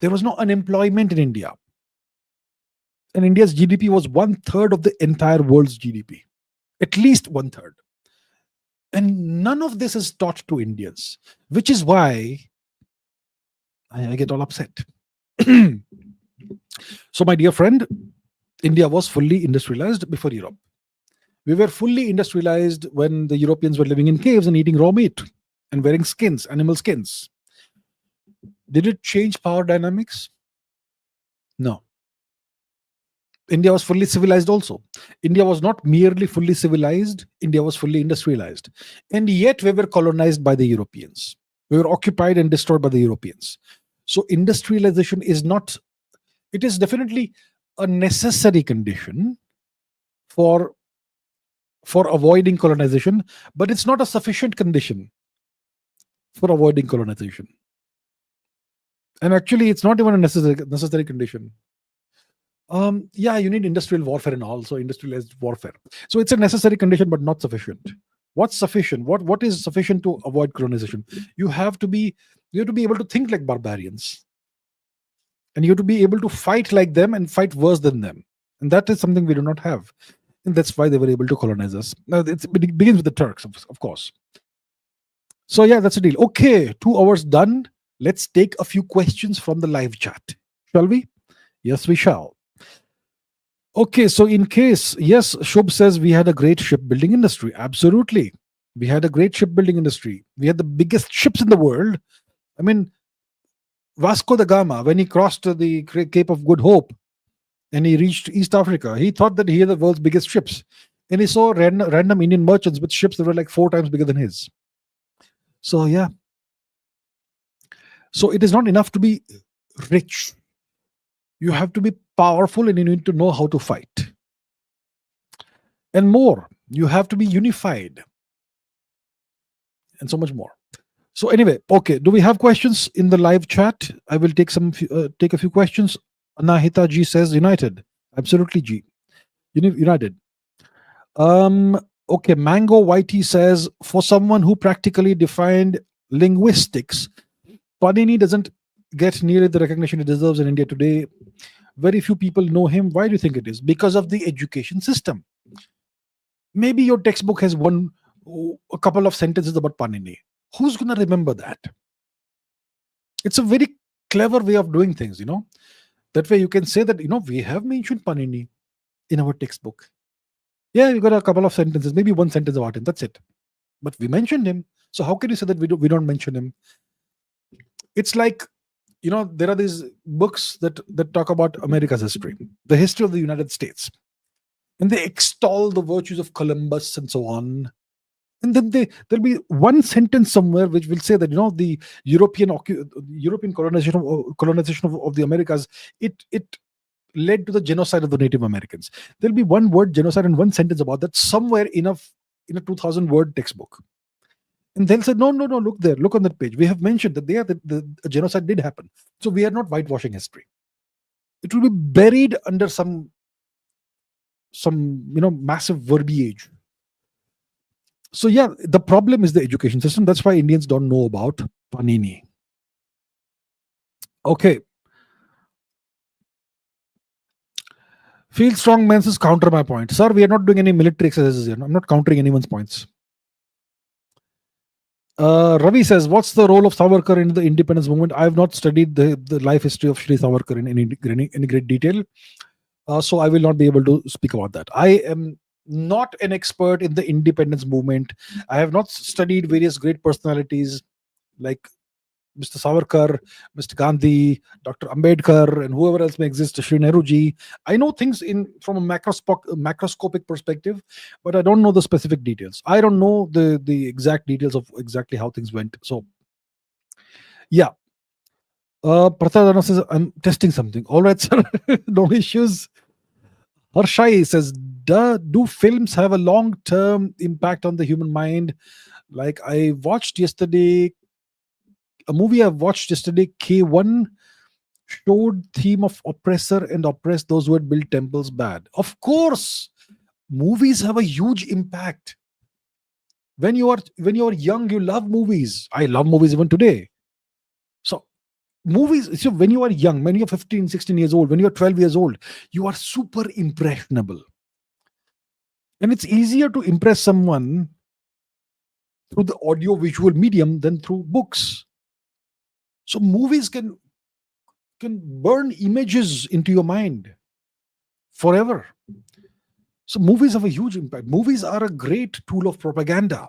There was no unemployment in India. And India's GDP was 1/3 of the entire world's GDP. At least 1/3. And none of this is taught to Indians, which is why I get all upset. So, my dear friend, India was fully industrialized before Europe. We were fully industrialized when the Europeans were living in caves and eating raw meat and wearing skins, animal skins. Did it change power dynamics? No. India was fully civilized also. India was not merely fully civilized, India was fully industrialized. And yet we were colonized by the Europeans. We were occupied and destroyed by the Europeans. So industrialization is not, it is definitely a necessary condition for avoiding colonization, but it's not a sufficient condition for avoiding colonization. And actually, it's not even a necessary condition. Yeah, you need industrial warfare and also industrialized warfare. So it's a necessary condition, but not sufficient. What's sufficient? What is sufficient to avoid colonization? You have to be able to think like barbarians, and you have to be able to fight like them and fight worse than them. And that is something we do not have, and that's why they were able to colonize us. Now, it begins with the Turks, of course. So yeah, that's the deal. Okay, 2 hours done. Let's take a few questions from the live chat, shall we? Yes, we shall. Okay, so in case, yes, Shubh says we had a great shipbuilding industry. Absolutely. We had a great shipbuilding industry. We had the biggest ships in the world. I mean, Vasco da Gama, when he crossed the Cape of Good Hope and he reached East Africa, he thought that he had the world's biggest ships. And he saw random Indian merchants with ships that were like 4 times bigger than his. So, yeah. So, it is not enough to be rich. You have to be powerful and you need to know how to fight. And more, you have to be unified and so much more. So anyway, okay, do we have questions in the live chat? I will take a few questions. Anahita G says United. Absolutely, G. United. Okay, Mango YT says, for someone who practically defined linguistics, Panini doesn't get nearly the recognition it deserves in India today. Very few people know him. Why do you think it is? Because of the education system. Maybe your textbook has a couple of sentences about Panini. Who's going to remember that? It's a very clever way of doing things, That way you can say that, we have mentioned Panini in our textbook. Yeah, we got a couple of sentences, maybe one sentence about him. That's it. But we mentioned him. So how can you say that we don't mention him? It's like, there are these books that talk about America's history, the history of the United States. And they extol the virtues of Columbus and so on. And then there'll be one sentence somewhere which will say that the European colonization of the Americas, it led to the genocide of the Native Americans. There'll be one word genocide and one sentence about that somewhere in a 2,000-word textbook. And they'll say, no, look on that page. We have mentioned that the genocide did happen. So we are not whitewashing history. It will be buried under some massive verbiage. So yeah, the problem is the education system. That's why Indians don't know about Panini. Okay. Feel strong men says counter my point. Sir, we are not doing any military exercises here. I'm not countering anyone's points. Ravi says, what's the role of Savarkar in the independence movement? I have not studied the life history of Shri Savarkar in any great detail. So I will not be able to speak about that. I am not an expert in the independence movement. I have not studied various great personalities like Mr. Savarkar, Mr. Gandhi, Dr. Ambedkar, and whoever else may exist, Shri Nehru ji. I know things from a macroscopic perspective, but I don't know the specific details. I don't know the exact details of exactly how things went. So, yeah. Prasadana says, I'm testing something. All right, sir. No issues. Harshai says, do films have a long-term impact on the human mind? Like I watched yesterday, a movie I watched yesterday, K1, showed theme of oppressor and oppress those who had built temples bad. Of course, movies have a huge impact. When you are young, you love movies. I love movies even today. So movies, so when you are young, when you're 15, 16 years old, when you're 12 years old, you are super impressionable. And it's easier to impress someone through the audio visual medium than through books. So movies can burn images into your mind forever. So movies have a huge impact. Movies are a great tool of propaganda.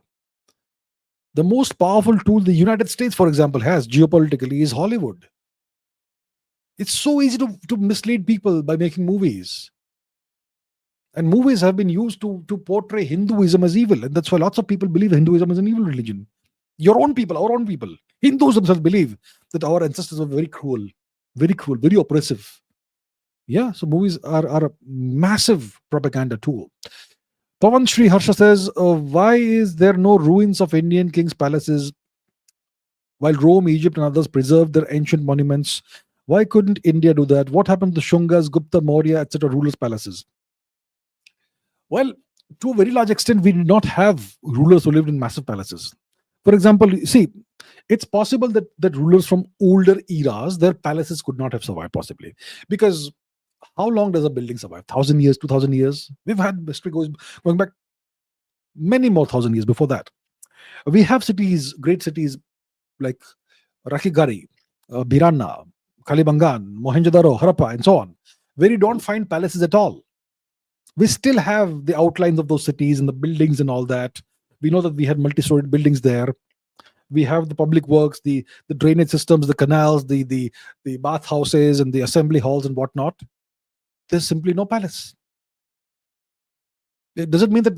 The most powerful tool the United States, for example, has geopolitically is Hollywood. It's so easy to mislead people by making movies. And movies have been used to portray Hinduism as evil. And that's why lots of people believe Hinduism is an evil religion. Your own people, our own people. Hindus themselves believe that our ancestors were very cruel, very oppressive. Yeah, so movies are a massive propaganda tool. Pavan Shri Harsha says, why is there no ruins of Indian kings' palaces while Rome, Egypt, and others preserved their ancient monuments? Why couldn't India do that? What happened to Shungas, Gupta, Maurya, etc. rulers' palaces? Well, to a very large extent, we did not have rulers who lived in massive palaces. For example, see, it's possible that rulers from older eras, their palaces could not have survived, possibly. Because how long does a building survive? 1,000 years, 2,000 years? We've had history going back many more 1,000 years before that. We have cities, great cities like Rakhigarhi, Birana, Kalibangan, Mohenjo-daro, Harappa, and so on, where you don't find palaces at all. We still have the outlines of those cities and the buildings and all that. We know that we had multi-storied buildings there. We have the public works, the drainage systems, the canals, the bathhouses, and the assembly halls and whatnot. There's simply no palace. Does it mean that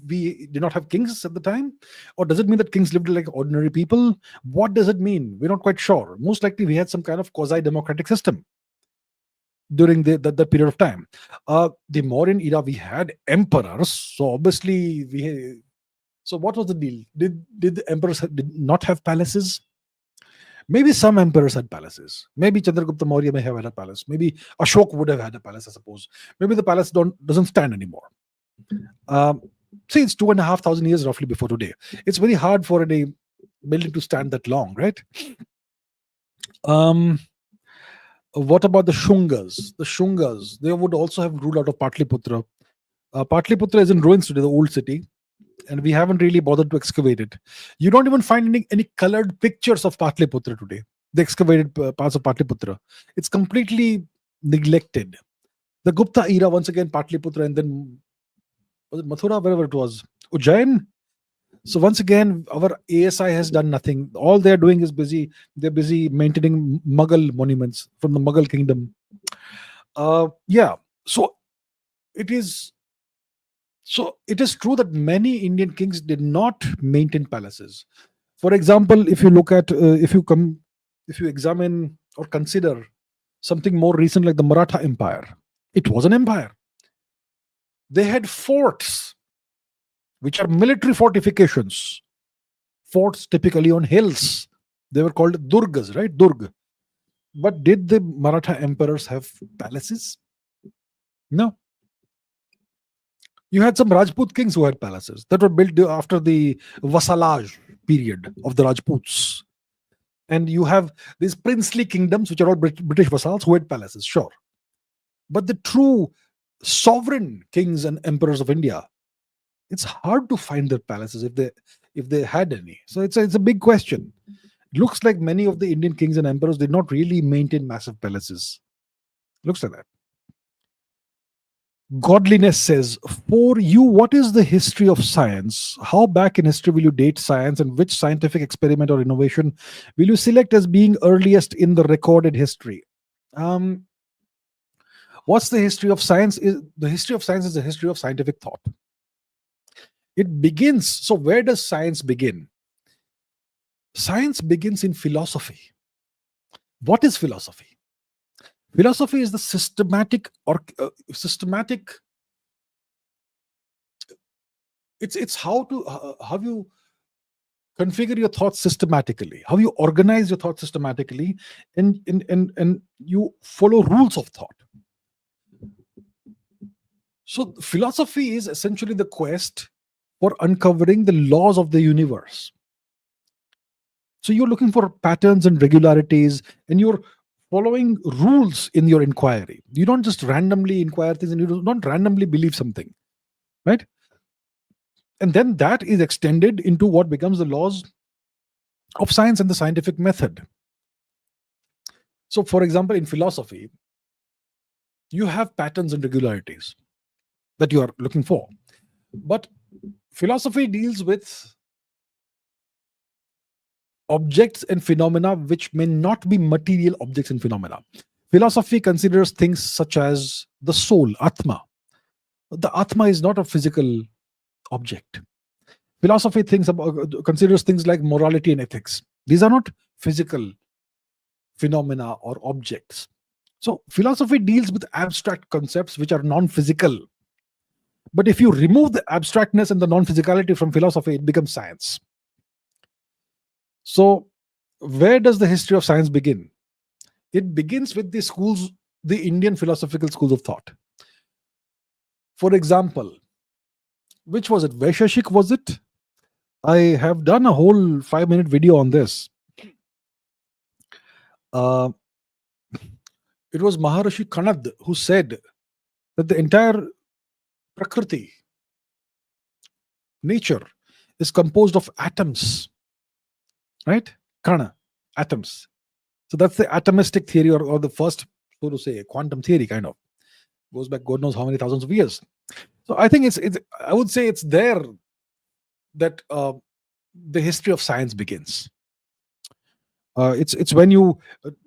we did not have kings at the time? Or does it mean that kings lived like ordinary people? What does it mean? We're not quite sure. Most likely, we had some kind of quasi-democratic system during that period of time. The Mauryan era, we had emperors. So obviously, so what was the deal? Did the emperors did not have palaces? Maybe some emperors had palaces. Maybe Chandragupta Maurya may have had a palace. Maybe Ashok would have had a palace, I suppose. Maybe the palace doesn't stand anymore. See, it's 2,500 years roughly before today. It's very hard for a building to stand that long, right? What about the Shungas? The Shungas, they would also have ruled out of Patliputra. Patliputra is in ruins today, the old city, and we haven't really bothered to excavate it. You don't even find any colored pictures of Patliputra today, the excavated parts of Patliputra. It's completely neglected. The Gupta era, once again, Patliputra, and then was it Mathura, wherever it was, Ujjain. So once again, our ASI has done nothing. All they're doing is they're busy maintaining Mughal monuments from the Mughal kingdom. Yeah. So it is true that many Indian kings did not maintain palaces. For example, if you look at if you examine or consider something more recent like the Maratha Empire, it was an empire. They had forts, which are military fortifications. Forts typically on hills. They were called durgas, right? Durg. But did the Maratha emperors have palaces? No. You had some Rajput kings who had palaces that were built after the vassalage period of the Rajputs. And you have these princely kingdoms, which are all British vassals, who had palaces, sure. But the true sovereign kings and emperors of India, it's hard to find their palaces if they had any. So it's a big question. It looks like many of the Indian kings and emperors did not really maintain massive palaces. Looks like that. Godliness says, for you, what is the history of science? How back in history will you date science, and which scientific experiment or innovation will you select as being earliest in the recorded history? What's the history of science? The history of science is the history of scientific thought. It begins. So where does science begin? Science begins in philosophy. What is philosophy? Philosophy is the systematic. It's how you configure your thoughts systematically, how you organize your thoughts systematically, and you follow rules of thought. So philosophy is essentially the quest for uncovering the laws of the universe. So you're looking for patterns and regularities, and you're following rules in your inquiry. You don't just randomly inquire things, and you don't randomly believe something, right? And then that is extended into what becomes the laws of science and the scientific method. So, for example, in philosophy, you have patterns and regularities that you are looking for. But philosophy deals with objects and phenomena which may not be material objects and phenomena. Philosophy considers things such as the soul, Atma. The Atma is not a physical object. Philosophy considers things like morality and ethics. These are not physical phenomena or objects. So philosophy deals with abstract concepts which are non-physical. But if you remove the abstractness and the non-physicality from philosophy, it becomes science. So where does the history of science begin? It begins with the Indian philosophical schools of thought. For example, which was it? Vaisheshik, was it? I have done a whole 5-minute video on this. It was Maharishi Kanad who said that the entire Prakriti, nature, is composed of atoms. Right? Kana, atoms. So that's the atomistic theory, or the first, so to say, quantum theory, kind of goes back God knows how many thousands of years. So I think it's I would say it's there that the history of science begins. It's when you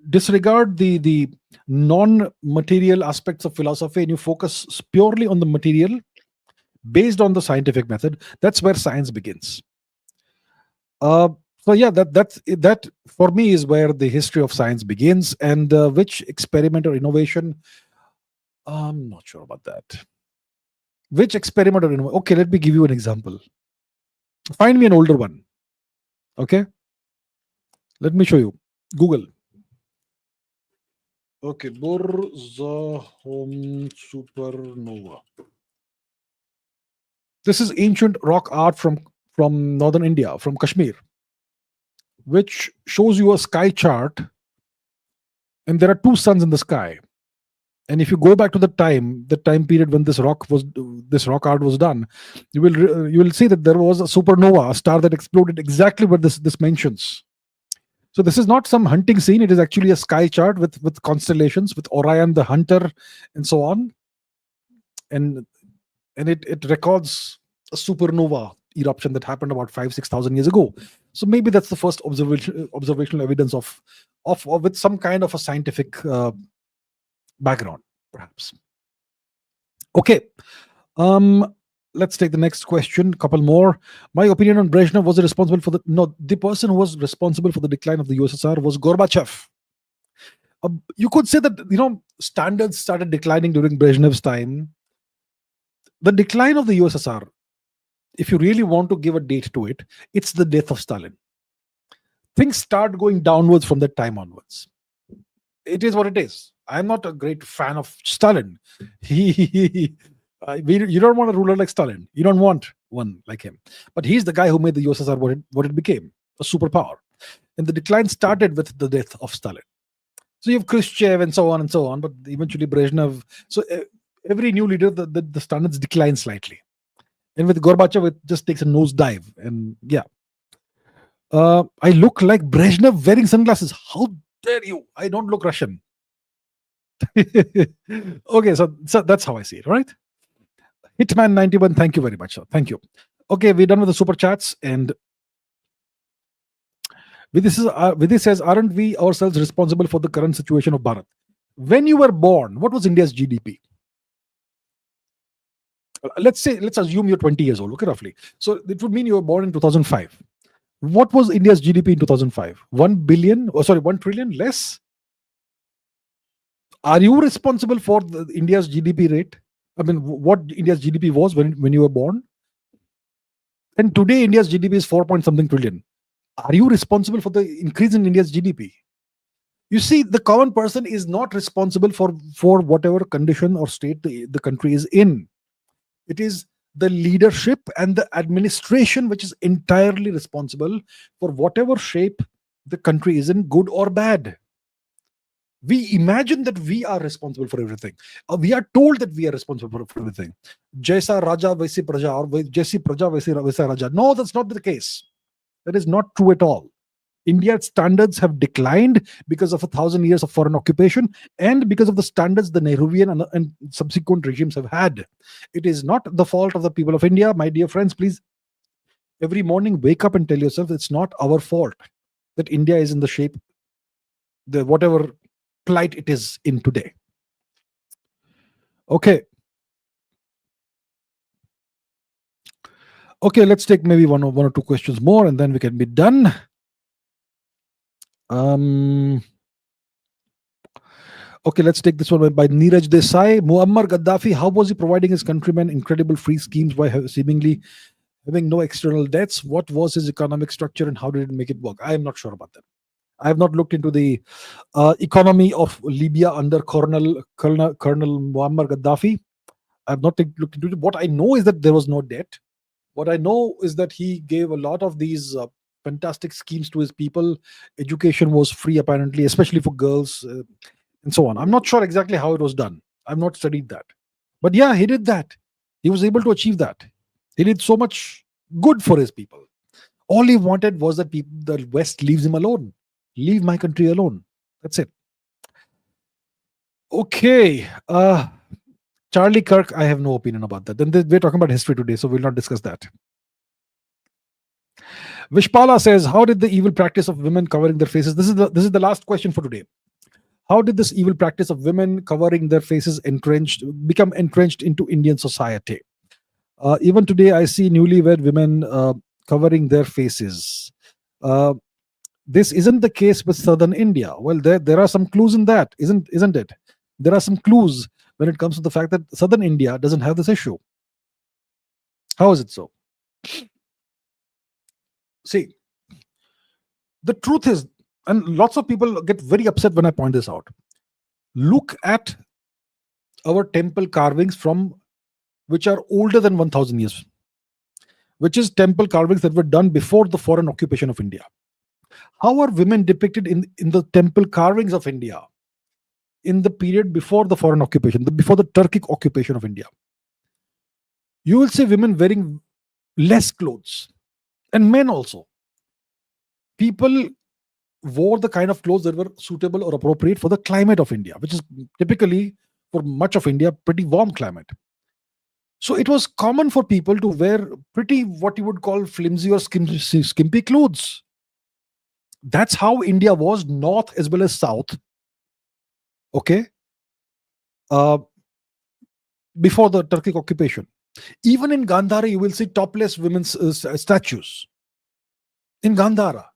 disregard the non-material aspects of philosophy and you focus purely on the material based on the scientific method. That's where science begins. Uh, so yeah, that for me is where the history of science begins, and which experiment or innovation. I'm not sure about that. Which experiment or innovation? Okay, let me give you an example. Find me an older one. Okay, let me show you. Google. Okay, Burzahom supernova. This is ancient rock art from northern India, from Kashmir, which shows you a sky chart, and there are two suns in the sky. And if you go back to the time period when this rock art was done, you will see that there was a supernova, a star that exploded exactly what this mentions. So this is not some hunting scene; it is actually a sky chart with constellations, with Orion the hunter, and so on. And it records a supernova eruption that happened about 5,000-6,000 years ago. So maybe that's the first observational evidence of with some kind of a scientific background, perhaps. Okay, let's take the next question. Couple more. My opinion on Brezhnev, was responsible for the person who was responsible for the decline of the USSR was Gorbachev. You could say that standards started declining during Brezhnev's time. The decline of the USSR, if you really want to give a date to it, it's the death of Stalin. Things start going downwards from that time onwards. It is what it is. I'm not a great fan of Stalin. You don't want a ruler like Stalin. You don't want one like him. But he's the guy who made the USSR what it became, a superpower. And the decline started with the death of Stalin. So you have Khrushchev and so on, but eventually Brezhnev. So every new leader, the standards decline slightly. And with Gorbachev, it just takes a nosedive. And yeah. I look like Brezhnev wearing sunglasses. How dare you? I don't look Russian. Okay, so that's how I see it, right? Hitman91, thank you very much, sir. Thank you. Okay, we're done with the super chats, and Vidhi says, aren't we ourselves responsible for the current situation of Bharat? When you were born, what was India's GDP? Let's assume you're 20 years old, okay, roughly. So it would mean you were born in 2005. What was India's GDP in 2005? 1 trillion less? Are you responsible for India's GDP rate? I mean, what India's GDP was when you were born? And today, India's GDP is 4 point something trillion. Are you responsible for the increase in India's GDP? You see, the common person is not responsible for whatever condition or state the country is in. It is the leadership and the administration which is entirely responsible for whatever shape the country is in, good or bad. We imagine that we are responsible for everything. We are told that we are responsible for everything. Jaisa Raja Vaisi Praja, or Jaisi Praja Vaisa Raja. No, that's not the case. That is not true at all. India's standards have declined because of 1,000 years of foreign occupation and because of the standards the Nehruvian and subsequent regimes have had. It is not the fault of the people of India. My dear friends, please, every morning wake up and tell yourself it's not our fault that India is in the shape, whatever plight it is in today. Okay. Okay, let's take maybe one or two questions more and then we can be done. Okay, let's take this one by Neeraj Desai. Muammar Gaddafi, how was he providing his countrymen incredible free schemes by seemingly having no external debts? What was his economic structure and how did it make it work? I am not sure about that. I have not looked into the economy of Libya under Colonel Muammar Gaddafi. I have not looked into it. What I know is that there was no debt. What I know is that he gave a lot of these fantastic schemes to his people. Education was free, apparently, especially for girls, and so on. I'm not sure exactly how it was done. I've not studied that. But yeah, he did that. He was able to achieve that. He did so much good for his people. All he wanted was that the West leaves him alone. Leave my country alone. That's it. Okay. Charlie Kirk, I have no opinion about that. Then we're talking about history today, so we'll not discuss that. Vishpala says, "How did the evil practice of women covering their faces?" This is the last question for today. How did this evil practice of women covering their faces become entrenched into Indian society? Even today, I see newlywed women covering their faces. Uh, this isn't the case with southern India. Well, there are some clues in that, isn't it? There are some clues when it comes to the fact that southern India doesn't have this issue. How is it so? See, the truth is, and lots of people get very upset when I point this out. Look at our temple carvings from which are older than 1000 years, which is temple carvings that were done before the foreign occupation of India. How are women depicted in the temple carvings of India in the period before the foreign occupation, before the Turkic occupation of India? You will see women wearing less clothes, and men also. People wore the kind of clothes that were suitable or appropriate for the climate of India, which is typically, for much of India, pretty warm climate. So it was common for people to wear pretty, what you would call, flimsy or skimpy clothes. That's how India was, north as well as south. Okay, before the Turkic occupation. Even in Gandhara, you will see topless women's statues. In Gandhara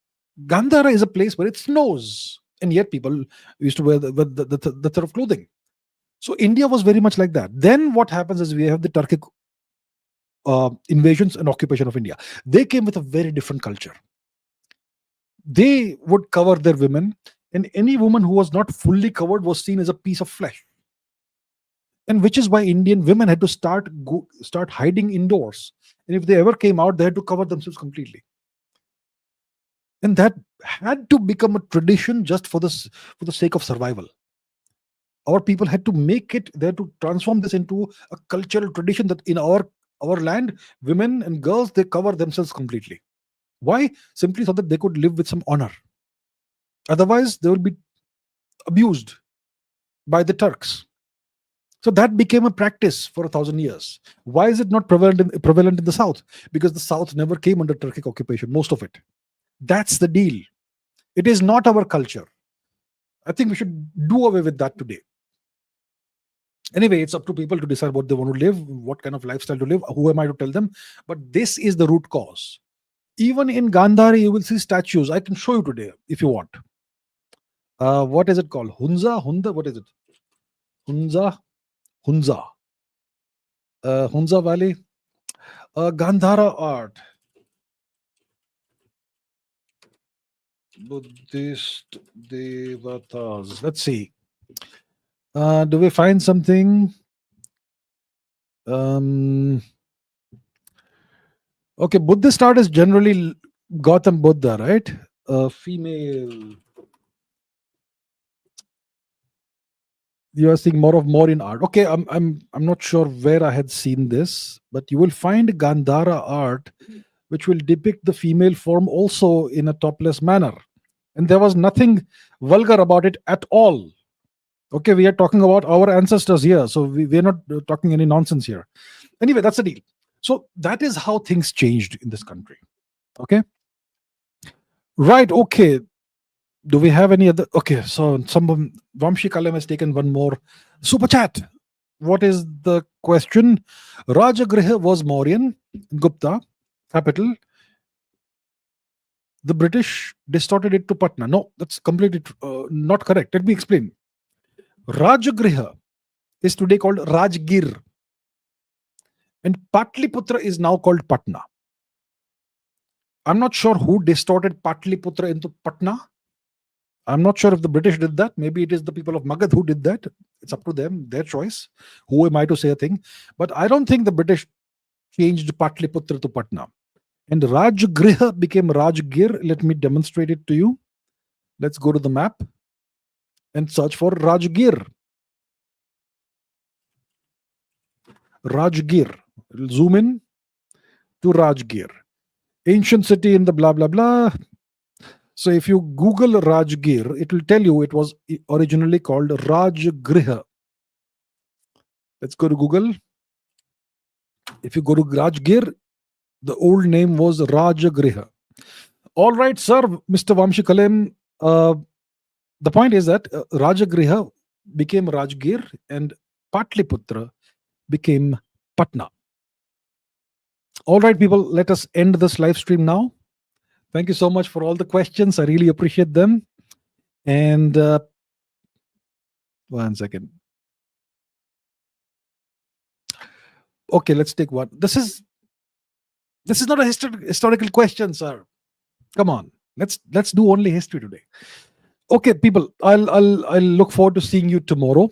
is a place where it snows, and yet people used to wear the sort of clothing. So India was very much like that. Then what happens is we have the Turkic invasions and occupation of India. They came with a very different culture. They would cover their women, and any woman who was not fully covered was seen as a piece of flesh. And which is why Indian women had to start hiding indoors. And if they ever came out, they had to cover themselves completely. And that had to become a tradition just for the sake of survival. Our people had to make it, they had to transform this into a cultural tradition that in our land, women and girls, they cover themselves completely. Why? Simply so that they could live with some honor. Otherwise, they will be abused by the Turks. So that became a practice for 1,000 years. Why is it not prevalent in the South? Because the South never came under Turkic occupation, most of it. That's the deal. It is not our culture. I think we should do away with that today. Anyway, it's up to people to decide what they want to live, what kind of lifestyle to live. Who am I to tell them? But this is the root cause. Even in Gandhari, you will see statues. I can show you today if you want. What is it called? Hunza? What is it? Hunza Valley. Gandhara art. Buddhist devatas. Let's see. Do we find something? Okay, Buddhist art is generally Gautam Buddha, right? Female. You are seeing more in art. Okay, I'm not sure where I had seen this, but you will find Gandhara art which will depict the female form also in a topless manner. And there was nothing vulgar about it at all. Okay, we are talking about our ancestors here, so we're not talking any nonsense here. Anyway, that's the deal. So that is how things changed in this country. Okay, right. Okay, do we have any other? Okay, so some Vamshi Kalam has taken one more super chat. What is the question? Rajagriha was Mauryan, Gupta, capital. The British distorted it to Patna. No, that's completely not correct. Let me explain. Rajagriha is today called Rajgir, and Patliputra is now called Patna. I'm not sure who distorted Patliputra into Patna. I'm not sure if the British did that. Maybe it is the people of Magad who did that. It's up to them, their choice. Who am I to say a thing? But I don't think the British changed Patliputra to Patna. And Rajgriha became Rajgir. Let me demonstrate it to you. Let's go to the map and search for Rajgir. Rajgir. Zoom in to Rajgir. Ancient city in the blah blah blah. So if you Google Rajgir, it will tell you it was originally called Rajgriha. Let's go to Google. If you go to Rajgir, the old name was Rajgriha. All right, sir, Mr. Vamshi Kalem. The point is that Rajagriha became Rajgir and Patliputra became Patna. All right, people, let us end this live stream now. Thank you so much for all the questions. I really appreciate them. And 1 second. Okay, let's take one. This is not a historical question, sir. Come on, let's do only history today. Okay, people, I'll look forward to seeing you tomorrow.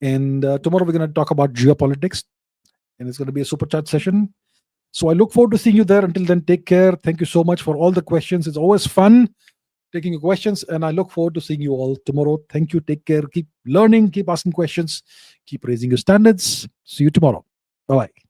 And tomorrow we're going to talk about geopolitics, and it's going to be a super chat session. So I look forward to seeing you there. Until then, take care. Thank you so much for all the questions. It's always fun taking your questions, and I look forward to seeing you all tomorrow. Thank you. Take care. Keep learning. Keep asking questions. Keep raising your standards. See you tomorrow. Bye bye.